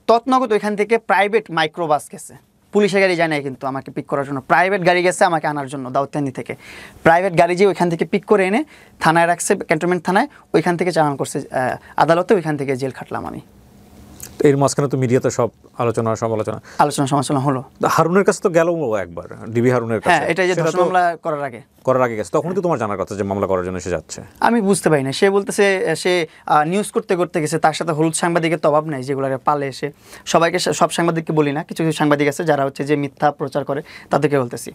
তৎনগত ওইখান থেকে প্রাইভেট মাইক্রোবাস গেছে, পুলিশের গাড়ি যায় নাই কিন্তু আমাকে পিক করার জন্য, প্রাইভেট গাড়ি গেছে আমাকে আনার জন্য দাউদকান্দি থেকে। প্রাইভেট গাড়ি যেয়ে ওইখান থেকে পিক করে এনে থানায় রাখছে, ক্যান্টনমেন্ট থানায়, ওইখান থেকে চালান করছে আদালতে, ওইখান থেকে জেল খাটলাম আমি। এর মাঝখানে তো মিডিয়াতে সব আলোচনা সমালোচনা হলো। হারুনের কাছে তো গেল একবার, ডিবি হারুনের কাছে, হ্যাঁ, এটা যে ধর্ষণ মামলা করার আগে গেছে, তখন তো তোমার জানার কথা যে মামলা করার জন্য সে যাচ্ছে। আমি বুঝতে পারি না, সে বলতেছে সে নিউজ করতে গেছে, তার সাথে হলুদ সাংবাদিকের তো অভাব নাই, যেগুলোকে পালে এসে সবাইকে, সব সাংবাদিককে বলি না, কিছু কিছু সাংবাদিক আছে যারা হচ্ছে যে মিথ্যা প্রচার করে, তাদেরকে বলতেছি।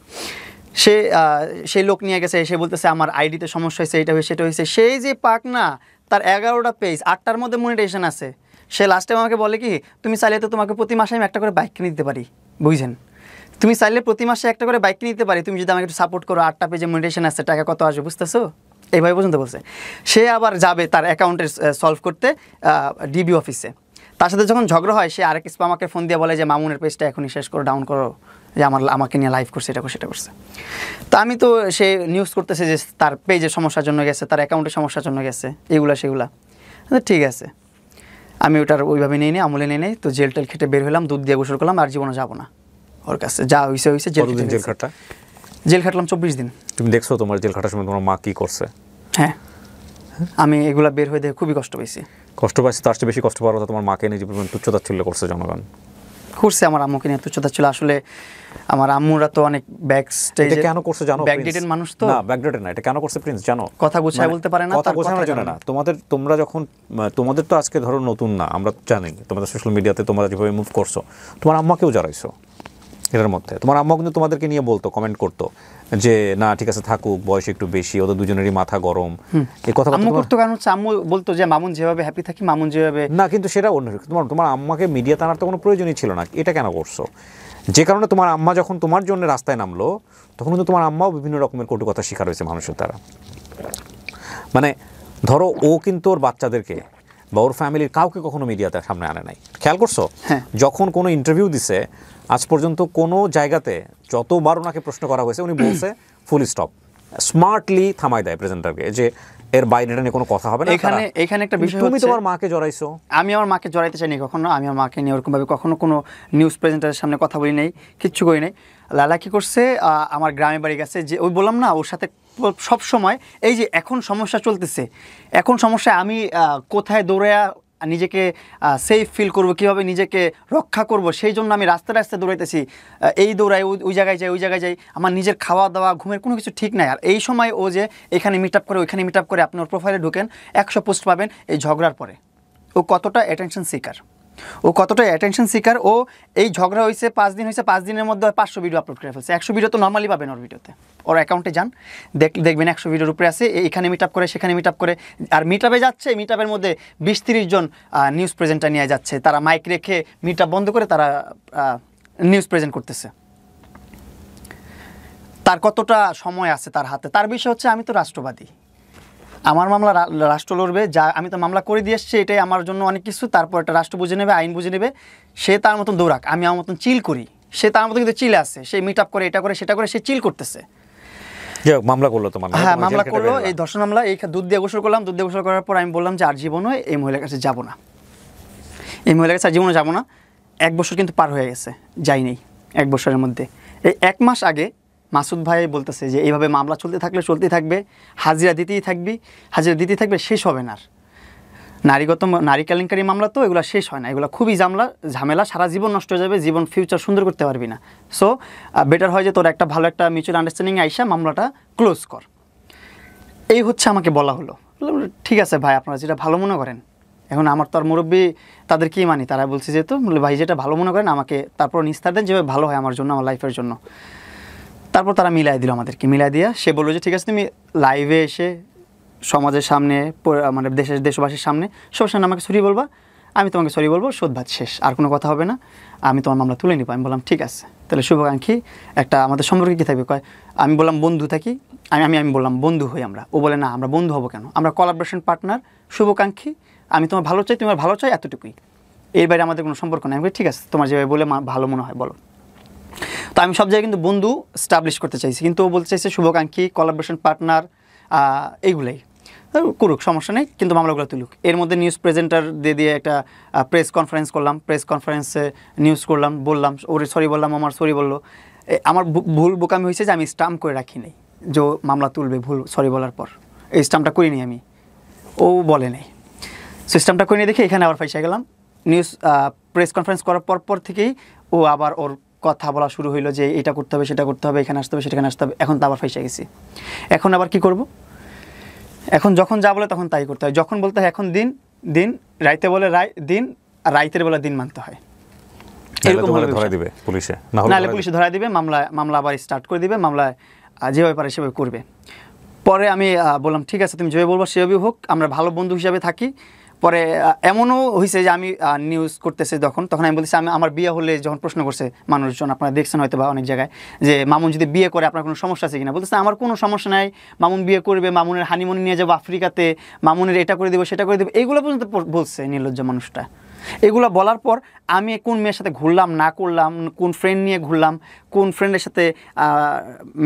সেই লোক নিয়ে গেছে, সে বলতেছে আমার আইডিতে সমস্যা হয়েছে, এটা হয়েছে সেটা হয়েছে। সেই যে পাক না, তার 11টা পেজ, 8টার মধ্যে মনিটাইজেশন আছে। সে লাস্টে আমাকে বলে কি, তুমি চাইলে তো তোমাকে প্রতি মাসে আমি একটা করে বাইক কিনে দিতে পারি, বুঝছেন, তুমি চাইলে প্রতি মাসে একটা করে বাইক কিনে দিতে পারি, তুমি যদি আমাকে একটু সাপোর্ট করো, 8টা পেজে মনিটাইজেশন আছে, টাকা কত আসবে বুঝতেছো, এইভাবে পর্যন্ত বলছে। সে আবার যাবে তার অ্যাকাউন্টে সলভ করতে ডিবি অফিসে, তার সাথে যখন ঝগড়া হয়, সে আরেক আমাকে ফোন দিয়ে বলে যে মামুনের পেজটা এখনই শেষ করো, ডাউন করো, যে আমাকে নিয়ে লাইভ করছে, এটা করছে সেটা করছে। তো আমি তো সে নিউজ করতেছে যে তার পেজের সমস্যার জন্য গেছে, তার অ্যাকাউন্টের সমস্যার জন্য গেছে, এগুলা সেগুলা। ঠিক আছে, আমি ওটার ওইভাবে নিয়ে নিই, আমলে নিয়ে নেই। তো জেল টেল খেটে বের হলাম, দুধ দিয়ে গোসল করলাম, আর জীবনে যাবো না ওর কাছে, যা হয়েছে জেল খাটলাম 24 দিন। তুমি দেখছো তোমার জেল খাটার সময় তোমার মা কি করছে? হ্যাঁ, আমি এগুলা বের হয়ে দেখে খুবই কষ্ট পাইছি। তার চেয়ে বেশি কষ্ট পাওয়ার কথা তোমার মাকে নিয়ে যে তুচ্ছতাচ্ছিল্য করছে জনগণ, করছে আমার আম্মুকে নিয়ে তুচ্ছতাচ্ছিল্য। আসলে আমার আম্মুরা তো অনেক ব্যাক স্টেজে, কেন করছে জানো, ব্যাকডেটেড মানুষ তো। না, ব্যাকডেটেড না, এটা কেন করছে প্রিন্স জানো? কথা গুছায় বলতে পারে না, কথা গোছানোর জন্য না। তোমরা যখন তোমাদের তো আজকে ধরো নতুন না, আমরা জানি তোমাদের সোশ্যাল মিডিয়াতে তোমরা যেভাবে মুভ করছো, তোমার আম্মাকেও জড়াইছো এটার মধ্যে। তোমার আম্মা কিন্তু তোমাদেরকে নিয়ে বলতো, কমেন্ট করতো যে না ঠিক আছে থাকুক, বয়স একটু বেশি, ওদের দুজনেরই মাথা গরম, এই কথা আম্মু করতো। কারণ হচ্ছে আম্মু বলতো যে মামুন যেভাবে হ্যাপি থাকি, মামুন যেভাবে না, কিন্তু সেটা অন্য। তোমার আম্মাকে মিডিয়া টানার তো কোনো প্রয়োজনই ছিল না, এটা কেন করছো? যে কারণে তোমার আম্মা যখন তোমার জন্য রাস্তায় নামলো, তখন কিন্তু তোমার আম্মাও বিভিন্ন রকমের কটু কথা শিকার হয়েছে মানুষের দ্বারা। মানে ধরো ও কিন্তু ওর বাচ্চাদেরকে বা ওর ফ্যামিলির কাউকে কখনো মিডিয়াতে সামনে আনে নাই, খেয়াল করছো? হ্যাঁ। যখন কোনো ইন্টারভিউ দিছে আজ পর্যন্ত কোনো জায়গাতে যতবার ওনাকে প্রশ্ন করা হয়েছে, উনি বলছে ফুল স্টপ, স্মার্টলি থামাই দেয় প্রেজেন্টারকে যে এর বাইরে এটা নিয়ে কোনো কথা হবে না। এখানে একটা বিষয়, তুমি তোমার মাকে জড়াইছো। আমি আমার মাকে জড়াইতে চাইনি কখনো, আমি আমার মাকে নিয়ে ওরকমভাবে কখনো কোনো নিউজ প্রেজেন্টারের সামনে কথা বলি নাই, কিচ্ছু করি নাই। লালা কী করছে, আমার গ্রামে বাড়ি গেছে, যে ওই বললাম না ওর সাথে সব সময় এই যে এখন সমস্যা চলতেছে, এখন সমস্যায় আমি কোথায় দৌড়ায়া নিজেকে সেফ ফিল করব, কীভাবে নিজেকে রক্ষা করব, সেই জন্য আমি রাস্তায় রাস্তায় দৌড়াইতেছি, এই দৌড়াই ওই জায়গায় যাই, আমার নিজের খাওয়া দাওয়া ঘুমের কোনো কিছু ঠিক নাই। আর এই সময় ও যে এখানে মিট আপ করে ওইখানে মিট আপ করে, আপনি ওর প্রোফাইলে ঢুকেন 100 পোস্ট পাবেন এই ঝগড়ার পরে। ও কতটা অ্যাটেনশন সিকার। ও কতটা অ্যাটেনশন সিকার। ও এই ঝগড়া হয়েছে 5 দিন হয়েছে, 5 দিনের মধ্যে 500 ভিডিও আপলোড করে ফেলছে। 100 ভিডিও তো নর্মালি পাবেন ওর ভিডিওতে, ওর অ্যাকাউন্টে যান দেখবেন 100 ভিডিওর উপরে আছে। এখানে মিট আপ করে, সেখানে মিট আপ করে, আর মিট আপে যাচ্ছে, মিট আপের মধ্যে 20-30 জন নিউজ প্রেজেন্টার নিয়ে যাচ্ছে, তারা মাইক রেখে মিট আপ বন্ধ করে তারা নিউজ প্রেজেন্ট করতেছে। তার কতটা সময় আছে তার হাতে। তার বিষয় হচ্ছে আমি তো রাষ্ট্রবাদী, আমার মামলা রাষ্ট্র লড়বে, যা আমি তো মামলা করে দিয়ে এসছি, এটাই আমার জন্য অনেক কিছু। তারপর একটা রাষ্ট্র বুঝে নেবে, আইন বুঝে নেবে। সে তার মতন দৌড়াক, আমি আমার মতন চিল করি। সে তার মতো কিন্তু চিলে আছে, সে মিট আপ করে, এটা করে সেটা করে, সে চিল করতেছে। মামলা করলো তোমার? হ্যাঁ, মামলা করলো, এই ধর্ষণ মামলা। এই দুধ দিয়ে গোসল করলাম। দুধ দিয়ে গোসল করার পর আমি বললাম যে আর জীবনও এই মহিলার কাছে যাবো না, এই মহিলার কাছে আর জীবনে যাবো না। 1 বছর কিন্তু পার হয়ে গেছে, যাই নেই। 1 বছরের মধ্যে এই 1 মাস আগে মাসুদ ভাই বলতেছে যে এইভাবে মামলা চলতে থাকলে চলতেই থাকবে, হাজিরা দিতেই থাকবে, শেষ হবে না। আর নারী কেলেঙ্কারি মামলা তো এগুলো শেষ হয় না, এগুলো খুবই ঝামেলা, সারা জীবন নষ্ট হয়ে যাবে, জীবন ফিউচার সুন্দর করতে পারবি না। সো বেটার হয় যে তোর একটা ভালো একটা মিউচুয়াল আন্ডারস্ট্যান্ডিং আইসা মামলাটা ক্লোজ কর। এই হচ্ছে আমাকে বলা হলো। ঠিক আছে ভাই, আপনারা যেটা ভালো মনে করেন। এখন আমার তো আর মুরব্বী, তাদের কি মানি, তারা বলছে যেহেতু ভাই যেটা ভালো মনে করেন আমাকে তারপর নিস্তার দেন, যেভাবে ভালো হয় আমার জন্য, আমার লাইফের জন্য। তারপর তারা মিলাই দিল আমাদেরকে, মিলাই দিয়া সে বললো যে ঠিক আছে তুমি লাইভে এসে সমাজের সামনে, মানে দেশবাসীর সামনে সবার সামনে আমাকে সরি বলবা, আমি তোমাকে সরি বলবো, শোধবাদ শেষ, আর কোনো কথা হবে না, আমি তোমার মামলা তুলে নিব। আমি বললাম ঠিক আছে, তাহলে শুভাকাঙ্ক্ষী একটা আমাদের সম্পর্কে কী থাকবে? কয় আমি বললাম বন্ধু থাকি। আমি বললাম বন্ধু হই আমরা। ও বলে না, আমরা বন্ধু হবো কেন, আমরা কোলাবোরেশন পার্টনার, শুভাকাঙ্ক্ষী, আমি তোমার ভালো চাই, তোমার ভালো চাই, এতটুকুই, এর বাইরে আমাদের কোনো সম্পর্ক নেই। আমি বলি ঠিক আছে, তোমার যেভাবে বলে ভালো মনে হয় বলো। তো আমি সব জায়গায় কিন্তু বন্ধু স্টাবলিশ করতে চাইছি, কিন্তু ও বলতে চাইছে শুভাকাঙ্ক্ষী, কোলাবোরেশন পার্টনার, এইগুলাই করুক, সমস্যা নেই, কিন্তু মামলাগুলো তুলুক। এর মধ্যে নিউজ প্রেজেন্টার দিয়ে একটা প্রেস কনফারেন্স করলাম, প্রেস কনফারেন্সে নিউজ করলাম, বললাম ওরে সরি বললাম, আমার সরি বললো। আমার ভুল বোকামি হয়েছে যে আমি স্টাম্প করে রাখি নাই যে মামলা তুলবে, ভুল সরি বলার পর এই স্টাম্পটা করিনি আমি, ও বলে নেই। সিস্টেমটা করে নিয়ে দেখে এখানে আবার ফাইসা গেলাম। নিউজ প্রেস কনফারেন্স করার পর থেকেই ও আবার ওর কথা বলা শুরু হইলো যে এটা করতে হবে, সেটা করতে হবে, এখানে আসতে হবে, সেখানে আসতে হবে। এখন তো আবার ফাইসা গেছি। এখন আবার কি করব? এখন যখন যা বলে তখন তাই করতে হয়। যখন বলতে হয় এখন দিন, রাইতে বলে দিন, আর রাইতের বেলা দিন মানতে হয়। এরকম ধরা দিবে পুলিশে, নাহলে পুলিশে ধরা দিবে, মামলা আবার স্টার্ট করে দিবে, মামলায় যেভাবে পারে সেভাবে করবে। পরে আমি বললাম ঠিক আছে, তুমি যেভাবে বলবো সেভাবেই হোক, আমরা ভালো বন্ধু হিসাবে থাকি। পরে এমনও হয়েছে যে আমি নিউজ করতেছি তখন আমি বলতেছি আমার বিয়ে হলে, যখন প্রশ্ন করছে মানুষজন, আপনারা দেখছেন হয়তো বা অনেক জায়গায়, যে মামুন যদি বিয়ে করে আপনার কোনো সমস্যা আছে কিনা, বলতেছে আমার কোনো সমস্যা নাই, মামুন বিয়ে করবে, মামুনের হানিমুনে নিয়ে যাবো আফ্রিকাতে, মামুনের এটা করে দেবো, সেটা করে দেবো, এইগুলো পর্যন্ত বলছে নির্লজ্জ মানুষটা। এগুলো বলার পর আমি কোন মেয়ের সাথে ঘুরলাম না করলাম, কোন ফ্রেন্ড নিয়ে ঘুরলাম, কোন ফ্রেন্ডের সাথে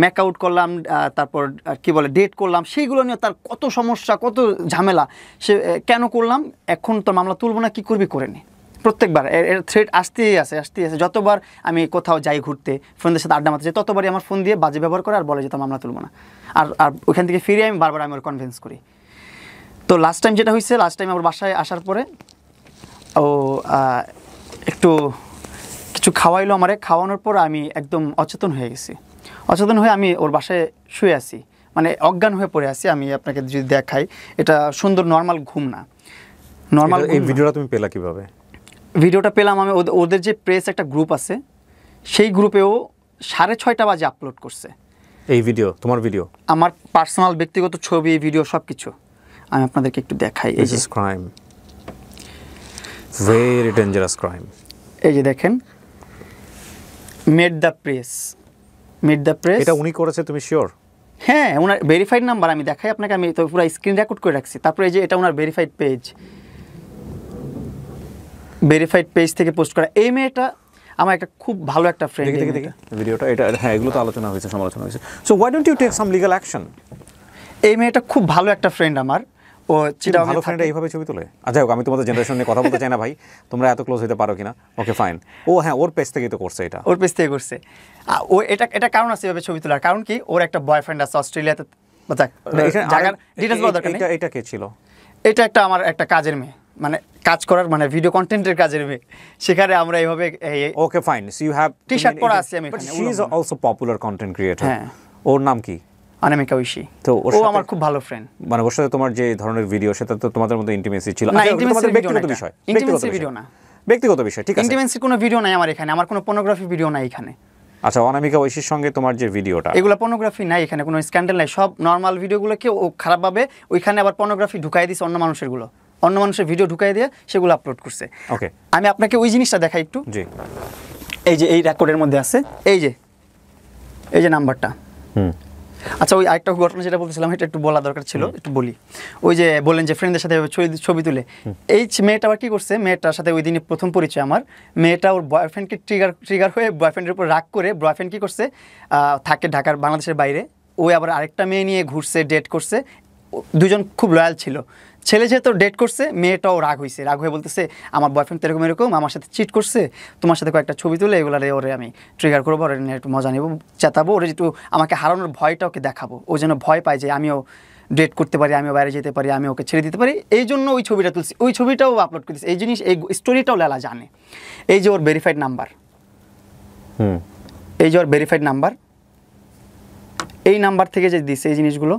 মেক আউট করলাম, তারপর কি বলে ডেট করলাম, সেইগুলো নিয়ে তার কত সমস্যা, কত ঝামেলা, সে কেন করলাম, এখন তো মামলা তুলবো না, কী করবি করে নে। প্রত্যেকবার এর থ্রেট আসতেই আছে। যতবার আমি কোথাও যাই ঘুরতে, ফ্রেন্ডদের সাথে আড্ডা মারতে যাই, ততবারই আমার ফোন দিয়ে বাজে ব্যবহার করে আর বলে যে তো মামলা তুলবো না। আর ওইখান থেকে ফিরে আমি বারবার ওর কনভিন্স করি। তো লাস্ট টাইম যেটা হয়েছে, আমার বাসায় আসার পরে ও একটু কিছু খাওয়াইলো আমারে। খাওয়ানোর পর আমি একদম অচেতন হয়ে গেছি। অচেতন হয়ে আমি ওর বাসায় শুয়ে আছি, মানে অজ্ঞান হয়ে পড়ে আছি। আমি আপনাকে যদি দেখাই, এটা সুন্দর নর্মাল ঘুম না, নর্মাল। এই ভিডিওটা তুমি পেলা কিভাবে? ভিডিওটা পেলাম আমি ওদের যে প্রেস একটা গ্রুপ আছে, সেই গ্রুপেও 6:30 বাজে আপলোড করছে এই ভিডিও। তোমার ভিডিও? আমার পার্সোনাল ব্যক্তিগত ছবি, ভিডিও সব কিছু। আমি আপনাদেরকে একটু দেখাই। এই যে ক্রাইম, ভেরি ডেঞ্জারাস ক্রাইম। এই যে দেখেন, মেড দ্য প্রেস। এটা উনি করেছে, তুমি শিওর? হ্যাঁ, ওনার ভেরিফাইড নাম্বার আমি দেখাই আপনাকে, আমি তো পুরো স্ক্রিন রেকর্ড করে রাখছি। তারপরে এই যে এটা ওনার ভেরিফাইড পেজ থেকে পোস্ট করা। এই মেয়েটা আমার একটা খুব ভালো একটা ফ্রেন্ড। দেখি ভিডিওটা। এটা হ্যাঁ, এগুলো তো আলোচনা হয়েছে, সমালোচনা হয়েছে। So why don't you take some legal action? এই মেয়েটা খুব ভালো একটা ফ্রেন্ড আমার। ও চিটাগাং ভালো ফ্রেন্ড এইভাবে ছবি তোলে? আচ্ছা, আমি তোমাদের জেনারেশন নিয়ে কথা বলতে চাই না ভাই, তোমরা এত ক্লোজ হতে পারো কিনা? Okay fine. ও হ্যাঁ, ওর পেজ থেকেই তো করছে এটা। ওর পেজ থেকে করছে। ও এটা কারণ আছে এভাবে ছবি তোলার। কারণ কি, ওর একটা বয়ফ্রেন্ড আছে অস্ট্রেলিয়াতে। জায়গার ডিটেইলস বলা দরকার নেই। এটা কে ছিল? এটা আমার একটা কাজের মেয়ে, মানে কাজ করার, মানে ভিডিও কন্টেন্টের কাজের মেয়ে। সেখানে আমরা এইভাবে okay fine. So you have t shirt পরা আছি আমি। But she is also popular content creator. হ্যাঁ। ওর নাম কি? অনামিকা ঐশী। তো ও আমার খুব ভালো ফ্রেন্ড। মানে ওর সাথে তোমার যে ধরনের ভিডিও, সেটা তো তোমাদের মধ্যে ইন্টিমেসি ছিল? না, ইন্টিমেসি ব্যক্তিগত বিষয়, ইন্টিমেসি ভিডিও না। ব্যক্তিগত বিষয়, ঠিক আছে। ইন্টিমেন্সির কোনো ভিডিও নাই আমার এখানে, আমার কোনো পর্নোগ্রাফি ভিডিও নাই এখানে। আচ্ছা, অনামিকা ঐশীর সঙ্গে তোমার যে ভিডিওটা, এগুলো পর্নোগ্রাফি নাই এখানে, কোনো স্ক্যান্ডাল নাই, সব নর্মাল ভিডিওগুলোকে ও খারাপভাবে ওইখানে আবার পর্নোগ্রাফি ঢুকাই দিছে, অন্য মানুষের ভিডিও ঢুকাই দিয়ে সেগুলো আপলোড করছে। ওকে, আমি আপনাকে ওই জিনিসটা দেখাই একটু। জি, এই যে এই রেকর্ডের মধ্যে আছে, এই যে নাম্বারটা। আচ্ছা, ওই আরেকটা ঘটনা যেটা বলতেছিলাম এটা একটু বলা দরকার ছিল, একটু বলি। ওই যে বললেন যে ফ্রেন্ডদের সাথে ছবি তুলে, এই মেয়েটা আবার কি করছে, মেয়েটার সাথে ওই দিনে প্রথম পরিচয় আমার, মেয়েটা ওর বয়ফ্রেন্ডকে ট্রিগার হয়ে বয়ফ্রেন্ডের উপর রাগ করে, বয়ফ্রেন্ড কি করছে, থাকে ঢাকার বাংলাদেশের বাইরে, ওই আবার আরেকটা মেয়ে নিয়ে ঘুরছে, ডেট করছে, দুজন খুব লয়াল ছিল। ছেলে যেহেতু ডেট করছে, মেয়েটাও রাগ হয়ে বলতেছে আমার বয়ফ্রেন্ড তো এরকম আমার সাথে চিট করছে, তোমার সাথে কয়েকটা ছবি তুলে এগুলারে ওরে আমি ট্রিগার করবো, ওরে নিয়ে একটু মজা নেবো, চেতাবো, ওরে একটু আমাকে হারানোর ভয়টা ওকে দেখাবো, ও যেন ভয় পায় যে আমিও ডেট করতে পারি, আমিও বাইরে যেতে পারি, আমি ওকে ছেড়ে দিতে পারি। এই জন্য ওই ছবিটা তুলছি, ওই ছবিটাও আপলোড করতেছি। এই জিনিস, এই স্টোরিটাও লেলা জানে। এই যে ওর ভেরিফাইড নাম্বার, এই নাম্বার থেকে যে দিছে এই জিনিসগুলো,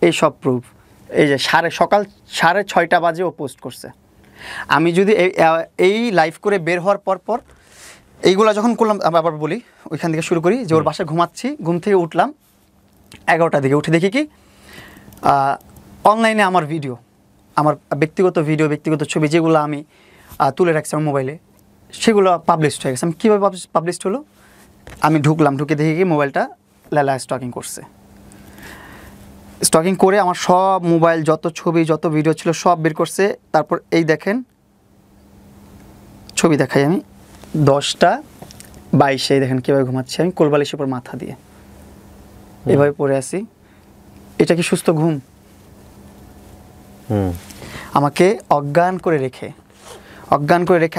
এই সব প্রুফ। এই যে সকাল 6:30 বাজে ও পোস্ট করছে। আমি যদি এই লাইভ করে বের হওয়ার পর এইগুলো যখন করলাম, আবার বলি ওইখান থেকে শুরু করি, যে ওর বাসায় ঘুমাচ্ছি, ঘুম থেকে উঠলাম 11টার দিকে, উঠে দেখি কি অনলাইনে আমার ভিডিও, আমার ব্যক্তিগত ভিডিও, ব্যক্তিগত ছবি যেগুলো আমি তুলে রাখছি আমার মোবাইলে, সেগুলো পাবলিশড হয়ে গেছে। আমি কীভাবে পাবলিশড হলো, আমি ঢুকে দেখি কি মোবাইলটা লেলা স্টকিং করছে। স্টকিং করে আমার সব মোবাইল, যত ছবি, যত ভিডিও ছিল সব বের করছে। তারপর এই দেখেন ছবি দেখাই আমি, 10:22 দেখেন কীভাবে ঘুমাচ্ছি আমি, কোলবালিশের উপর মাথা দিয়ে এভাবে পড়ে আছি। এটা কি সুস্থ ঘুম? আমাকে অজ্ঞান করে রেখে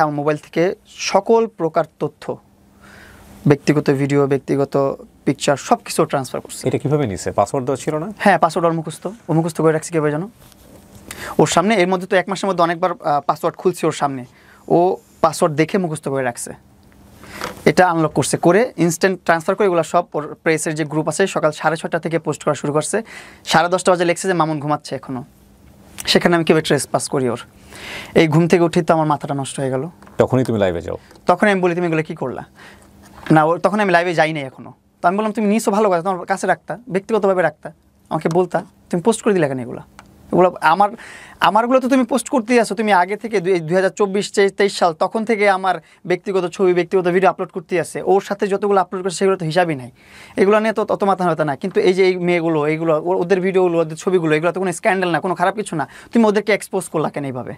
আমার মোবাইল থেকে সকল প্রকার তথ্য, ব্যক্তিগত ভিডিও, ব্যক্তিগত পিকচার সব কিছু ট্রান্সফার করছে। এটা কিভাবে নিছে? পাসওয়ার্ড দেওয়া ছিল না? হ্যাঁ, পাসওয়ার্ড ওর মুখস্থ করে রাখছি কীভাবে জানো, ওর সামনে। এর মধ্যে তো 1 মাসের মধ্যে অনেকবার পাসওয়ার্ড খুলছি ওর সামনে, ও পাসওয়ার্ড দেখে মুখস্থ করে রাখছে। এটা আনলক করছে, করে ইনস্ট্যান্ট ট্রান্সফার করে এগুলো সব ওর প্রেসের যে গ্রুপ আছে সকাল 6:30 থেকে পোস্ট করা শুরু করছে। 10:30 বাজে লেখছে যে মামুন ঘুমাচ্ছে এখনও, সেখানে আমি কীভাবে ট্রেস পাস করি ওর। এই ঘুম থেকে উঠে তো আমার মাথাটা নষ্ট হয়ে গেল। তখনই তুমি লাইভে যাও? তখন আমি বলি তুমি এগুলো কী করলা? না, তখন আমি লাইভে যাই নাই এখনও। তো আমি বললাম তুমি নিশ্চয় ভালো কথা, তোমার কাছে রাখতা, ব্যক্তিগতভাবে রাখতা, আমাকে বলতা, তুমি পোস্ট করে দিলে কেন এগুলো? আমারগুলো তো তুমি পোস্ট করতেই আসো, তুমি আগে থেকে 2024-23 সাল তখন থেকে আমার ব্যক্তিগত ছবি, ব্যক্তিগত ভিডিও আপলোড করতেই আছে। ওর সাথে যতগুলো আপলোড করছে সেগুলো তো হিসাবই নাই, এগুলো নিয়ে তো অত মাথা ব্যথা না। কিন্তু এই যে এই মেয়েগুলো, এইগুলো ওদের ভিডিওগুলো, ওদের ছবিগুলো, এগুলো তো কোনো স্ক্যান্ডাল না, কোনো খারাপ কিছু না, তুমি ওদেরকে এক্সপোজ করলা কেন এইভাবে?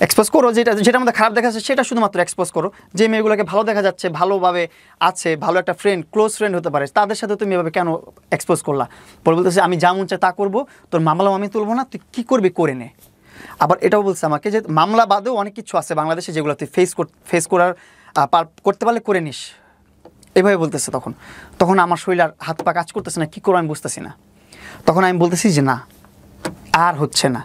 এক্সপোজ করো, যেটা আমাদের খারাপ দেখা যাচ্ছে সেটা শুধুমাত্র এক্সপোজ করো। যে মেয়েগুলোকে ভালো দেখা যাচ্ছে, ভালোভাবে আছে, ভালো একটা ক্লোজ ফ্রেন্ড হতে পারে, তাদের সাথে তুমি এভাবে কেন এক্সপোজ করলা? পরে বলতেছে আমি যা মন চাই তা করবো, তোর মামলাও আমি তুলবো না, তুই কী করবি করে নে। আবার এটাও বলছে আমাকে যে মামলা বাদেও অনেক কিছু আছে বাংলাদেশে যেগুলো তুই ফেস করতে পারলে করে নিস, এভাবে বলতেছে। তখন আমার শরীর আর হাত পা কাজ করতেছে না, কী করবো আমি বুঝতেছি না। তখন আমি বলতেছি যে না, আর হচ্ছে না।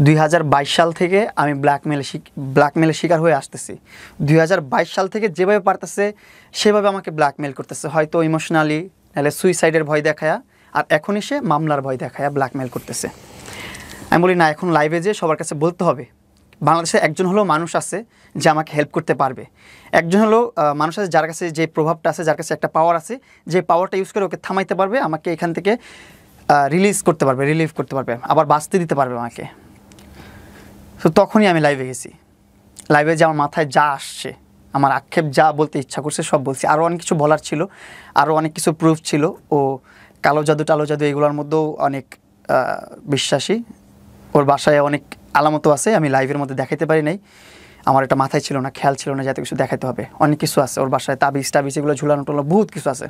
2022 সাল থেকে আমি ব্ল্যাকমেলের শিকার হয়ে আসতেছি। 2022 সাল থেকে যেভাবে পারতেছে সেভাবে আমাকে ব্ল্যাকমেল করতেছে, হয়তো ইমোশনালি, নাহলে সুইসাইডের ভয় দেখায়া, আর এখনই সে মামলার ভয় দেখায়া ব্ল্যাকমেল করতেছে। আমি বলি না, এখন লাইভে যে সবার কাছে বলতে হবে, বাংলাদেশে একজন হলেও মানুষ আছে যে আমাকে হেল্প করতে পারবে, একজন হলেও মানুষ আছে যার কাছে যে প্রভাবটা আছে, যার কাছে একটা পাওয়ার আছে, যে পাওয়ারটা ইউজ করে ওকে থামাইতে পারবে, আমাকে এখান থেকে রিলিভ করতে পারবে, আবার বাঁচতে দিতে পারবে আমাকে। তো তখনই আমি লাইভে গেছি। লাইভে যে আমার মাথায় যা আসছে, আমার আক্ষেপ যা বলতে ইচ্ছা করছে সব বলছি। আরও অনেক কিছু বলার ছিল, আরও অনেক কিছু প্রুফ ছিল। ও কালো জাদু এগুলোর মধ্যেও অনেক বিশ্বাসী। ওর বাসায় অনেক আলামতও আছে, আমি লাইভের মধ্যে দেখাতে পারি নাই, আমার এটা মাথায় ছিল না, খেয়াল ছিল না যাতে কিছু দেখাতে হবে। অনেক কিছু আছে ওর বাসায়, তাবিজ এগুলো ঝুলানো টোলানো বহুত কিছু আছে।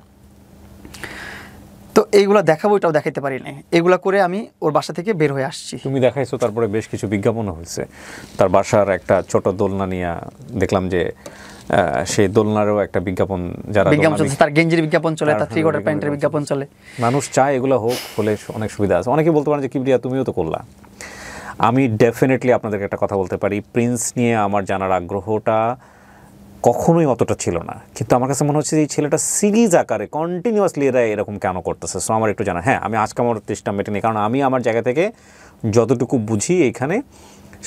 তো এইগুলো দেখাবো, এটাও দেখাতে পারি না। এগুলো করে আমি ওর বাসা থেকে বের হয়ে আসছি। তুমি দেখাইছো, তারপরে বেশ কিছু বিজ্ঞাপনও হয়েছে। তার বাসার একটা ছোট দোলনা নিয়ে দেখলাম যে সেই দোলনারও একটা বিজ্ঞাপন, চলছে, তার গেঞ্জির বিজ্ঞাপন চলে, তার 3/4 প্যান্টের বিজ্ঞাপন চলে। মানুষ চায় এগুলো হলে অনেক সুবিধা আছে। অনেকে বলতে পারেন যে কিবরিয়া তুমিও তো করলা। আমি ডেফিনেটলি আপনাদেরকে একটা কথা বলতে পারি, প্রিন্স নিয়ে আমার জানার আগ্রহটা কখনোই অতটা ছিল না, কিন্তু আমার কাছে মনে হচ্ছে যে এই ছেলেটা সিরিজ আকারে কন্টিনিউয়াসলি এরা এরকম কেন করতেছে। সো আমার একটু জানা, হ্যাঁ আমি আজকে আমার চেষ্টা মেটেনি, কারণ আমি আমার জায়গা থেকে যতটুকু বুঝি এইখানে,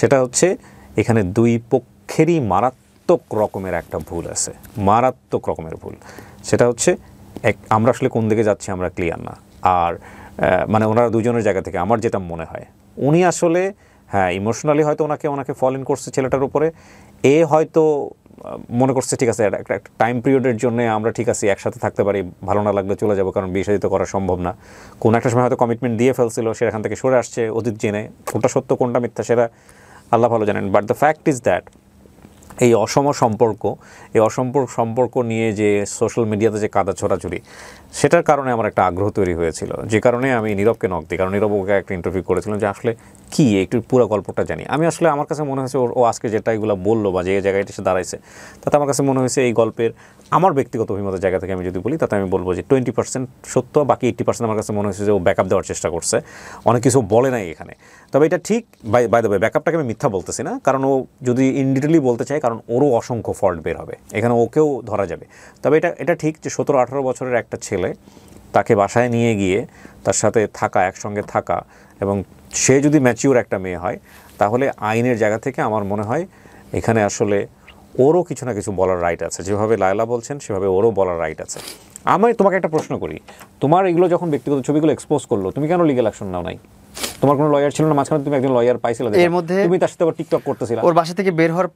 সেটা হচ্ছে এখানে দুই পক্ষ আখেরি মারাত্মক রকমের একটা ভুল আছে, মারাত্মক রকমের ভুল। সেটা হচ্ছে আমরা আসলে কোন দিকে যাচ্ছি আমরা ক্লিয়ার না। আর মানে ওনারা দুজনের জায়গা থেকে আমার যেটা মনে হয়, উনি আসলে হ্যাঁ ইমোশনালি হয়তো ওনাকে ফল ইন করছে ছেলেটার উপরে। এ হয়তো মনে করছে ঠিক আছে একটা টাইম পিরিয়ডের জন্য আমরা ঠিক আছে একসাথে থাকতে পারি, ভালো না লাগলে চলে যাবো, কারণ বিয়ে শাদী তো করা সম্ভব না। কোনো একটা সময় হয়তো কমিটমেন্ট দিয়ে ফেলছিল, সেখান থেকে সরে আসছে অতীত জেনে। কোনটা সত্য কোনটা মিথ্যা সেটা আল্লাহ ভালো জানেন। But the fact is that এই সম্পর্ক নিয়ে যে সোশ্যাল মিডিয়াতে যে কাদা ছড়াছড়ি, সেটার কারণে আমার একটা আগ্রহ তৈরি হয়েছিল, যে কারণে আমি নীরবকে নক দিই। কারণ নীরব ওকে একটা ইন্টারভিউ করেছিলাম যে আসলে কি একটু পুরো গল্পটা জানি। আমি আসলে আমার কাছে মনে হয়েছে ও আজকে যেটা এগুলো বললো বা যে জায়গায় এসে দাঁড়াইছে, তাতে আমার কাছে মনে হয়েছে এই গল্পের আমার ব্যক্তিগত অভিমতের জায়গা থেকে আমি যদি বলি, তাতে আমি বলবো যে 20% সত্য, বাকি 80% আমার কাছে মনে হয়েছে যে ও ব্যাকআপ দেওয়ার চেষ্টা করছে, অনেক কিছু বলে নাই এখানে। তবে এটা ঠিক, বাই দ্য ওয়ে ব্যাকআপটাকে আমি মিথ্যা বলতেছি না, কারণ ও যদি ইন ডিটেইলি বলতে চায়, কারণ ওরও অসংখ্য ফল্ট বের হবে এখানে, ওকেও ধরা যাবে। তবে এটা ঠিক যে 17-18 বছরের একটা ছেলে, তাকে বাসায় নিয়ে গিয়ে তার সাথে থাকা, একসঙ্গে থাকা, এবং সে যদি ম্যাচিউর একটা মেয়ে হয়, তাহলে আইনের জায়গা থেকে আমার মনে হয় এখানে আসলে ওরও কিছু না কিছু বলার রাইট আছে। যেভাবে লায়লা বলছেন সেভাবে ওরও বলার রাইট আছে। আমি তোমাকে একটা প্রশ্ন করি, তোমার এগুলো যখন ব্যক্তিগত ছবিগুলো এক্সপোজ করলো, তুমি কেন লিগ্যাল অ্যাকশন নাও নাই? তোমার কোনো লয়ার ছিল না মাঝখানে? তুমি একজন লয়ার পাইছিলে, এর মধ্যে তুমি তার সাথে আবার টিকটক করতেছিলা। ওর বাসা থেকে বের হওয়ার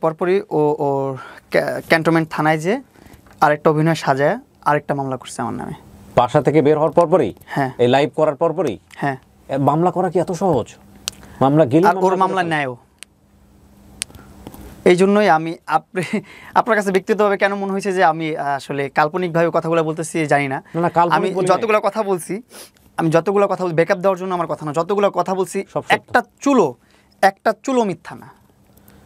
পরপরই ও ক্যান্টনমেন্ট থানায় যে আরেকটা অভিনয় সাজায় আরেকটা মামলা করছে আমার নামে। বাসা থেকে বের হওয়ার পরপরই? হ্যাঁ। এই লাইভ করার পরপরই? হ্যাঁ। মামলা করা কি এত সহজ? মামলা গেলে আর ওর মামলা নেয়ও। এই জন্যই আমি আপনার কাছে ব্যক্তিগতভাবে কেন মনে হয়েছে যে আমি আসলে কাল্পনিকভাবে কথাগুলো বলতেছি জানি না। আমি যতগুলো কথা বলছি, ব্যাকআপ দেওয়ার জন্য আমার কথা না, যতগুলো কথা বলছি একটা চুলো মিথ্যা না।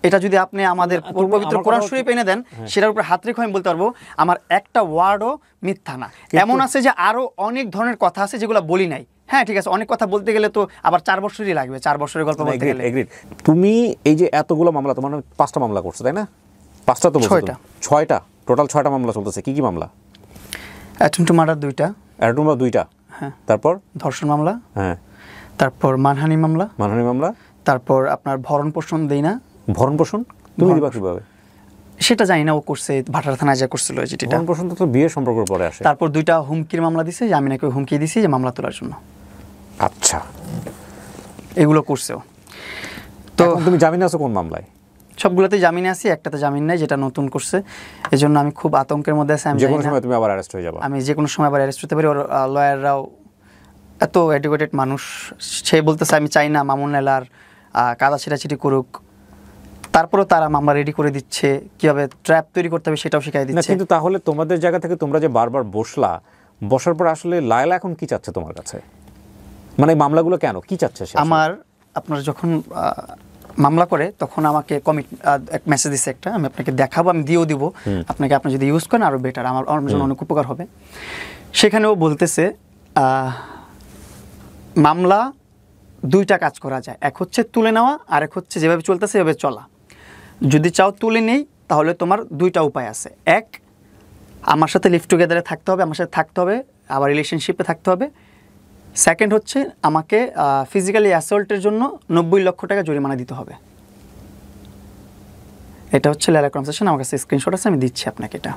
এটা যদি আপনি আমাদের পবিত্র কোরআন শরীফ এনে দেন, সেটার উপর হাত রেখে আমি বলতে পারবো আমার একটা ওয়ার্ডও মিথ্যা না। এমন আছে যে আরো অনেক ধরনের কথা আছে যেগুলো বলি নাই। হ্যাঁ ঠিক আছে, অনেক কথা বলতে গেলে তো আবার 4 বছরই লাগবে, 4 বছরের গল্প বলতে গেলে। তুমি এই যে এতগুলো মামলা, তোমার 5টা মামলা করছো তাই না? 5টা তো বলছো? 6টা টোটাল, 6টা মামলা চলতেছে। কি কি মামলা? অ্যাটেম্পট টু মার্ডার 2টা। অ্যাটেম্পট টু 2টা? হ্যাঁ। তারপর ধর্ষণ মামলা। হ্যাঁ। তারপর মানহানি মামলা। তারপর আপনার ভরণ পোষণ দেই না। ভরণ পোষণ তুমি দিবা কিভাবে? সেটা জানি না, ও করছে ভাটার থানায় যা করছিল যেটা। ভরণ পোষণ তো বিয়ের সম্পর্কের পরে আসে। তারপর 2টা হুমকির মামলা দিছে যে আমি নাকি হুমকি দিছি যে মামলা তোলার জন্য। আচ্ছা, এগুলো করছে ও। তো তুমি জামিনে আছো কোন মামলায়? সবগুলোতে জামিনে আছি, একটাতে জামিন নাই যেটা নতুন করছে। এজন্য আমি খুব আতঙ্কের মধ্যে আছি। আমি যে কোনো সময় তুমি আবার অ্যারেস্ট হয়ে যাবে। আমি যে কোনো সময় আবার অ্যারেস্ট হতে পারি। ওর লয়াররাও এত এডুকেটেড মানুষ, সে বলতেছে আমি চাই না মামুন এলার কাদা ছিটাছিটি করুক, তারপরেও তারা মামলা রেডি করে দিচ্ছে, কিভাবে ট্র্যাপ তৈরি করতে হবে সেটাও শিখাই দিচ্ছে। কিন্তু তাহলে তোমাদের জায়গা থেকে তোমরা যে বারবার বসার পর আসলে লায়লা এখন কি চাচ্ছে তোমার কাছে? মানে মামলাগুলো কেন কি চাচ্ছে? আপনার যখন মামলা করে তখন আমাকে এক মেসেজ দিচ্ছে একটা, আমি আপনাকে দেখাবো, আমি দিয়েও দিব আপনাকে, আপনি যদি ইউজ করেন আরও বেটার, আমার জন্য অনেক উপকার হবে। সেখানেও বলতেছে মামলা 2টা কাজ করা যায়, এক হচ্ছে তুলে নেওয়া, আর এক হচ্ছে যেভাবে চলতেছে সেভাবে চলা। যদি চাও তুলে নেই তাহলে তোমার 2টা উপায় আছে। এক, আমার সাথে লিভ টুগেদারে থাকতে হবে, আমার সাথে থাকতে হবে, আবার রিলেশনশিপে থাকতে হবে। সেকেন্ড হচ্ছে আমাকে ফিজিক্যালি অ্যাসল্টের জন্য 90 লক্ষ টাকা জরিমানা দিতে হবে। এটা হচ্ছে লায়লা কনভারসেশন, আমার কাছে স্ক্রিনশট আছে, আমি দিচ্ছি আপনাকে। এটা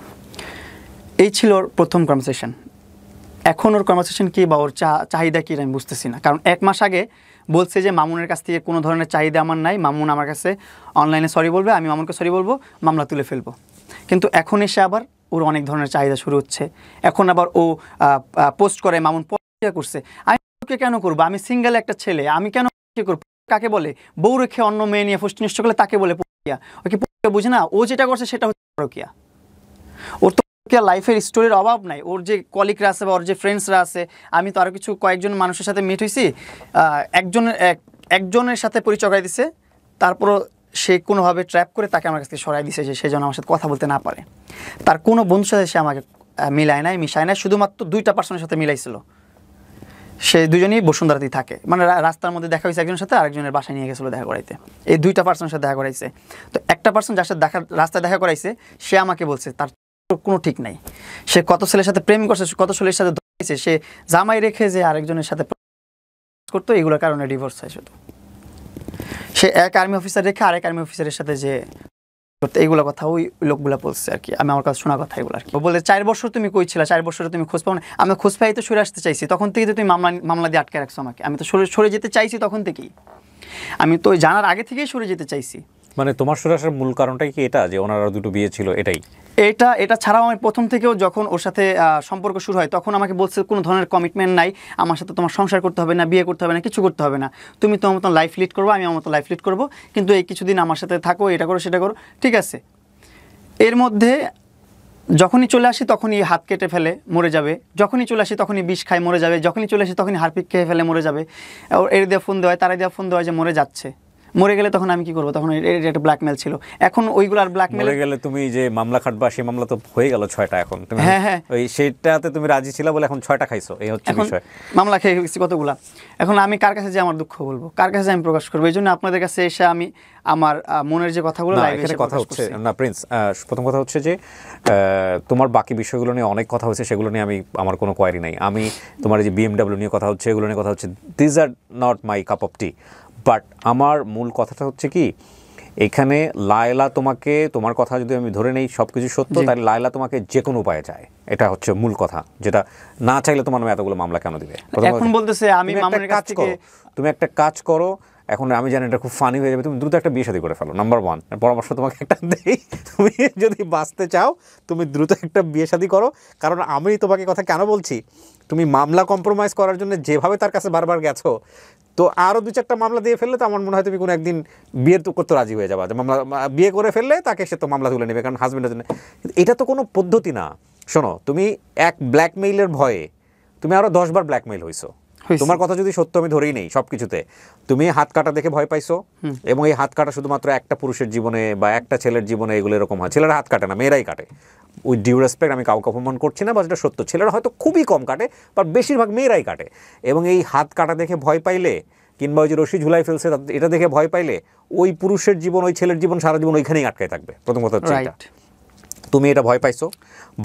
এই ছিল ওর প্রথম কনভারসেশন। এখন ওর কনভারসেশন কি বা ওর চাহিদা কি আমি বুঝতেছি না। কারণ 1 মাস আগে বলছে যে মামুনের কাছ থেকে কোনো ধরনের চাহিদা আমার নাই, মামুন আমার কাছে অনলাইনে সরি বলবে, আমি মামুনকে সরি বলবো, মামলা তুলে ফেলবো। কিন্তু এখন এসে আবার ওর অনেক ধরনের চাহিদা শুরু হচ্ছে। এখন আবার ও পোস্ট করে মামুন করছে, আমি কেন করবো? আমি সিঙ্গেল একটা ছেলে, আমি কেন করবো? কাকে বলে? বউ রেখে অন্য মেয়ে নিয়ে ফুষ্টি নষ্ট করলে তাকে বলে পরকীয়া। ওকে বুঝে না, ও যেটা করছে সেটা হচ্ছে পরকীয়া। ওর তো লাইফের স্টোরির অভাব নাই। ওর যে কলিগরা আছে বা ওর যে ফ্রেন্ডসরা আছে, আমি তো আরও কয়েকজন মানুষের সাথে মিট হয়েছি, একজনের সাথে পরিচয় করাই দিছে, তারপরও সে কোনোভাবে ট্র্যাপ করে তাকে আমার কাছ থেকে সরাই দিছে যে সে যেন আমার সাথে কথা বলতে না পারে। তার কোনো বন্ধুর সাথে সে আমাকে মিশায় নাই, শুধুমাত্র 2টা পার্সনের সাথে মিলাইছিল। সে দুজনেই বসুন্ধরাতেই থাকে, মানে রাস্তার মধ্যে দেখা হয়েছে একজনের সাথে, আরেকজনের বাসায় নিয়ে গেছিলো দেখা করাইতে। এই 2টা পার্সনের সাথে দেখা করাইছে। তো একটা পার্সন যার সাথে রাস্তায় দেখা করাইছে, সে আমাকে বলছে তার কোনো ঠিক নাই, সে কত ছেলের সাথে প্রেম করছে, কত ছেলের সাথে ধরেছে, সে জামাই রেখে যে আরেকজনের সাথে করতো, এগুলোর কারণে ডিভোর্স হয় শুধু। সে এক আর্মি অফিসার রেখে আরেক আর্মি অফিসারের সাথে যে এইগুলো কথা ওই লোকগুলা বলছে আর কি, আমি আমার কাছে শোনা কথা এগুলো আর কি। বলে 4 বছর তুমি কই ছিলা, 4 বছরে তুমি খোঁজ পাও না। আমি খোঁজ পাই তো সরে আসতে চাইছি, তখন থেকে তো তুমি মামলা দিয়ে আটকে রাখছো আমাকে। আমি তো সরে যেতে চাইছি তখন থেকেই, আমি তো জানার আগে থেকেই সরে যেতে চাইছি। মানে তোমার সরে আসার মূল কারণটাই কি এটা, যে ওনার দুটো বিয়ে ছিল এটাই? এটা ছাড়াও আমি প্রথম থেকেও যখন ওর সাথে সম্পর্ক শুরু হয় তখন আমাকে বলছে কোনো ধরনের কমিটমেন্ট নাই, আমার সাথে তোমার সংসার করতে হবে না, বিয়ে করতে হবে না, কিছু করতে হবে না, তুমি তোমার মতন লাইফ লিড করবো, আমি আমার মতো লাইফ লিড করবো, কিন্তু এই কিছুদিন আমার সাথে থাকো, এটা করো সেটা করো, ঠিক আছে। এর মধ্যে যখনই চলে আসি তখনই হাত কেটে ফেলে মরে যাবে, যখনই চলে আসি তখনই বিষ খায় মরে যাবে, যখনই চলে আসি তখনই হারপিক খেয়ে ফেলে মরে যাবে। এর দিয়ে ফোন দেওয়া হয়, তারা দিয়ে ফোন দেওয়া হয় যে মরে যাচ্ছে, মরে গেলে তখন আমি কি করবো? তখন এর একটা ব্ল্যাকমেল ছিল। এখন ওইগুলো আর ব্ল্যাকমেল মরে গেলে তুমি যে মামলা খাটবা, সেই মামলা তো হয়ে গেল 6টা, এখন তুমি হ্যাঁ ওই সেটাতে তুমি রাজি ছিলা বলে এখন 6টা খাইছো, এই হচ্ছে এখন বিষয়। মামলা খেয়ে গেছি কতগুলা। এখন আমি কার কাছে যে আমার দুঃখ বলবো, কার কাছে আমি প্রকাশ করবো? এই জন্য আপনাদের কাছে এসে আমি আমার মনের যে কথাগুলো না, লাইভে এখানে এসে কথা প্রকাশ হচ্ছে করছি। না প্রিন্স, প্রথম কথা হচ্ছে যে তোমার বাকি বিষয়গুলো নিয়ে অনেক কথা হচ্ছে, সেগুলো নিয়ে আমার কোনো কোয়ারি নাই। আমি তোমার এই যে BMW নিয়ে কথা হচ্ছে, এগুলো নিয়ে কথা হচ্ছে, this are not my cup of T. But আমার মূল কথাটা হচ্ছে কি, এখানে লায়লা তোমাকে, তোমার কথা যদি আমি ধরে নেই সব কিছু সত্য, তাহলে লায়লা তোমাকে যে কোনো উপায়ে চায়, এটা হচ্ছে মূল কথা, যেটা না চাইলে তোমার নামে এতগুলো মামলা কেন দিবে? এখন বলতেছে আমি মামুনের কাছ থেকে, তুমি একটা কাজ করো, এখন আমি জানি এটা খুব ফানি হয়ে যাবে, তুমি দ্রুত একটা বিয়ে শাদী করে ফেলো। নাম্বার 1 পরামর্শ তোমাকে একটা দেই, তুমি যদি বাঁচতে চাও তুমি দ্রুত একটা বিয়ে শাদী করো। কারণ আমি তোমাকে কথা কেন বলছি, তুমি মামলা কম্প্রোমাইজ করার জন্য যেভাবে তার কাছে বারবার গেছো, তো আরও 2-4টা মামলা দিয়ে ফেললে তো আমার মনে হয় তুমি কোনো একদিন বিয়ে তো করতে রাজি হয়ে যাবা, যে মামলা বিয়ে করে ফেললে তাকে সে তো মামলা তুলে নেবে, কারণ হাজবেন্ডের জন্য। এটা তো কোনো পদ্ধতি না। শোনো, তুমি এক ব্ল্যাকমেইলের ভয়ে তুমি আরও 10বার ব্ল্যাকমেইল হইছো। তোমার কথা যদি সত্য আমি ধরেই নেই, সব কিছুতে তুমি হাত কাটা দেখে ভয় পাইছো, এবং এই হাত কাটা শুধুমাত্র একটা পুরুষের জীবনে বা একটা ছেলের জীবনে এগুলো এরকম হয়। ছেলেরা হাত কাটে না, মেয়েরাই কাটে। উইথ ডিউ রেসপেক্ট, আমি কাউকে অপমান করছি না, বা যেটা সত্য, ছেলেরা হয়তো খুবই কম কাটে, বা বেশিরভাগ মেয়েরাই কাটে। এবং এই হাত কাটা দেখে ভয় পাইলে, কিংবা ওই যে রশি ঝুলাই ফেলছে এটা দেখে ভয় পাইলে, ওই পুরুষের জীবন, ওই ছেলের জীবন সারা জীবন ওইখানেই আটকায় থাকবে। প্রথম কথা হচ্ছে এটা। তুমি এটা ভয় পাইছো,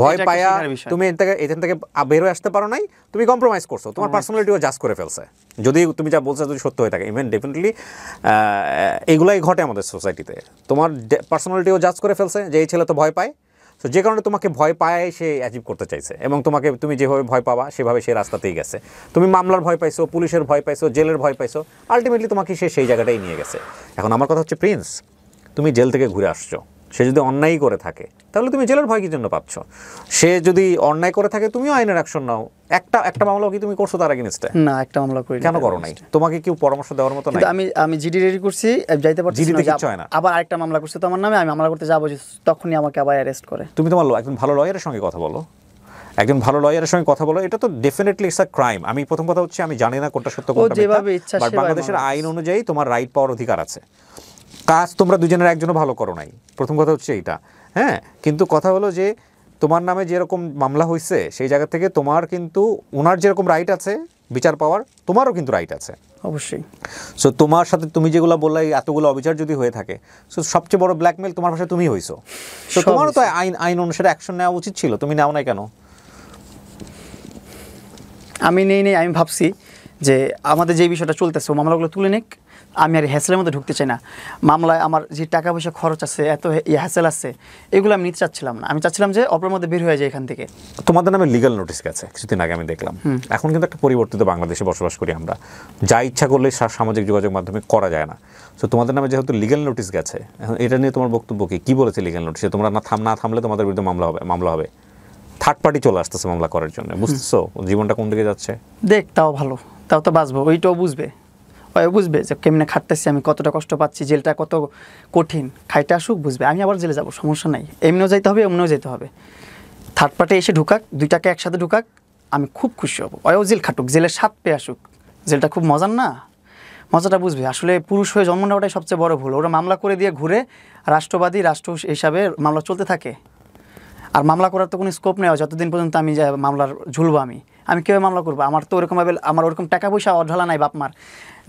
ভয় পায়া তুমি এখান থেকে বের হয়ে আসতে পারো নাই, তুমি কম্প্রোমাইজ করছো, তোমার পার্সোনালিটিও জাজ করে ফেলছে। যদি তুমি যা বলছো যদি সত্য হয়ে থাকে, ইভেন ডেফিনেটলি এগুলাই ঘটে আমাদের সোসাইটিতে। তোমার পার্সোনালিটিও জাজ করে ফেলছে যে এই ছেলে তো ভয় পায়, তো যে কারণে তোমাকে ভয় পায় সে অ্যাচিভ করতে চাইছে, এবং তুমি যেভাবে ভয় পাবা সেভাবে সে রাস্তাতেই গেছে। তুমি মামলার ভয় পাইছো, পুলিশের ভয় পাইছো, জেলের ভয় পাইছো, আলটিমেটলি তোমাকে সে সেই জায়গাটাই নিয়ে গেছে। এখন আমার কথা হচ্ছে প্রিন্স, তুমি জেল থেকে ঘুরে আসছো, সে যদি অন্যায় করে থাকে তাহলে তুমি জেলের ভয় কি জন্য পাচ্ছ? সে যদি অন্যায় করে থাকে তুমিও আইনের অ্যাকশন নাও। একটা মামলা কি তুমি করছো তার এগেইনস্টে? না, একটা মামলা করি। কেন করো নাই? তোমাকে কেউ পরামর্শ দেওয়ার মতো নাই? আমি জিডি রেডি করছি, যাইতে পারছি না, আবার আরেকটা মামলা করছে তো আমার নামে, আমি মামলা করতে যাবো, তখনই আমাকে আবার অ্যারেস্ট করে। তুমি তোমার একজন ভালো লয়ারের সঙ্গে কথা বলো, একজন ভালো লয়ারের সঙ্গে কথা বলো। এটা তো ডেফিনেটলি ইটস আ ক্রাইম। আমি প্রথম কথা হচ্ছে আমি জানি না কোনটা সত্য কোনটা মিথ্যা, বাট বাংলাদেশের আইন অনুযায়ী তোমার রাইট পাওয়ার অধিকার আছে। কাজ তোমরা দুজনের একজনও ভালো করো নাই, প্রথম কথা হচ্ছে এইটা। হ্যাঁ, কিন্তু কথা হলো যে তোমার নামে যেরকম মামলা হয়েছে সেই জায়গা থেকে তোমার কিন্তু ওনার যেরকম রাইট আছে বিচার পাওয়ার, তোমারও কিন্তু রাইট আছে অবশ্যই। সো তোমার সাথে তুমি যেগুলো বললে এতগুলো অবিচার যদি হয়ে থাকে, সো সবচেয়ে বড় ব্ল্যাকমেল তোমার ভাষায় তুমি হইছো। সো তোমারও তো আইন অনুসারে অ্যাকশন নেওয়া উচিত ছিল, তুমি নাও নাই কেন? আমি নেই, আমি ভাবছি যে আমাদের যে বিষয়টা চলতেছে, মামলাগুলো তুলে নিক, আমি আর হ্যাসেলের মধ্যে ঢুকতে চাই না। মামলায় আমার যে টাকা পয়সা খরচ আছে, এত হ্যাসেল আছে, এগুলো আমি নিতে চাচ্ছিলাম না। আমি চাচ্ছিলাম যে অপরের মধ্যে বের হয়ে যায় এখান থেকে। তোমাদের নামে লিগ্যাল নোটিশ গেছে কিছুদিন আগে, আমি দেখলাম। এখন কিন্তু একটা পরিবর্তিত বাংলাদেশে বসবাস করি আমরা, যা ইচ্ছা করলে সামাজিক যোগাযোগ মাধ্যমে করা যায় না। সো তোমাদের নামে যেহেতু লিগ্যাল নোটিশ গেছে, এখন এটা নিয়ে তোমার বক্তব্য কি বলেছে লিগ্যাল নোটিশে? তোমরা না থামলে তোমাদের বিরুদ্ধে মামলা হবে। থার্ড পার্টি চলে আসতেছে মামলা করার জন্য, বুঝতেছো জীবনটা কোন দিকে যাচ্ছে? দেখ, তাও ভালো, তাও তো বাঁচবো, ওইটাও বুঝবে যে কেমনে খাটতেছি আমি, কতটা কষ্ট পাচ্ছি, জেলটা কত কঠিন, খাইতে আসুক বুঝবে। আমি আবার জেলে যাবো, সমস্যা নাই, এমনিও যাইতে হবে, এমনিও যেতে হবে। থার্ড পার্টি এসে ঢুকাক, দুইটাকে একসাথে ঢুকাক, আমি খুব খুশি হব। ওয়ও জেল খাটুক, জেলের স্বাদ পেয়ে আসুক, জেলটা খুব মজার না, মজাটা বুঝবে। আসলে পুরুষ হয়ে জন্ম নেওয়াটাই সবচেয়ে বড় ভুল। ওরা মামলা করে দিয়ে ঘুরে রাষ্ট্রবাদী রাষ্ট্র হিসাবে মামলা চলতে থাকে। আর মামলা করার তো কোনো স্কোপ নেই, যতদিন পর্যন্ত আমি মামলার ঝুলবো। আমি কীভাবে মামলা করবো? আমার তো ওরকমভাবে আমার ওরকম টাকা পয়সা অঢালা নাই বাপ মার,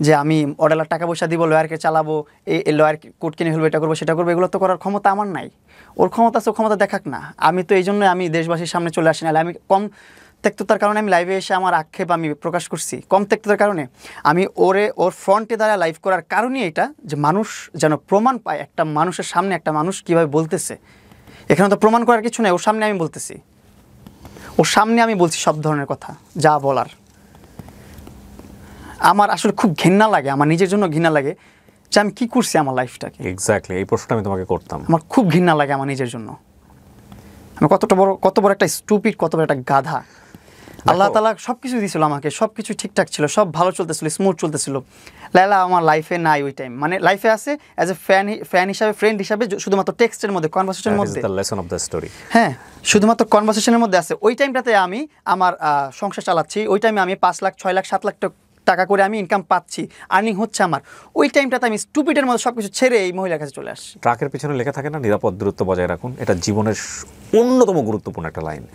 যে আমি অডালার টাকা পয়সা দিব, লয়ারকে চালাবো, এই লয়ার কোর্ট কিনে ফেলবো, এটা করবো সেটা করবো, এগুলো তো করার ক্ষমতা আমার নাই। ওর ক্ষমতা আছে, ক্ষমতা দেখাক না। আমি তো এই জন্য আমি দেশবাসীর সামনে চলে আসি, নাহলে আমি তেক্ততার কারণে আমি লাইভে এসে আমার আক্ষেপ আমি প্রকাশ করছি, কম তেক্ততার কারণে আমি ওর ফ্রন্টে দাঁড়ায় লাইভ করার কারণই এটা যে মানুষ যেন প্রমাণ পায় একটা মানুষের সামনে একটা মানুষ কীভাবে বলতেছে। এখানে তো প্রমাণ করার কিছু নেই, ওর সামনে আমি বলতেছি, ওর সামনে আমি বলছি সব ধরনের কথা যা বলার। আমার আসলে খুব ঘৃণা লাগে, আমার নিজের জন্য ঘৃণা লাগে যে আমি কী করছি আমার লাইফটাকে। এক্স্যাক্টলি এই প্রশ্নটা আমি তোমাকে করতাম। আমার খুব ঘৃণা লাগে আমার নিজের জন্য, আমি কত বড় একটা স্টুপিড, কত বড় একটা গাধা। আল্লাহ তাআলা সব কিছু দিয়েছিল আমাকে, সব কিছু ঠিকঠাক ছিল, সব ভালো চলতেছিল, স্মুথ চলতেছিল। লায়লা আমার লাইফে নাই ওই টাইম, মানে লাইফে আছে অ্যাজ এ ফ্যান হিসাবে, ফ্রেন্ড হিসাবে, শুধুমাত্র টেক্সটের মধ্যে, কনভারসেশনের মধ্যে। The lesson of the story. হ্যাঁ, শুধুমাত্র কনভারসেশনের মধ্যে আছে। ওই টাইমটাতে আমি আমার সংসার চালাচ্ছি, ওই টাইমে আমি 5 লাখ 6 লাখ 7 লাখ টাকা করে আমি ইনকাম পাচ্ছি, আর্নিং হচ্ছে আমার। ওই টাইমটাতে আমি স্টুপিডের মধ্যে সব কিছু ছেড়ে এই মহিলার কাছে চলে আসছি। ট্রাকের পিছনে লেখা থাকে না, নিরাপদ দূরত্ব বজায় রাখুন। এটা জীবনের অন্যতম গুরুত্বপূর্ণ একটা লাইন।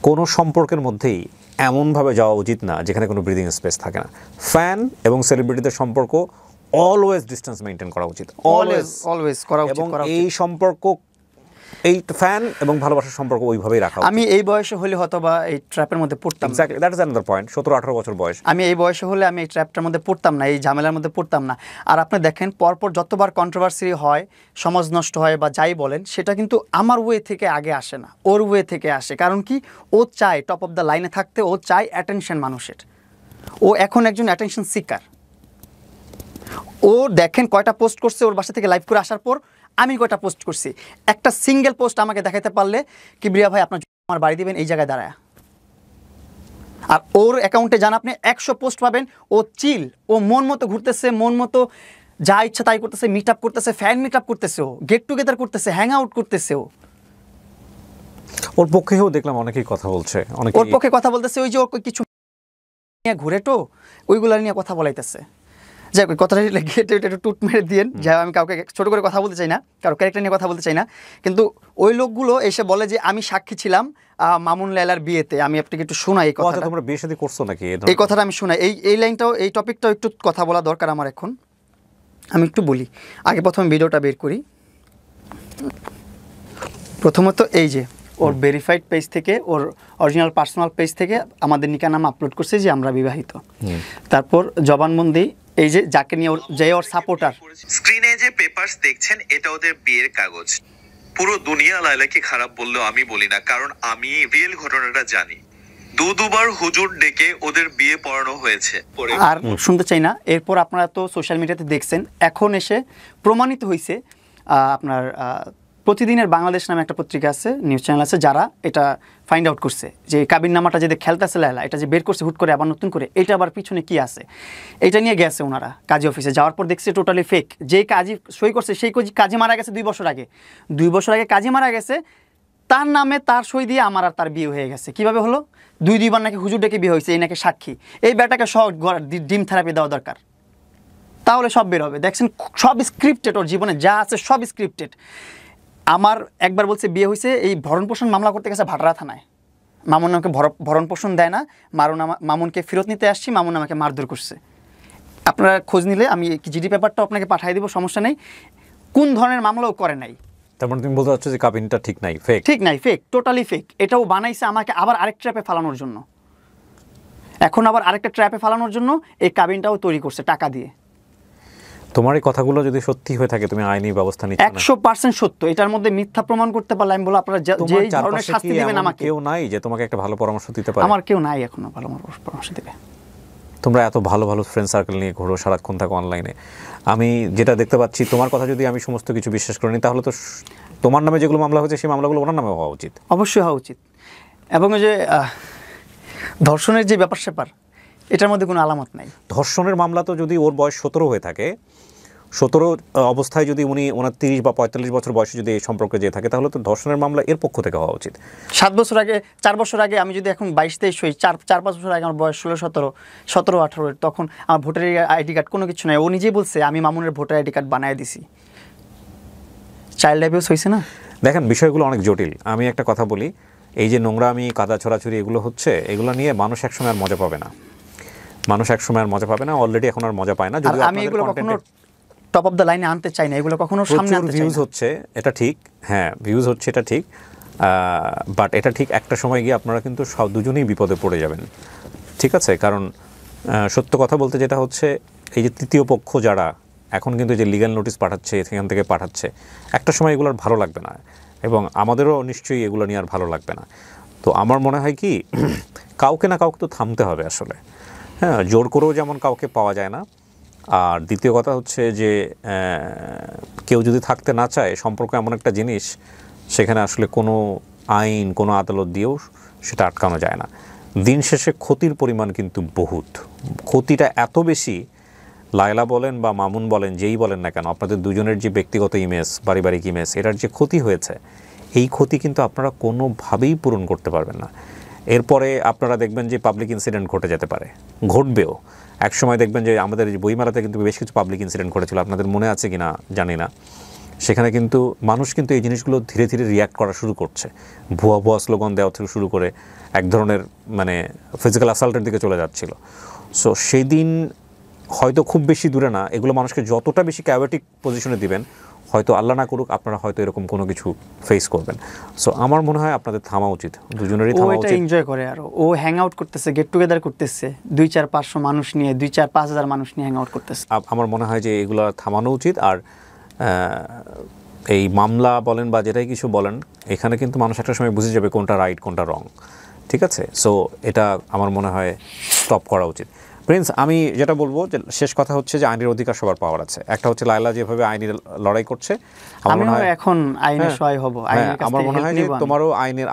কোনো সম্পর্কের মধ্যেই এমনভাবে যাওয়া উচিত না যেখানে কোনো ব্রিদিং স্পেস থাকে না। ফ্যান এবং সেলিব্রিটিদের সম্পর্ক অলওয়েজ ডিস্টেন্স মেনটেন করা উচিত, অলওয়েজ করা উচিত। এবং এই সম্পর্ক, এই ফ্যান এবং ভালোবাসার সম্পর্ক ওইভাবেই রাখা উচিত। আমি এই বয়সে হলে হয়তো বা এই ট্র্যাপের মধ্যে পড়তাম। Exactly, that is another point. 17-18 বছর বয়স। আমি এই বয়সে হলে আমি এই ট্র্যাপটার মধ্যে পড়তাম না, এই ঝামেলার মধ্যে পড়তাম না। আর আপনি দেখেন পরপর যতবার কন্ট্রোভার্সি হয়, সমাজ নষ্ট হয় বা যাই বলেন, সেটা কিন্তু আমার ওয়ে থেকে আগে আসে না, ওর ওয়ে থেকে আসে। কারণ কি, ও চায় টপ অফ দ্য লাইনে থাকতে, ও চায় অ্যাটেনশন মানুষের। ও এখন একজন অ্যাটেনশন সিকার। ও দেখেন কয়টা পোস্ট করছে ওর বাসা থেকে লাইভ করে আসার পর, আমি কয়টা পোস্ট করছি। একটা সিঙ্গেল পোস্ট আমাকে দেখাতে পারলে কিবরিয়া ভাই আপনার আমার বাড়ি দিবেন এই জায়গায় দাঁড়ায়। আর ওর অ্যাকাউন্টে যান আপনি 100 পোস্ট পাবেন। ও চিল, ও মন মতো ঘুরতেছে, মন মতো যা ইচ্ছা তাই করতেছে, মিট আপ করতেছে, ফ্যান মিট আপ করতেছে, ও গেট টুগেদার করতেছে, হ্যাং আউট করতেছে। ওর পক্ষেও দেখলাম অনেকেই কথা বলছে, ওর পক্ষে কথা বলতেছে। ওই যে ওর কিছু নিয়ে ঘুরে তো ওইগুলা নিয়ে কথা বলাইতেছে। যাই হোক, কথাটা একটু টুট মেরে দিয়েন। যাই আমি কাউকে ছোটো করে কথা বলতে চাই না, কারো ক্যারেক্টার নিয়ে কথা বলতে চাই না। কিন্তু ওই লোকগুলো এসে বলে যে আমি সাক্ষী ছিলাম মামুন লায়লার বিয়েতে। আমি আপনাকে একটু শোনাই এই কথাটা। তোমরা বিয়ে শাদী করছো নাকি? এই কথাটা আমি শোনাই, এই লাইনটাও, এই টপিকটাও একটু কথা বলা দরকার আমার এখন। আমি একটু বলি, আগে প্রথমে ভিডিওটা বের করি। প্রথমত এই যে ওর ভেরিফাইড পেজ থেকে, ওর অরিজিনাল পার্সোনাল পেজ থেকে আমাদের নিকানামা আপলোড করছে যে আমরা বিবাহিত। তারপর জবানবন্দি, এই যে যাকে নিয়ে ওর সাপোর্টার। স্ক্রিনে যে পেপারস দেখছেন এটা ওদের বিয়ের কাগজ। পুরো দুনিয়া লায়লাকে খারাপ বললেও আমি বলি না, কারণ আমি রিয়েল ঘটনাটা জানি। দুবার হুজুর ডেকে ওদের বিয়ে পড়ানো হয়েছে। আর শুনতে চাই না। এরপর আপনারা তো সোশ্যাল মিডিয়াতে দেখছেন, এখন এসে প্রমাণিত হয়েছে। আপনার প্রতিদিনের বাংলাদেশ নামে একটা পত্রিকা আছে, নিউজ চ্যানেল আছে, যারা এটা ফাইন্ড আউট করছে যে কাবিননামাটা যে খেলতেছে লায়লা, এটা যে বের করছে হুট করে আবার নতুন করে, এটা আবার পিছনে কি আছে এটা নিয়ে গেছে ওনারা কাজী অফিসে। যাওয়ার পর দেখছে টোটালি ফেক। যে কাজী সই করছে সেই কাজী মারা গেছে 2 বছর আগে। 2 বছর আগে কাজী মারা গেছে, তার নামে তার সই দিয়ে আমার আর তার বিয়ে হয়ে গেছে। কিভাবে হলো? 2বার নাকি হুজুর ডেকে বিয়ে হয়েছে, এই নাকি সাক্ষী। এই ব্যাটাকে সব ডিম থেরাপি দেওয়া দরকার, তাহলে সব বের হবে। দেখছেন সব স্ক্রিপ্টেড, ওর জীবনে যা আছে সব স্ক্রিপ্টেড। আমার একবার বলছে বিয়ে হয়েছে, এই ভরণ পোষণ মামলা করতে গেছে ভাটরা থানায়। মামুন আমাকে ভরণ পোষণ দেয় না, মামুনকে ফেরত নিতে আসছি, মামুন আমাকে মারধর করছে। আপনারা খোঁজ নিলে আমি জিডি পেপারটাও আপনাকে পাঠিয়ে দেবো, সমস্যা নেই। কোন ধরনের মামলাও করে নাই। তার মানে তুমি বলতে চাচ্ছ যে কাবিনটা ঠিক নাই, ফেক? ঠিক নাই, ফেক, টোটালি ফেক। এটাও বানাইছে আমাকে আবার আরেক ট্র্যাপে ফালানোর জন্য। এখন আবার আরেকটা ট্র্যাপে ফালানোর জন্য এই কাবিনটাও তৈরি করছে টাকা দিয়ে। তোমার এই কথাগুলো যদি সত্যি হয়ে থাকে, তুমি আইনি ব্যবস্থা নিচ্ছ না? 100% সত্য। এটার মধ্যে মিথ্যা প্রমাণ করতে পারলে আমি বলবো আপনারা যে ধরনের শাস্তি দিবেন আমাকে। কেউ নাই যে তোমাকে একটা ভালো পরামর্শ দিতে পারে? আমার কেউ নাই এখনো ভালো পরামর্শ দিবে। তোমরা এত ভালো ভালো ফ্রেন্ড সার্কেল নিয়ে ঘোরো, সারাক্ষণ থাকো অনলাইনে। আমি যেটা দেখতে পাচ্ছি, তোমার কথা যদি আমি সমস্ত কিছু বিশ্বাস করি নি, তাহলে তো তোমার নামে যেগুলো মামলা হয়েছে সেই মামলাগুলো ওনার নামে হওয়া উচিত। অবশ্যই হওয়া উচিত। এবং ওই যে ধর্ষণের যে ব্যাপার স্যাপার, এটার মধ্যে কোনো আলামত নাই। ধর্ষণের মামলা তো যদি ওর বয়স 17 হয়ে থাকে, 17 অবস্থায় যদি ওনার 30 বা 45 বছর বয়সে যদি এই সম্পর্কে যেয়ে থাকে, তাহলে তো ধর্ষণের মামলা এর পক্ষ থেকে হওয়া উচিত। 7 বছর আগে, 4 বছর আগে আমি যদি এখন 22-23 হই, 4-5 বছর আগে আমার বয়স 17-18, তখন আমার ভোটার আইডি কার্ড কোনো কিছু নাই। ও নিজেই বলছে আমি মামুনের ভোটার আইডি কার্ড বানিয়ে দিছি। চাইল্ড অ্যাবিউজ হয়েছে না? দেখেন, বিষয়গুলো অনেক জটিল। আমি একটা কথা বলি, এই যে নোংরামি, কাদা ছড়াছড়ি এগুলো হচ্ছে, এগুলো নিয়ে মানুষ একসময় আর মজা পাবে না। অলরেডি এখন আর মজা পায় না। যদি আমি এগুলো কখনো টপ অফ দ্য লাইনে আনতে চাই না, এগুলো কখনো সামনে আনতে চাই না। ভিউজ হচ্ছে এটা ঠিক, হ্যাঁ ভিউজ হচ্ছে এটা ঠিক, বাট এটা ঠিক একটা সময় গিয়ে আপনারা কিন্তু সব দুজনেই বিপদে পড়ে যাবেন, ঠিক আছে? কারণ সত্য কথা বলতে যেটা হচ্ছে, এই যে তৃতীয় পক্ষ যারা এখন কিন্তু যে লিগ্যাল নোটিশ পাঠাচ্ছে, এখান থেকে পাঠাচ্ছে, একটা সময় এগুলো আর ভালো লাগবে না, এবং আমাদেরও নিশ্চয়ই এগুলো নিয়ে আর ভালো লাগবে না। তো আমার মনে হয় কি, কাউকে না কাউকে তো থামতে হবে আসলে, হ্যাঁ, জোর করেও যেমন কাউকে পাওয়া যায় না। আর দ্বিতীয় কথা হচ্ছে যে কেউ যদি থাকতে না চায়, সম্পর্ক এমন একটা জিনিস, সেখানে আসলে কোনো আইন, কোনো আদালত দিয়েও সেটা আটকানো যায় না। দিন শেষে ক্ষতির পরিমাণ কিন্তু বহুত, ক্ষতিটা এত বেশি, লায়লা বলেন বা মামুন বলেন, যেই বলেন না কেন, আপনাদের দুজনের যে ব্যক্তিগত ইমেজ, পারিবারিক ইমেজ, এটার যে ক্ষতি হয়েছে, এই ক্ষতি কিন্তু আপনারা কোনোভাবেই পূরণ করতে পারবেন না। এরপরে আপনারা দেখবেন যে পাবলিক ইনসিডেন্ট ঘটে যেতে পারে, ঘটবেও। একসময় দেখবেন যে আমাদের বইমেলাতে কিন্তু বেশ কিছু পাবলিক ইনসিডেন্ট ঘটেছিল, আপনাদের মনে আছে কি না জানি না। সেখানে কিন্তু মানুষ কিন্তু এই জিনিসগুলো ধীরে ধীরে রিয়্যাক্ট করা শুরু করছে, ভুয়া ভুয়া স্লোগান দেওয়া থেকে শুরু করে এক ধরনের মানে ফিজিক্যাল অ্যাসাল্টের দিকে চলে যাচ্ছিল। সো সেই দিন হয়তো খুব বেশি দূরে না, এগুলো মানুষকে যতটা বেশি ক্যাওয়েটিক পজিশনে দিবেন, হয়তো আল্লাহ না করুক আপনারা হয়তো এরকম কোনো কিছু ফেস করবেন। সো আমার মনে হয় আপনাদের থামা উচিত, দুজনেরই থামা উচিত। ও এটা এনজয় করে, আর ও হ্যাং আউট করতেছে, গেট টুগেদার করতেছে, 2-4-500 মানুষ নিয়ে, 2-4-5 হাজার মানুষ নিয়ে হ্যাং আউট করতেছে। আমার মনে হয় যে এগুলো থামানো উচিত। আর এই মামলা বলেন বা যেটাই কিছু বলেন, এখানে কিন্তু মানুষ একটা সময় বুঝে যাবে কোনটা রাইট কোনটা রং, ঠিক আছে? সো এটা আমার মনে হয় স্টপ করা উচিত। প্রিন্স, আমি যেটা বলবো যে শেষ কথা হচ্ছে যে আইনের অধিকার সবার পাওয়ার আছে। একটা হচ্ছে লায়লা যেভাবে আইনি লড়াই করছে, আমার মনে হয় এখন আইনের সহায় হব, আমার মনে হয় যে তোমারও আইনের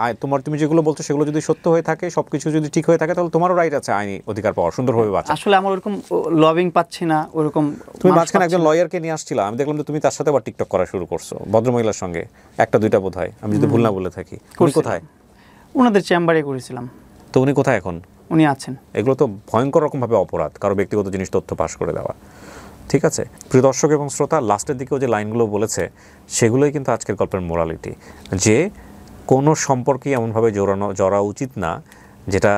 তুমি যেগুলো বলছো সেগুলো যদি সত্য হয়ে থাকে, সবকিছু যদি ঠিক হয়ে থাকে, তাহলে তোমারও রাইট আছে আইনি অধিকার পাওয়ার, সুন্দরভাবে বাঁচা। আসলে আমার ওরকম লবিং পাচ্ছি না, ওরকম। তুমি মাঝখানে একজন লয়ারকে নিয়ে আসছিলা, আমি দেখলাম যে তুমি তার সাথে আবার টিকটক করা শুরু করছো, ভদ্রমহিলার সঙ্গে, 1-2টা বোধ হয়, আমি যদি ভুল না বলে থাকি। উনি কোথায়? ওনাদের চেম্বারে করেছিলাম। তো উনি কোথায় এখন? উনি আছেন। এগুলো তো ভয়ঙ্কর রকমভাবে অপরাধ, কারো ব্যক্তিগত জিনিস তথ্য পাস করে দেওয়া, ঠিক আছে? প্রিয় দর্শক এবং শ্রোতা, লাস্টের দিকেও যে লাইনগুলো বলেছে সেগুলোই কিন্তু আজকের গল্পের মোরালিটি, যে কোনো সম্পর্কেই এমনভাবে জড়া উচিত না যেটা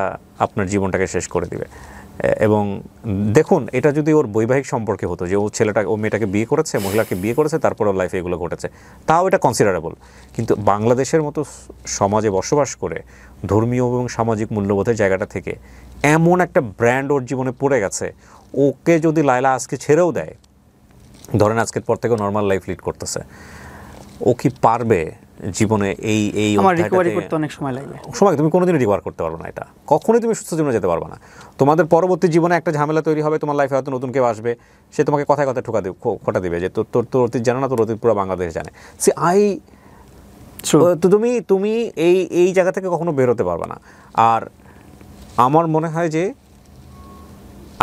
আপনার জীবনটাকে শেষ করে দিবে। এবং দেখুন, এটা যদি ওর বৈবাহিক সম্পর্কে হতো, যে ও মেয়েটাকে বিয়ে করেছে, মহিলাকে বিয়ে করেছে, তারপর ওর লাইফে এগুলো ঘটেছে, তাও এটা কনসিডারেবল। কিন্তু বাংলাদেশের মতো সমাজে বসবাস করে ধর্মীয় এবং সামাজিক মূল্যবোধের জায়গাটা থেকে এমন একটা ব্র্যান্ড ওর জীবনে পড়ে গেছে, ওকে যদি লায়লা আজকে ছেড়েও দেয়, ধরেন আজকের পর থেকে নর্মাল লাইফ লিড করতেছে, ও কি পারবে জীবনে এই আমার রিকভারি করতে অনেক সময় লাগবে। তুমি কোনোদিনই রিকভার করতে পারবে না, এটা কখনোই তুমি সুস্থ জীবনে যেতে পারবে না। তোমাদের পরবর্তী জীবনে একটা ঝামেলা তৈরি হবে, তোমার লাইফে হয়তো নতুন কেউ আসবে, সে তোমাকে কথায় কথায় খোটা দিবে যে তোর অতীত জানে না, তোর অতীত পুরো বাংলাদেশ জানে। তো তুমি এই জায়গা থেকে কখনো বের হতে পারবে না। আর আমার মনে হয় যে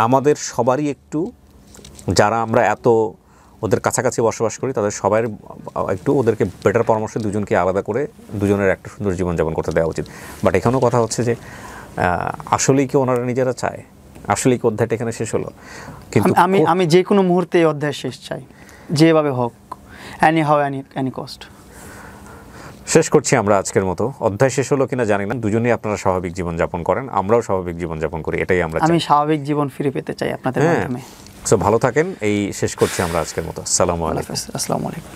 আমাদের সবারই একটু, যারা আমরা এত ওদের কাছাকাছি বসবাস করি, তাদের সবাই একটু ওদেরকে বেটার পরামর্শ, দুজনকে আলাদা করে দুজনের একটা সুন্দর জীবনযাপন করতে দেওয়া উচিত। বাট এখানেও কথা হচ্ছে যে আসলেই কি ওনারা নিজেরা চায়? আসলেই কি অধ্যায়টা এখানে শেষ হলো? কিন্তু আমি যে কোনো মুহূর্তে এই অধ্যায় শেষ চাই, যেভাবে হোক, এনি কস্ট। শেষ করছি আমরা আজকের মতো। অধ্যায় শেষ হলো কিনা জানি না, দুজনেই আপনারা স্বাভাবিক জীবনযাপন করেন, আমরাও স্বাভাবিক জীবনযাপন করি, এটাই আমরা চাই। আমি স্বাভাবিক জীবন ফিরে পেতে চাই আপনাদের মাধ্যমে। সো ভালো থাকেন, এই শেষ করছি আমরা আজকের মতো। আসসালামু আলাইকুম। আসসালামু আলাইকুম।